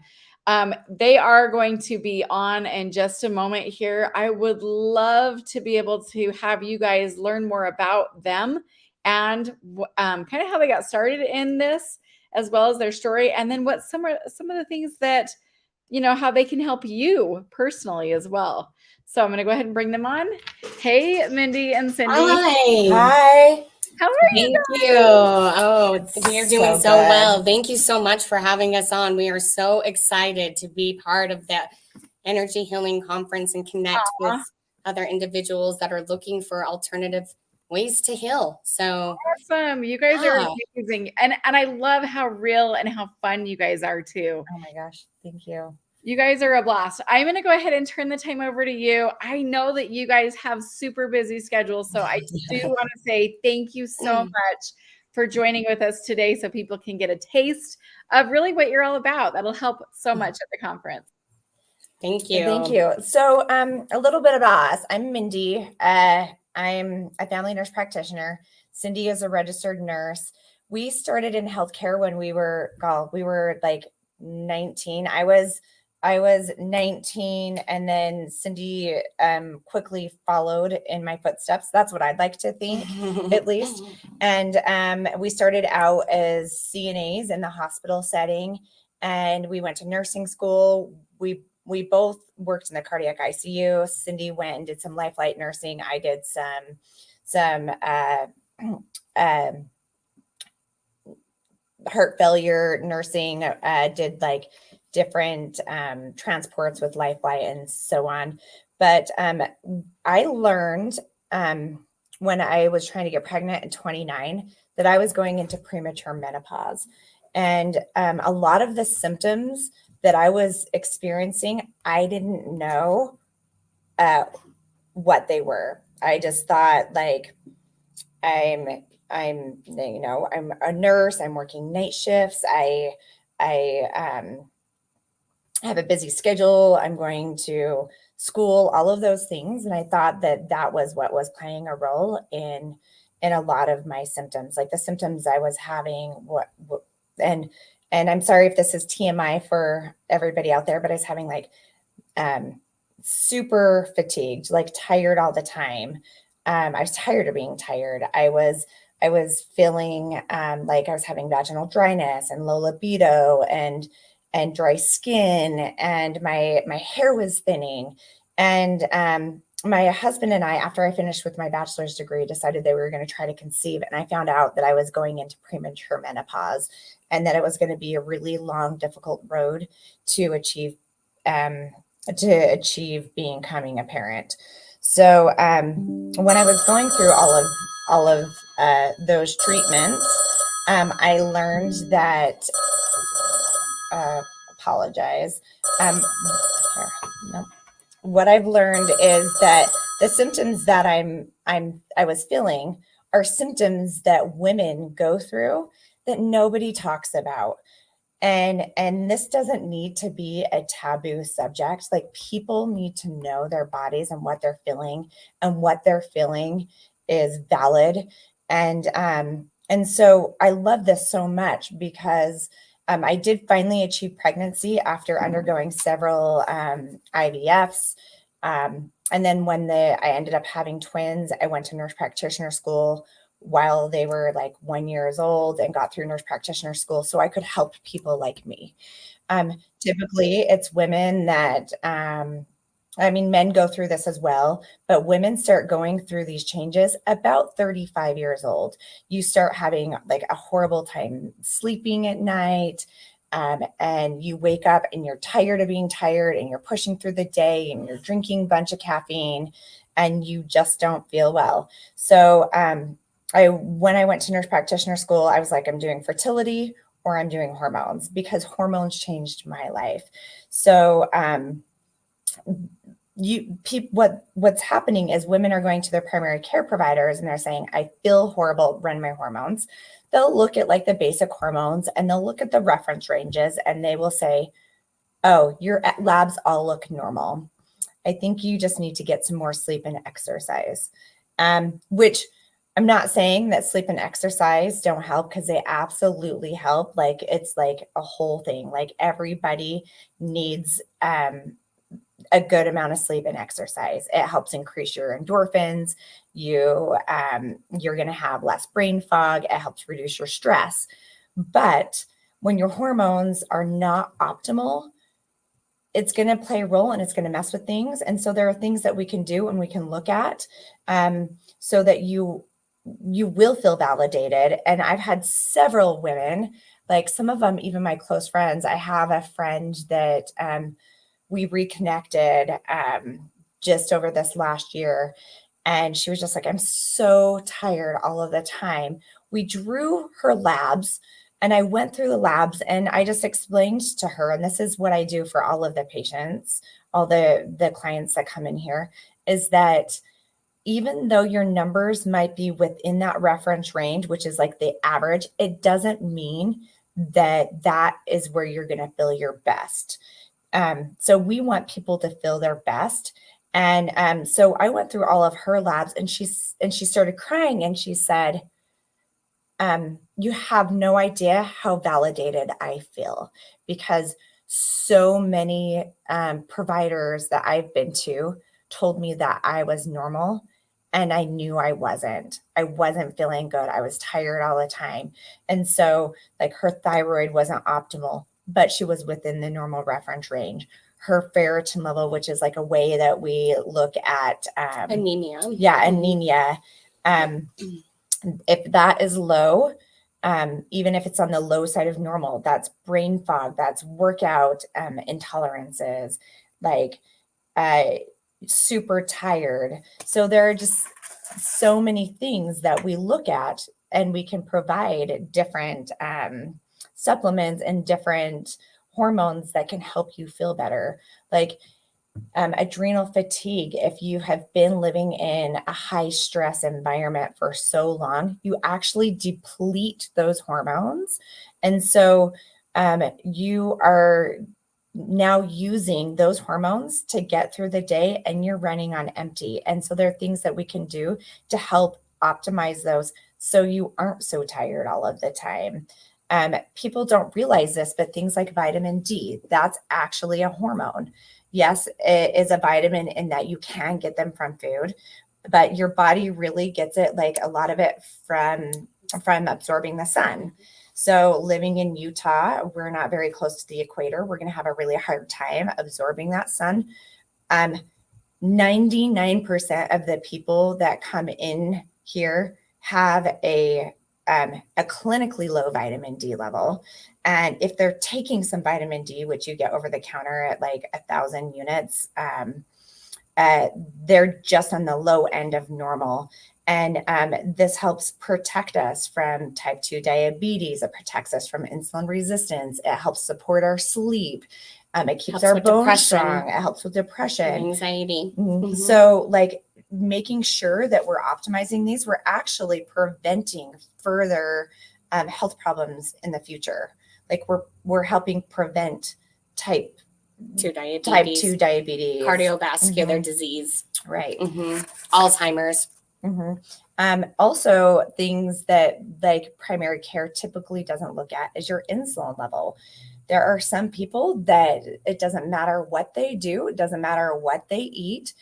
They are going to be on in just a moment here. I would love to be able to have you guys learn more about them and kind of how they got started in this, as well as their story, and then what some of the things that, how they can help you personally as well. So I'm going to go ahead and bring them on. Hey, Mindy and Cindy. Hi. How are you? Thank you. Oh, we are doing so good. well. Thank you so much for having us on. We are so excited to be part of the Energy Healing Conference and connect with other individuals that are looking for alternative ways to heal. So awesome. You guys are amazing. And I love how real and how fun you guys are too. Oh my gosh. Thank you. You guys are a blast. I'm going to go ahead and turn the time over to you. I know that you guys have super busy schedules, so I do want to say thank you so much for joining with us today so people can get a taste of really what you're all about. That'll help so much at the conference. Thank you. Thank you. So a little bit about us. I'm Mindy. I'm a family nurse practitioner. Cindy is a registered nurse. We started in healthcare when we were like 19. I was 19, and then Cindy quickly followed in my footsteps. That's what I'd like to think, at least. And we started out as CNAs in the hospital setting, and we went to nursing school. We both worked in the cardiac ICU. Cindy went and did some life flight nursing. I did some heart failure nursing. Did like different transports with life flight and so on. But I learned when I was trying to get pregnant at 29 that I was going into premature menopause. And a lot of the symptoms that I was experiencing, I didn't know what they were. I just thought like, I'm a nurse, I'm working night shifts. I have a busy schedule. I'm going to school, all of those things. And I thought that that was what was playing a role in a lot of my symptoms, like the symptoms I was having. And I'm sorry if this is TMI for everybody out there, but I was having like super fatigued, like tired all the time. I was tired of being tired. I was feeling like I was having vaginal dryness and low libido and dry skin, and my hair was thinning. And my husband and I, after I finished with my bachelor's degree, decided that we were going to try to conceive. And I found out that I was going into premature menopause and that it was going to be a really long, difficult road to achieve becoming a parent. So when I was going through all of those treatments, I learned that apologize. What I've learned is that the symptoms that I was feeling are symptoms that women go through that nobody talks about. And this doesn't need to be a taboo subject. Like, people need to know their bodies and what they're feeling, and what they're feeling is valid. And so I love this so much because I did finally achieve pregnancy after undergoing several IVFs. And then when I ended up having twins, I went to nurse practitioner school while they were like 1 year old and got through nurse practitioner school so I could help people like me. Typically, it's women that I mean, men go through this as well, but women start going through these changes about 35 years old. You start having like a horrible time sleeping at night. And you wake up and you're tired of being tired and you're pushing through the day and you're drinking a bunch of caffeine and you just don't feel well. So when I went to nurse practitioner school, I was like, I'm doing fertility or I'm doing hormones because hormones changed my life. So what's happening is women are going to their primary care providers and they're saying, I feel horrible, run my hormones. They'll look at like the basic hormones and they'll look at the reference ranges and they will say, oh, your labs all look normal. I think you just need to get some more sleep and exercise. Which I'm not saying that sleep and exercise don't help, because they absolutely help. Like it's like a whole thing. Like everybody needs a good amount of sleep and exercise. It helps increase your endorphins. You're going to have less brain fog. It helps reduce your stress. But when your hormones are not optimal, it's going to play a role and it's going to mess with things. And so there are things that we can do and we can look at so that you will feel validated. And I've had several women, like some of them, even my close friends. I have a friend that we reconnected just over this last year. And she was just like, I'm so tired all of the time. We drew her labs and I went through the labs and I just explained to her, and this is what I do for all of the patients, all the clients that come in here, is that even though your numbers might be within that reference range, which is like the average, it doesn't mean that that is where you're going to feel your best. So we want people to feel their best. And so I went through all of her labs and she started crying and she said, you have no idea how validated I feel, because so many providers that I've been to told me that I was normal and I knew I wasn't. I wasn't feeling good. I was tired all the time. And so like her thyroid wasn't optimal, but she was within the normal reference range. Her ferritin level, which is like a way that we look at Anemia. Yeah, anemia. If that is low, even if it's on the low side of normal, that's brain fog, that's workout intolerances, like super tired. So there are just so many things that we look at, and we can provide different supplements and different hormones that can help you feel better. Like adrenal fatigue. If you have been living in a high stress environment for so long, you actually deplete those hormones. And so you are now using those hormones to get through the day and you're running on empty. And so there are things that we can do to help optimize those so you aren't so tired all of the time. People don't realize this, but things like vitamin D, that's actually a hormone. Yes, it is a vitamin in that you can get them from food, but your body really gets it, like a lot of it from absorbing the sun. So living in Utah, we're not very close to the equator. We're going to have a really hard time absorbing that sun. 99% of the people that come in here have a clinically low vitamin D level. And if they're taking some vitamin D, which you get over the counter at like 1,000 units, they're just on the low end of normal. And this helps protect us from type 2 diabetes. It protects us from insulin resistance. It helps support our sleep. It keeps Helps our with bones depression. strong. It helps with depression. Anxiety. Mhm. So like making sure that we're optimizing these, we're actually preventing further health problems in the future. Like we're helping prevent type 2 diabetes. Cardiovascular Mhm. disease. Right. Alzheimer's. Also, things that like primary care typically doesn't look at is your insulin level. There are some people that it doesn't matter what they do, it doesn't matter what they eat.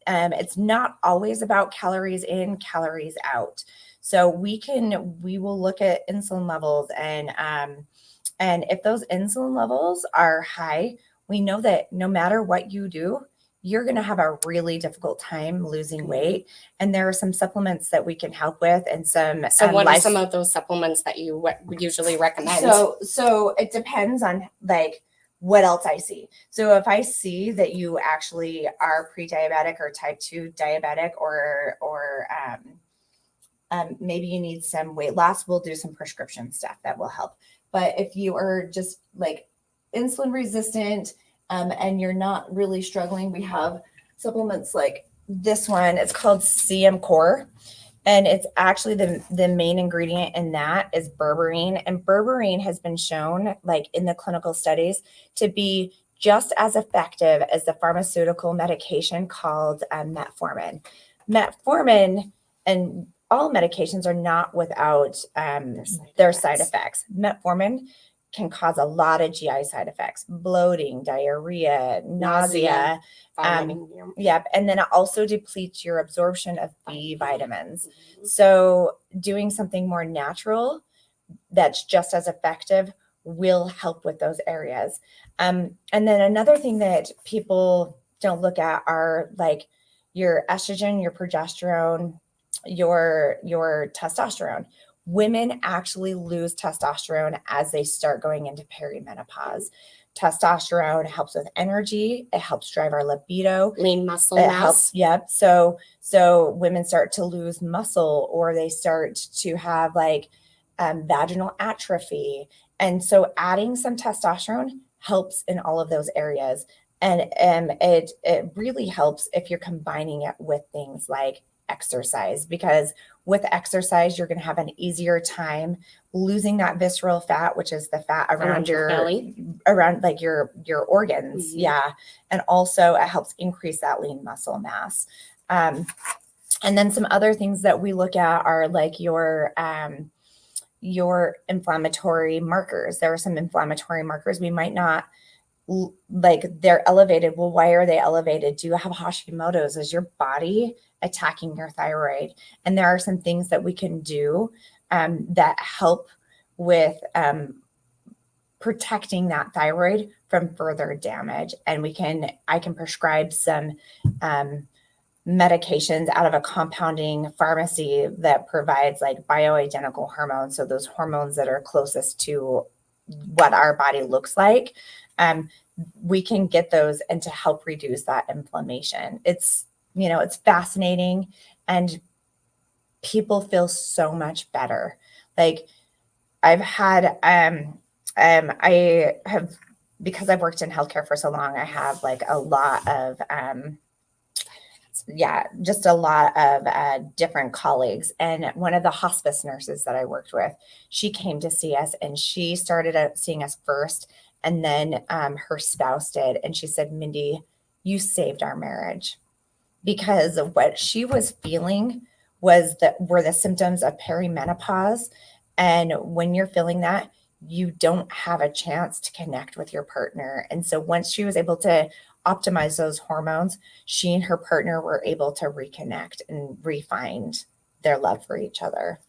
It's not always about calories in, calories out. So we will look at insulin levels, and if those insulin levels are high, we know that no matter what you do, you're going to have a really difficult time losing weight. And there are some supplements that we can help with, and some. So what are some of those supplements that you usually recommend? So it depends on like what else I see. So if I see that you actually are pre-diabetic or type 2 diabetic, or maybe you need some weight loss, we'll do some prescription stuff that will help. But if you are just like insulin resistant, and you're not really struggling, we have supplements like this one. It's called CM Core. And it's actually the main ingredient in that is berberine. And berberine has been shown, like in the clinical studies, to be just as effective as the pharmaceutical medication called Metformin. Metformin, and all medications are not without their side effects. Metformin can cause a lot of GI side effects: bloating, diarrhea, nausea. Yep. And then it also depletes your absorption of B vitamins. So doing something more natural that's just as effective will help with those areas. And then another thing that people don't look at are like your estrogen, your progesterone, your testosterone. Women actually lose testosterone as they start going into perimenopause. Testosterone helps with energy. It helps drive our libido. Lean muscle It mass. helps. Yep. So women start to lose muscle, or they start to have like vaginal atrophy. And so adding some testosterone helps in all of those areas. And it really helps if you're combining it with things like exercise, because with exercise, you're going to have an easier time losing that visceral fat, which is the fat around your belly, around like your organs. Yeah. And also it helps increase that lean muscle mass. And then some other things that we look at are like your inflammatory markers. There are some inflammatory markers we might not like, they're elevated. Well, why are they elevated? Do you have Hashimoto's? Is your body attacking your thyroid? And there are some things that we can do that help with protecting that thyroid from further damage. And I can prescribe some medications out of a compounding pharmacy that provides like bioidentical hormones. So those hormones that are closest to what our body looks like. We can get those and to help reduce that inflammation. It's fascinating, and people feel so much better. Like I've had, I have, because I've worked in healthcare for so long, I have like a lot of, just a lot of different colleagues. And one of the hospice nurses that I worked with, she came to see us, and she started seeing us first. And then her spouse did. And she said, Mindy, you saved our marriage, because of what she was feeling were the symptoms of perimenopause. And when you're feeling that, you don't have a chance to connect with your partner. And so once she was able to optimize those hormones, she and her partner were able to reconnect and re-find their love for each other.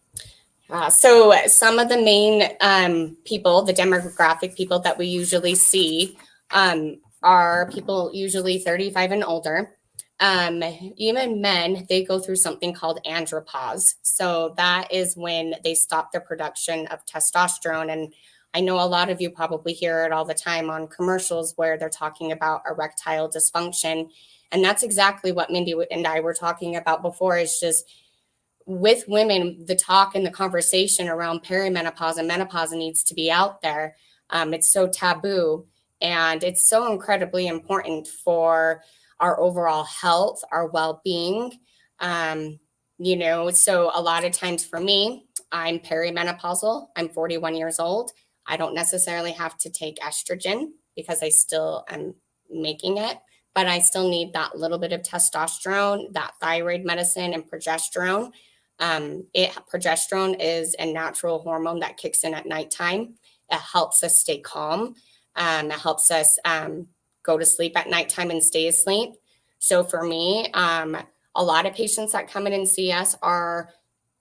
So some of the main people, the demographic people that we usually see are people usually 35 and older. Even men, they go through something called andropause. So that is when they stop the production of testosterone. And I know a lot of you probably hear it all the time on commercials where they're talking about erectile dysfunction. And that's exactly what Mindy and I were talking about before. Is just with women, the talk and the conversation around perimenopause and menopause needs to be out there. It's so taboo, and it's so incredibly important for our overall health, our well-being. So a lot of times for me, I'm perimenopausal. I'm 41 years old. I don't necessarily have to take estrogen because I still am making it, but I still need that little bit of testosterone, that thyroid medicine, and progesterone. Progesterone is a natural hormone that kicks in at nighttime. It helps us stay calm. It helps us go to sleep at nighttime and stay asleep. So for me, a lot of patients that come in and see us are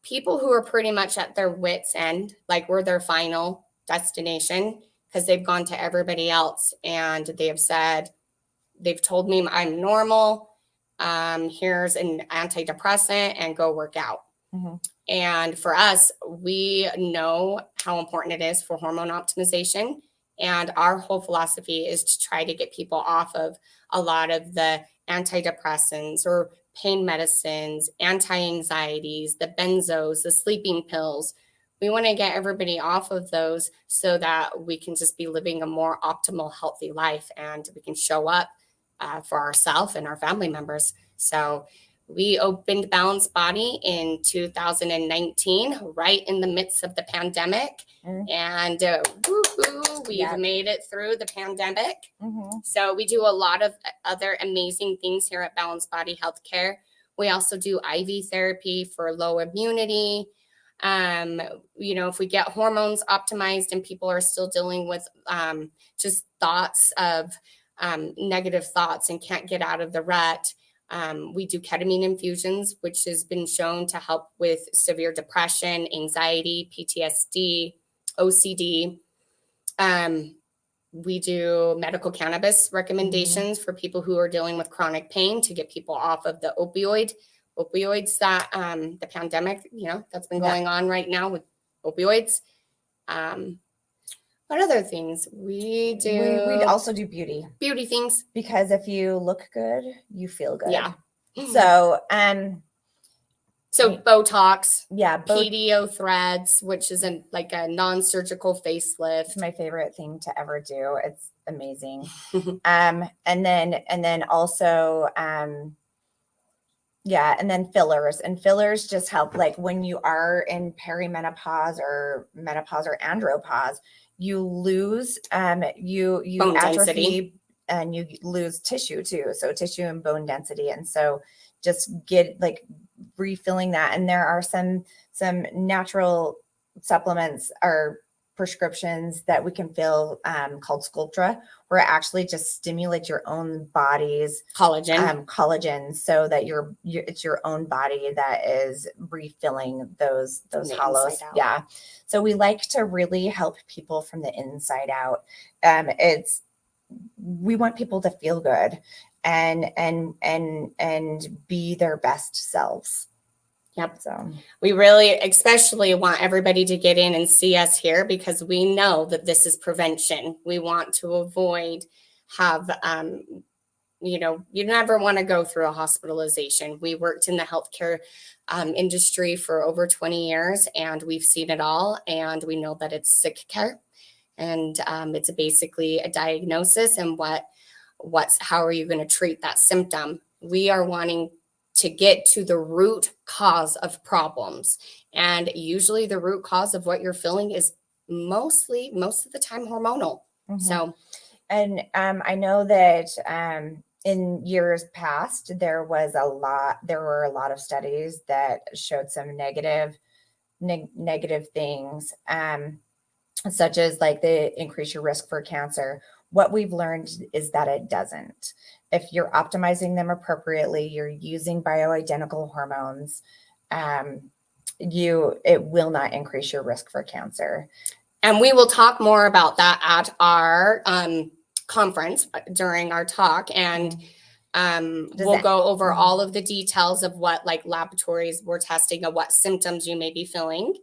people who are pretty much at their wits' end, like we're their final destination, because they've gone to everybody else and they have said, they've told me I'm normal. Here's an antidepressant and go work out. Mhm. And for us, we know how important it is for hormone optimization. And our whole philosophy is to try to get people off of a lot of the antidepressants or pain medicines, anti-anxieties, the benzos, the sleeping pills. We want to get everybody off of those so that we can just be living a more optimal, healthy life, and we can show up for ourselves and our family members. So we opened Balanced Body in 2019, right in the midst of the pandemic. Mm. And woohoo, we've Yeah. made it through the pandemic. Mhm. So we do a lot of other amazing things here at Balanced Body Healthcare. We also do IV therapy for low immunity. If we get hormones optimized and people are still dealing with just thoughts of negative thoughts and can't get out of the rut, we do ketamine infusions, which has been shown to help with severe depression, anxiety, PTSD, OCD. We do medical cannabis recommendations for people who are dealing with chronic pain to get people off of the opioids that the pandemic, that's been going on right now with opioids. What other things we do? We also do beauty, Beauty things. because if you look good, you feel good. Yeah. So, So Botox, yeah, PDO threads, which is a non-surgical facelift. it's my favorite thing to ever do. It's amazing. And then also, and then fillers, and fillers just help, like when you are in perimenopause or menopause or andropause, you lose, you Bone atrophy density. and you lose tissue too. So tissue and bone density. And so just get refilling that. And there are some natural supplements or prescriptions that we can fill called Sculptra, where it actually just stimulates your own body's Collagen. collagen, so that it's your own body that is refilling those the hollows. inside out. Yeah. So we like to really help people from the inside out. We want people to feel good and be their best selves. Yep. So We really especially want everybody to get in and see us here, because we know that this is prevention. We want to avoid you never want to go through a hospitalization. We worked in the healthcare industry for over 20 years, and we've seen it all. And we know that it's sick care, and it's basically a diagnosis and how are you going to treat that symptom? We are wanting to get to the root cause of problems. And usually the root cause of what you're feeling is most of the time hormonal. mhm. So And I know that in years past, there were a lot of studies that showed some negative things, such as they increase your risk for cancer. What we've learned is that it doesn't. If you're optimizing them appropriately, you're using bioidentical hormones, it will not increase your risk for cancer. and we will talk more about that at our conference during our talk. And we'll go over all of the details of what laboratories we're testing and what symptoms you may be feeling.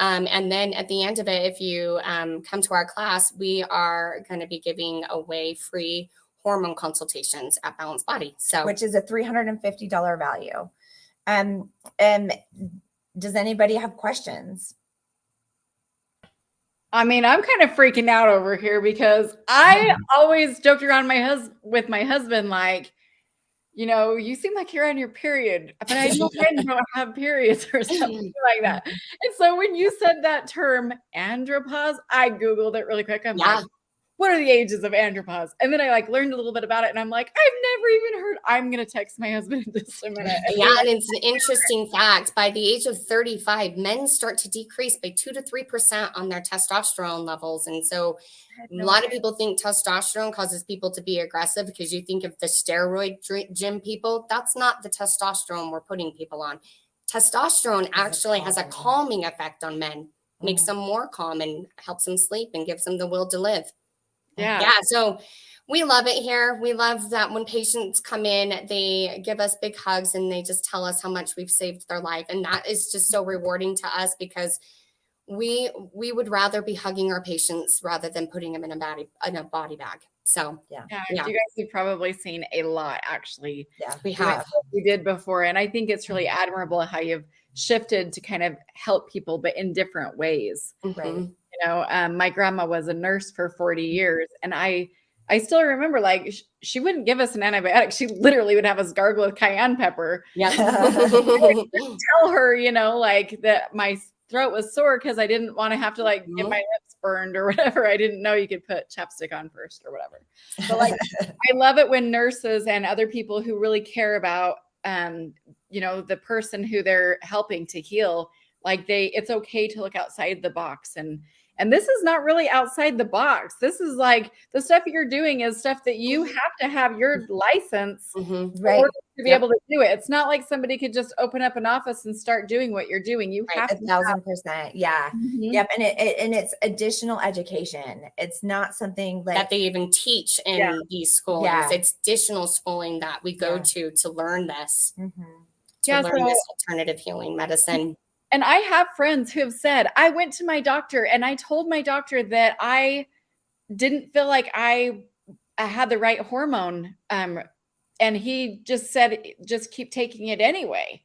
And then at the end of it, if you come to our class, we are going to be giving away free hormone consultations at Balanced Body. So Which is a $350 value. And does anybody have questions? I mean, I'm kind of freaking out over here because I always joked around with my husband, you seem like you're on your period, but I know men don't have periods or something like that. And so when you said that term andropause, I Googled it really quick. I'm like, what are the ages of andropause? And then I learned a little bit about it, and I'm like, I've never even heard. I'm going to text my husband in just a minute. Yeah, and it's an interesting fact. By the age of 35, men start to decrease by 2 to 3% on their testosterone levels. And so a lot of people think testosterone causes people to be aggressive, because you think of the steroid gym people. That's not the testosterone we're putting people on. Testosterone actually has a calming effect on men, makes them more calm and helps them sleep and gives them the will to live. Yeah. Yeah. So We love it here. We love that when patients come in, they give us big hugs and they just tell us how much we've saved their life. And that is just so rewarding to us because we would rather be hugging our patients rather than putting them in a body bag. So Yeah, Yeah. you guys have probably seen a lot actually. Yeah. we doing have. what you did before. And I think it's really admirable how you've shifted to kind of help people, but in different ways. Right. Mhm. You know, my grandma was a nurse for 40 years, and I still remember like she wouldn't give us an antibiotic. She literally would have us gargle with cayenne pepper. Yep. Tell her, you know, like that my throat was sore because I didn't want to have to like get Mhm. my lips burned or whatever. I didn't know you could put chapstick on first or whatever. But like, I love it when nurses and other people who really care about, you know, the person who they're helping to heal, like it's okay to look outside the box. And this is not really outside the box. This is like the stuff you're doing is stuff that you have to have your license Mhm. in Right. order to be Yep. able to do it. It's not like somebody could just open up an office and start doing what you're doing. You Right. have to 1,000%. Yeah. Mhm. Yep. And it's additional education. It's not something like That they even teach in Yeah. these schoolings. Yeah. It's additional schooling that we go Yeah. to learn this, Mhm. to Yeah, learn so- this alternative healing medicine. And I have friends who have said, I went to my doctor and I told my doctor that I didn't feel like I had the right hormone. And he just said, just keep taking it anyway.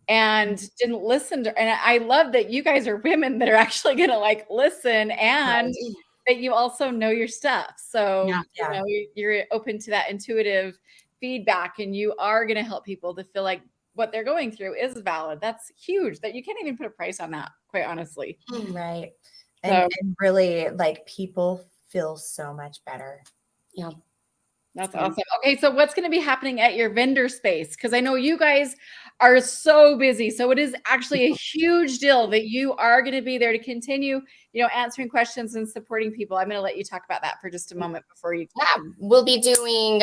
And didn't listen to, and I love that you guys are women that are actually going to like listen and that you also know your stuff. So, Yeah. you know, you're open to that intuitive feedback and you are going to help people to feel like what they're going through is valid. That's huge that you can't even put a price on that, quite honestly. Right. So- And really like people feel so much better. Yeah. That's awesome. Okay, so what's going to be happening at your vendor space? Because I know you guys are so busy. So it is actually a huge deal that you are going to be there to continue, you know, answering questions and supporting people. I'm going to let you talk about that for just a moment before you. Yeah, we'll be doing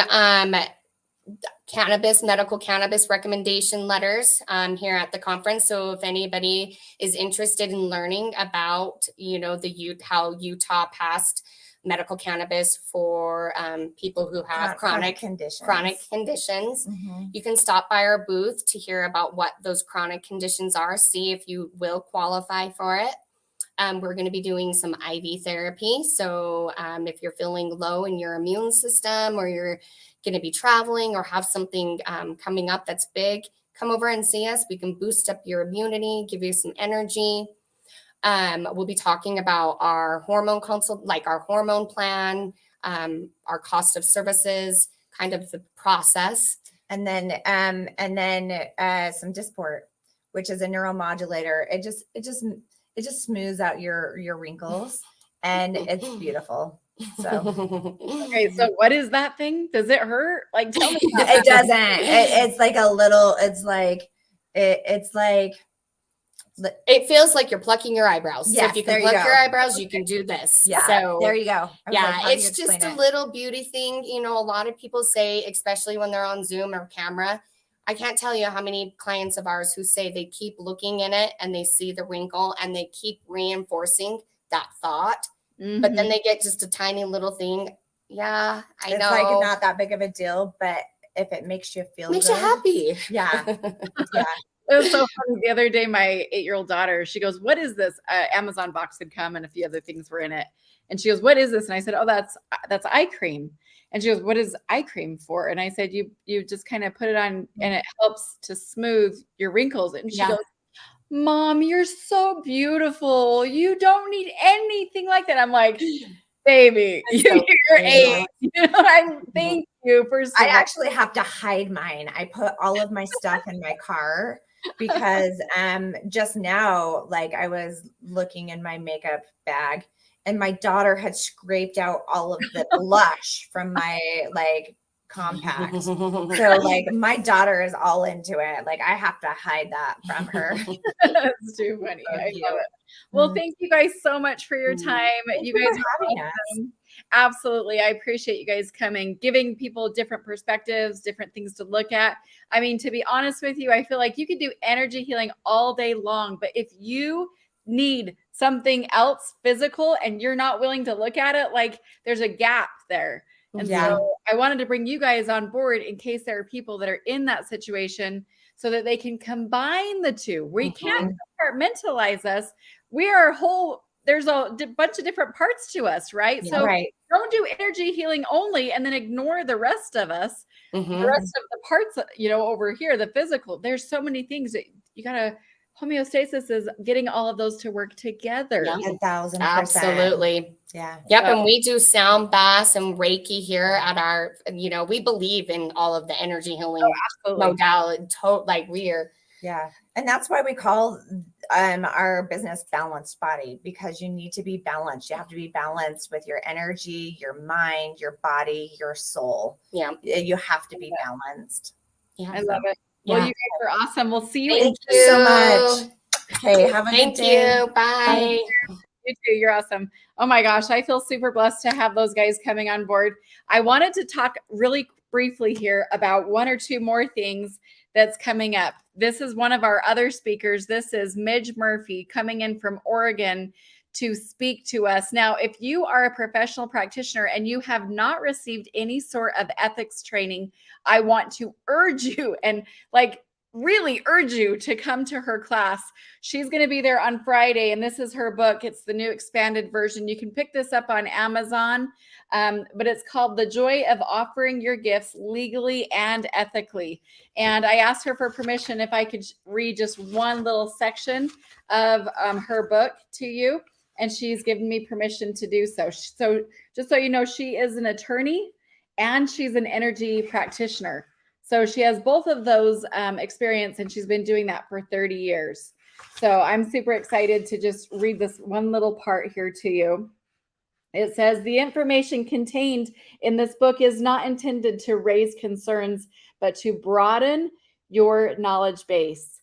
medical cannabis recommendation letters here at the conference. So if anybody is interested in learning about, you know, how Utah passed medical cannabis for people who have chronic conditions. Mhm. you can stop by our booth to hear about what those chronic conditions are, see if you will qualify for it. We're going to be doing some IV therapy. So if you're feeling low in your immune system or you're going to be traveling or have something coming up that's big, come over and see us. We can boost up your immunity, give you some energy. We'll be talking about our hormone consult, like our hormone plan, our cost of services, kind of the process. And then some Dysport, which is a neuromodulator. It just smooths out your wrinkles and it's beautiful. So Okay, so what is that thing? Does it hurt? Like, tell me. About it that. doesn't. It's like a little. It's like It feels like you're plucking your eyebrows. So Yes, if you there can you pluck go. your eyebrows, you can do this. Yeah. So there you go. I was like, yeah, how do you it's just explain a it? little beauty thing. You know, a lot of people say, especially when they're on Zoom or camera, I can't tell you how many clients of ours who say they keep looking in it and they see the wrinkle and they keep reinforcing that thought. But then Mhm. they get just a tiny little thing. Yeah, I It's know. like not that big of a deal, but if it makes you feel Makes good, you happy. yeah, yeah. It was so funny. The other day, my 8-year-old daughter, she goes, "What is this?" Amazon box had come and a few other things were in it. And she goes, "What is this?" And I said, "Oh, that's eye cream." And she goes, "What is eye cream for?" And I said, You just kind of put it on and it helps to smooth your wrinkles." And she Yeah. goes, "Mom, you're so beautiful. You don't need anything like that." I'm like, "Baby, That's so you're cute. 8." You know, thank you for I actually have to hide mine. I put all of my stuff in my car because just now, like I was looking in my makeup bag and my daughter had scraped out all of the blush from my like compact. So like my daughter is all into it. Like I have to hide that from her. That's too funny. So I love cute. it. Well, Mm. thank you guys so much for your time. Thank You you guys for are having us. awesome. Absolutely. I appreciate you guys coming, giving people different perspectives, different things to look at. I mean, to be honest with you, I feel like you could do energy healing all day long, but if you need something else physical and you're not willing to look at it, like there's a gap there. And Yeah. so I wanted to bring you guys on board in case there are people that are in that situation so that they can combine the two. We can't compartmentalize us. We are whole. There's a bunch of different parts to us, right? Yeah. So Right. don't do energy healing only and then ignore the rest of us, the Mhm. rest of the parts, over here, the physical. There's so many things that you got to, homeostasis is getting all of those to work together. Yeah. 1,000%. Absolutely. Yeah. Yep. So- And we do sound baths and Reiki here at our, we believe in all of the energy healing Absolutely. modality. Like we are. Yeah. And that's why we call our business Balanced Body, because you need to be balanced. You have to be balanced with your energy, your mind, your body, your soul. Yeah. You have to be balanced. Yeah. I love it. Well, Yeah. you guys are awesome. We'll see you. Thank you so much. Okay. Have a Thank good day. you. Bye. You too. You're awesome. Oh my gosh. I feel super blessed to have those guys coming on board. I wanted to talk really briefly here about one or two more things that's coming up. This is one of our other speakers. This is Midge Murphy coming in from Oregon to speak to us. Now, if you are a professional practitioner and you have not received any sort of ethics training, I want to urge you and really urge you to come to her class. She's going to be there on Friday, and this is her book. It's the new expanded version. You can pick this up on Amazon, but it's called The Joy of Offering Your Gifts Legally and Ethically. And I asked her for permission if I could read just one little section of her book to you, and she's given me permission to do so. So just so you know, she is an attorney and she's an energy practitioner. So she has both of those experience, and she's been doing that for 30 years. So I'm super excited to just read this one little part here to you. It says, the information contained in this book is not intended to raise concerns, but to broaden your knowledge base,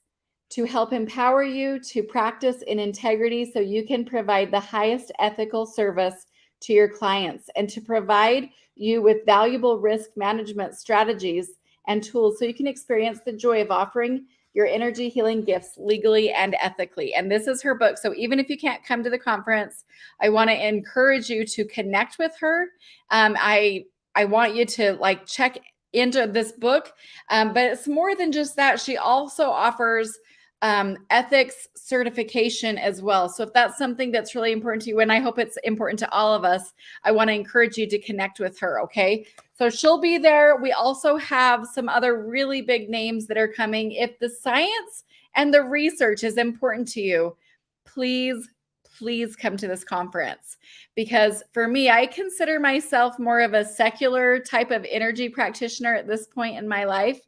to help empower you to practice in integrity so you can provide the highest ethical service to your clients, and to provide you with valuable risk management strategies and tools so you can experience the joy of offering your energy healing gifts legally and ethically. And this is her book. So even if you can't come to the conference, I want to encourage you to connect with her. I want you to check into this book, but it's more than just that. She also offers ethics certification as well. So if that's something that's really important to you, and I hope it's important to all of us, I want to encourage you to connect with her. Okay. So she'll be there. We also have some other really big names that are coming. If the science and the research is important to you, please come to this conference, because for me, I consider myself more of a secular type of energy practitioner at this point in my life.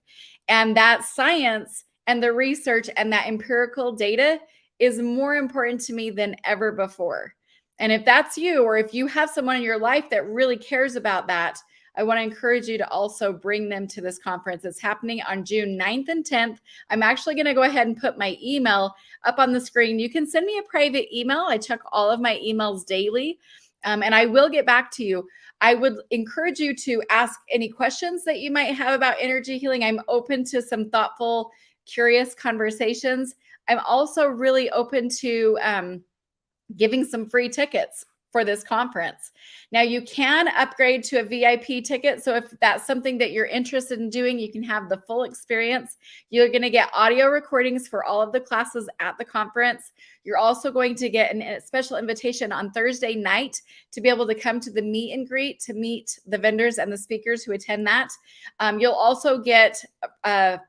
And that science and the research and that empirical data is more important to me than ever before. And if that's you, or if you have someone in your life that really cares about that, I want to encourage you to also bring them to this conference. It's happening on June 9th and 10th. I'm actually going to go ahead and put my email up on the screen. You can send me a private email. I check all of my emails daily, and I will get back to you. I would encourage you to ask any questions that you might have about energy healing. I'm open to some thoughtful, curious conversations. I'm also really open to giving some free tickets for this conference. Now, you can upgrade to a VIP ticket. So if that's something that you're interested in doing, you can have the full experience. You're going to get audio recordings for all of the classes at the conference. You're also going to get a special invitation on Thursday night to be able to come to the meet and greet to meet the vendors and the speakers who attend that. You'll also get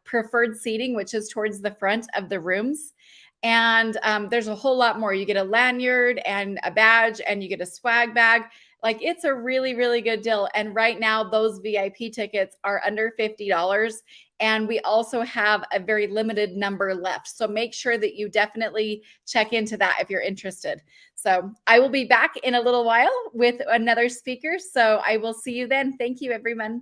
preferred seating, which is towards the front of the rooms. And there's a whole lot more. You get a lanyard and a badge, and you get a swag bag. It's a really, really good deal. And right now, those VIP tickets are under $50. And we also have a very limited number left. So make sure that you definitely check into that if you're interested. So I will be back in a little while with another speaker. So I will see you then. Thank you, everyone.